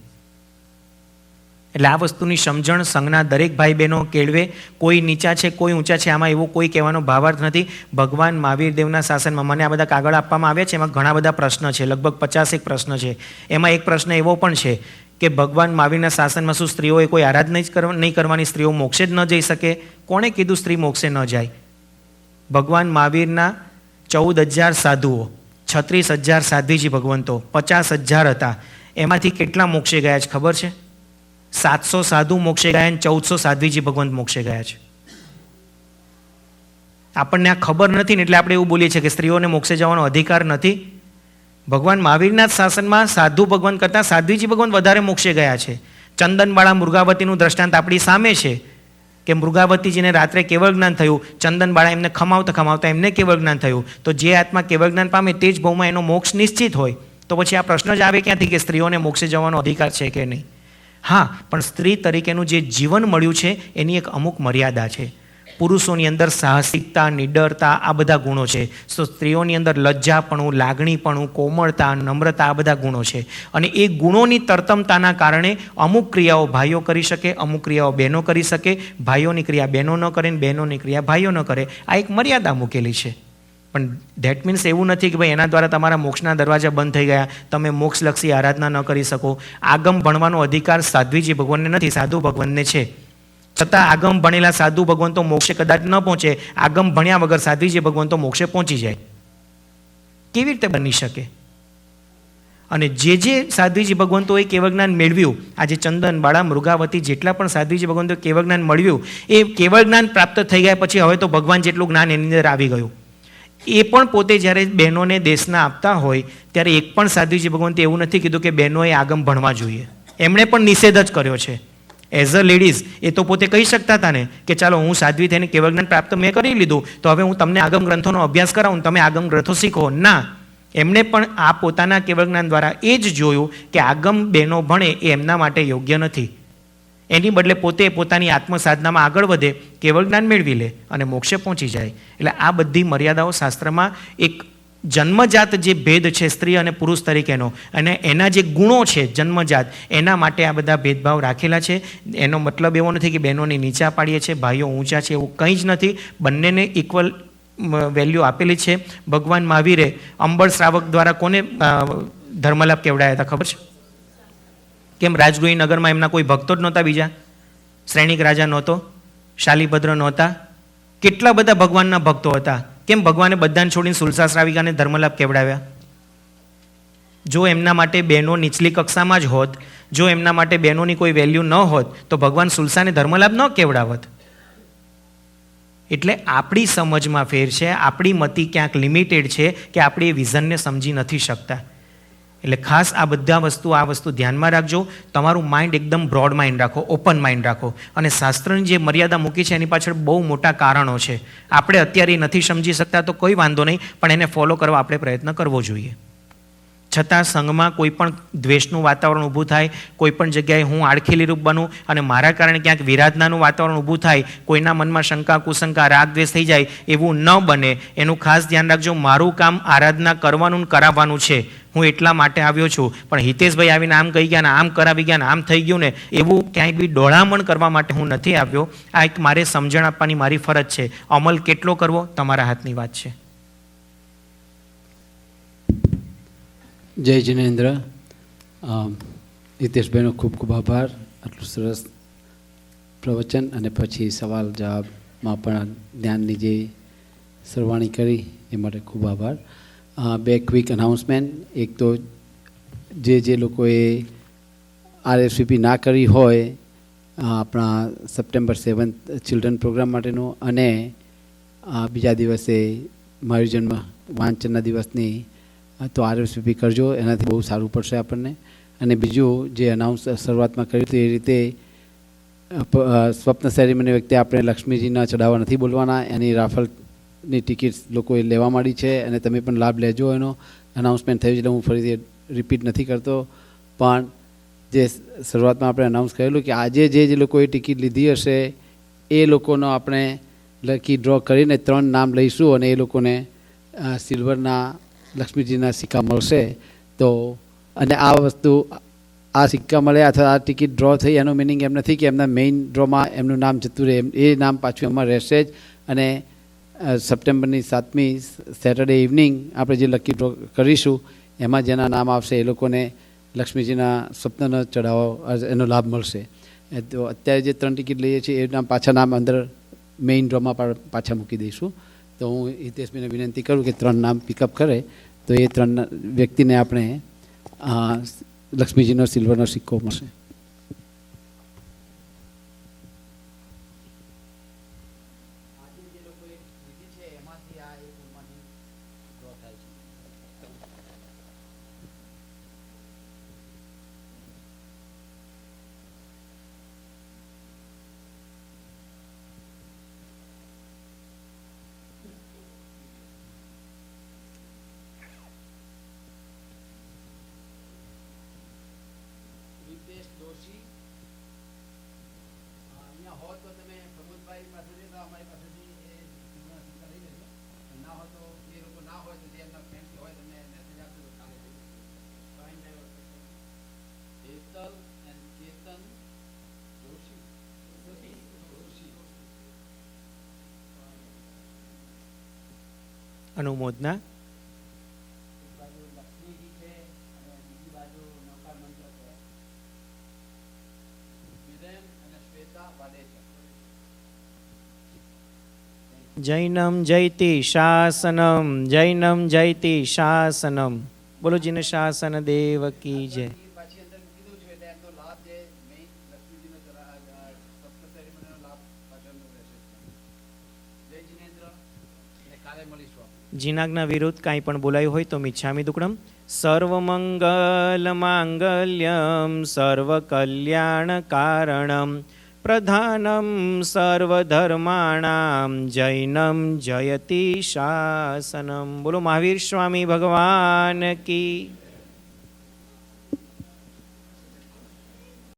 એટલે આ વસ્તુની સમજણ સંઘના દરેક ભાઈ બહેનો કેળવે. કોઈ નીચા છે, કોઈ ઊંચા છે, આમાં એવો કોઈ કહેવાનો ભાવાર્થ નથી. ભગવાન મહાવીર દેવના શાસનમાં મને આ બધા કાગળ આપવામાં આવ્યા છે, એમાં ઘણા બધા પ્રશ્ન છે, લગભગ 50 પ્રશ્ન છે. એમાં એક પ્રશ્ન એવો પણ છે કે ભગવાન મહાવીરના શાસનમાં શું સ્ત્રીઓએ કોઈ આરાધના નહીં કરવાની, સ્ત્રીઓ મોક્ષે જ ન જઈ શકે? કોણે કીધું સ્ત્રી મોક્ષે ન જાય? ભગવાન મહાવીરના 14,000 સાધુઓ, 36,000 સાધ્વીજી ભગવંતો, 50,000 હતા. એમાંથી કેટલા મોક્ષે ગયા છે ખબર છે? 700 સાધુ મોક્ષે ગયા અને 1400 સાધ્વીજી ભગવંત મોક્ષે ગયા છે. આપણને આ ખબર નથી ને એટલે આપણે એવું બોલીએ છીએ કે સ્ત્રીઓને મોક્ષે જવાનો અધિકાર નથી. ભગવાન મહાવીરના શાસનમાં સાધુ ભગવંત કરતાં સાધ્વીજી ભગવંત વધારે મોક્ષે ગયા છે. ચંદનબાળા મૃગાવતીનું દ્રષ્ટાંત આપણી સામે છે કે મૃગાવતીજીને રાત્રે કેવળ જ્ઞાન થયું, ચંદનબાળા એમને ખમાવતા ખમાવતા એમને કેવળ જ્ઞાન થયું. તો જે આત્મા કેવળ જ્ઞાન પામે તે જ ભવમાં એનો મોક્ષ નિશ્ચિત હોય. તો પછી આ પ્રશ્ન જ આવે ક્યાંથી કે સ્ત્રીઓને મોક્ષે જવાનો અધિકાર છે કે નહીં? હા, પણ સ્ત્રી તરીકેનું જે જીવન મળ્યું છે એની એક અમુક મર્યાદા છે. પુરુષોની અંદર સાહસિકતા, નિડરતા, આ બધા ગુણો છે. તો સ્ત્રીઓની અંદર લજ્જાપણું, લાગણીપણું, કોમળતા, નમ્રતા, આ બધા ગુણો છે. અને એ ગુણોની તરતમતાના કારણે અમુક ક્રિયાઓ ભાઈઓ કરી શકે, અમુક ક્રિયાઓ બહેનો કરી શકે. ભાઈઓની ક્રિયા બહેનો ન કરે, બહેનોની ક્રિયા ભાઈઓ ન કરે. આ એક મર્યાદા મૂકેલી છે. પણ ધેટ મીન્સ એવું નથી કે ભાઈ એના દ્વારા તમારા મોક્ષના દરવાજા બંધ થઈ ગયા, તમે મોક્ષલક્ષી આરાધના ન કરી શકો. આગમ ભણવાનો અધિકાર સાધ્વીજી ભગવાનને નથી, સાધુ ભગવાનને છે. છતાં આગમ ભણેલા સાધુ ભગવંતો મોક્ષે કદાચ ન પહોંચે, આગમ ભણ્યા વગર સાધ્વીજી ભગવંતો મોક્ષે પહોંચી જાય. કેવી રીતે બની શકે? અને જે સાધ્વીજી ભગવંતોએ કેવળ જ્ઞાન મેળવ્યું, આજે ચંદન બાળા મૃગાવતી જેટલા પણ સાધ્વીજી ભગવંતો કેવળ જ્ઞાન મળ્યું, એ કેવળ જ્ઞાન પ્રાપ્ત થઈ ગયા પછી હવે તો ભગવાન જેટલું જ્ઞાન એની અંદર આવી ગયું. એ પણ પોતે જ્યારે બહેનોને દેશના આપતા હોય ત્યારે એક પણ સાધ્વીજી ભગવંતે એવું નથી કીધું કે બહેનોએ આગમ ભણવા જોઈએ. એમણે પણ નિષેધ જ કર્યો છે. એઝ અ લેડીઝ એ તો પોતે કહી શકતા હતા ને કે ચાલો હું સાધ્વી થઈને કેવળ જ્ઞાન પ્રાપ્ત મેં કરી લીધું, તો હવે હું તમને આગમ ગ્રંથોનો અભ્યાસ કરાવું, તમે આગમ ગ્રંથો શીખો. ના, એમણે પણ આ પોતાના કેવળ જ્ઞાન દ્વારા એ જ જોયું કે આગમ બહેનો ભણે એ એમના માટે યોગ્ય નથી. એની બદલે પોતે પોતાની આત્મસાધનામાં આગળ વધે, કેવળ જ્ઞાન મેળવી લે અને મોક્ષે પહોંચી જાય. એટલે આ બધી મર્યાદાઓ શાસ્ત્રમાં એક જન્મજાત જે ભેદ છે સ્ત્રી અને પુરુષ તરીકેનો, અને એના જે ગુણો છે જન્મજાત, એના માટે આ બધા ભેદભાવ રાખેલા છે. એનો મતલબ એવો નથી કે બહેનોને નીચા પાડીએ છીએ, ભાઈઓ ઊંચા છે, એવું કંઈ જ નથી. બંનેને ઇક્વલ વેલ્યુ આપેલી છે. ભગવાન મહાવીરે અંબર શ્રાવક દ્વારા કોને ધર્મલાભ કેવડાયા હતા ખબર છે? કેમ રાજગૃહી નગરમાં એમના કોઈ ભક્તો જ નહોતા? બીજા શ્રેણિક રાજા નહોતો, શાલીભદ્ર નહોતા, કેટલા બધા ભગવાનના ભક્તો હતા. કેમ ભગવાને બધાને છોડીને સુલસા શ્રાવિકાને ધર્મલાભ કેવડાવ્યા? જો એમના માટે બહેનો નીચલી કક્ષામાં જ હોત, જો એમના માટે બહેનોની કોઈ વેલ્યુ ન હોત તો ભગવાન સુલસાને ધર્મલાભ ન કેવડાવત. એટલે આપણી સમજમાં ફેર છે, આપણી મતિ ક્યાંક લિમિટેડ છે કે આપણે એ વિઝનને સમજી નથી શકતા. એટલે ખાસ આ વસ્તુ ધ્યાનમાં રાખજો. તમારું માઇન્ડ એકદમ બ્રોડ માઇન્ડ રાખો, ઓપન માઇન્ડ રાખો. અને શાસ્ત્રની જે મર્યાદા મૂકી છે એની પાછળ બહુ મોટા કારણો છે. આપણે અત્યારે નથી સમજી શકતા તો કોઈ વાંધો નહીં, પણ એને ફોલો કરવા આપણે પ્રયત્ન કરવો જોઈએ. છતાં સંઘમાં કોઈ પણ દ્વેષનું વાતાવરણ ઊભું થાય, કોઈ પણ જગ્યાએ હું આડખેલી રૂપ બનું અને મારા કારણે ક્યાંક વિરાધનાનું વાતાવરણ ઊભું થાય, કોઈના મનમાં શંકા કુશંકા રાગ દ્વેષ થઈ જાય, એવું ન બને એનું ખાસ ધ્યાન રાખજો. મારું કામ આરાધના કરવાનું કરાવવાનું છે. હું એટલા માટે આવ્યો છું. પણ હિતેશભાઈ આવીને આમ કહી ગયા ને આમ કરાવી ગયા ને આમ થઈ ગયું ને એવું ક્યાંય બી ડોળામણ કરવા માટે હું નથી આવ્યો. આ એક મારે સમજણ આપવાની મારી ફરજ છે. અમલ કેટલો કરવો તમારા હાથની વાત છે. જય જિનેન્દ્ર. હિતેશભાઈનો ખૂબ ખૂબ આભાર આટલું સરસ પ્રવચન અને પછી સવાલ જવાબમાં પણ જ્ઞાનની જે સરવાણી કરી એ માટે ખૂબ આભાર. બે ક્વિક અનાઉન્સમેન્ટ. એક તો જે લોકોએ RSVP ના કરી હોય આપણા સપ્ટેમ્બર 7 ચિલ્ડ્રન પ્રોગ્રામ માટેનો, અને બીજા દિવસે મહાવીર જન્મ વાંચનના દિવસની તો RSVP કરજો, એનાથી બહુ સારું પડશે આપણને. અને બીજું જે અનાઉન્સ શરૂઆતમાં કર્યું હતું એ રીતે સ્વપ્ન સેરેમની વખતે આપણે લક્ષ્મીજીના ચડાવવા નથી બોલવાના. એની રાફલની ટિકિટ્સ લોકોએ લેવા માંડી છે અને તમે પણ લાભ લેજો. એનો અનાઉન્સમેન્ટ થયું એટલે હું ફરીથી રિપીટ નથી કરતો. પણ જે શરૂઆતમાં આપણે અનાઉન્સ કરેલું કે આજે જે લોકોએ ટિકિટ લીધી હશે એ લોકોનો આપણે લકી ડ્રો કરીને 3 નામ લઈશું અને એ લોકોને સિલ્વરના લક્ષ્મીજીના સિક્કા મળશે. તો અને આ વસ્તુ આ સિક્કા મળે અથવા આ ટિકિટ ડ્રો થઈ એનો મિનિંગ એમ નથી કે એમના મેઇન ડ્રોમાં એમનું નામ જતું રહે. એ નામ પાછું એમાં રહેશે જ. અને સપ્ટેમ્બરની 7મી સેટરડે ઇવનિંગ આપણે જે લકી ડ્રો કરીશું એમાં જેના નામ આવશે એ લોકોને લક્ષ્મીજીના સ્વપ્નનો ચઢાવો એનો લાભ મળશે. તો અત્યારે જે 3 ટિકિટ લઈએ છીએ એના પાછા નામ અંદર મેઇન ડ્રોમાં પાછા મૂકી દઈશું. તો હું હિતેશભાઈને વિનંતી કરું કે 3 નામ પિકઅપ કરે તો એ 3 વ્યક્તિને આપણે લક્ષ્મીજીનો સિલ્વરનો સિક્કો મળશે. અનુમોદના. જૈનમ જયતિ શાસનમ, જૈનમ જયતિ શાસનમ. બોલો જીને શાસન દેવ કી જય. જીનાગના વિરુદ્ધ કાંઈ પણ બોલાયું હોય તો મિચ્છામી દુક્કડમ. સર્વમંગલ માંગલ્યમ સર્વકલ્યાણ કારણમ પ્રધાનમ સર્વધર્માણામ જૈનમ જયતિ શાસનમ. બોલો મહાવીર સ્વામી ભગવાન કી.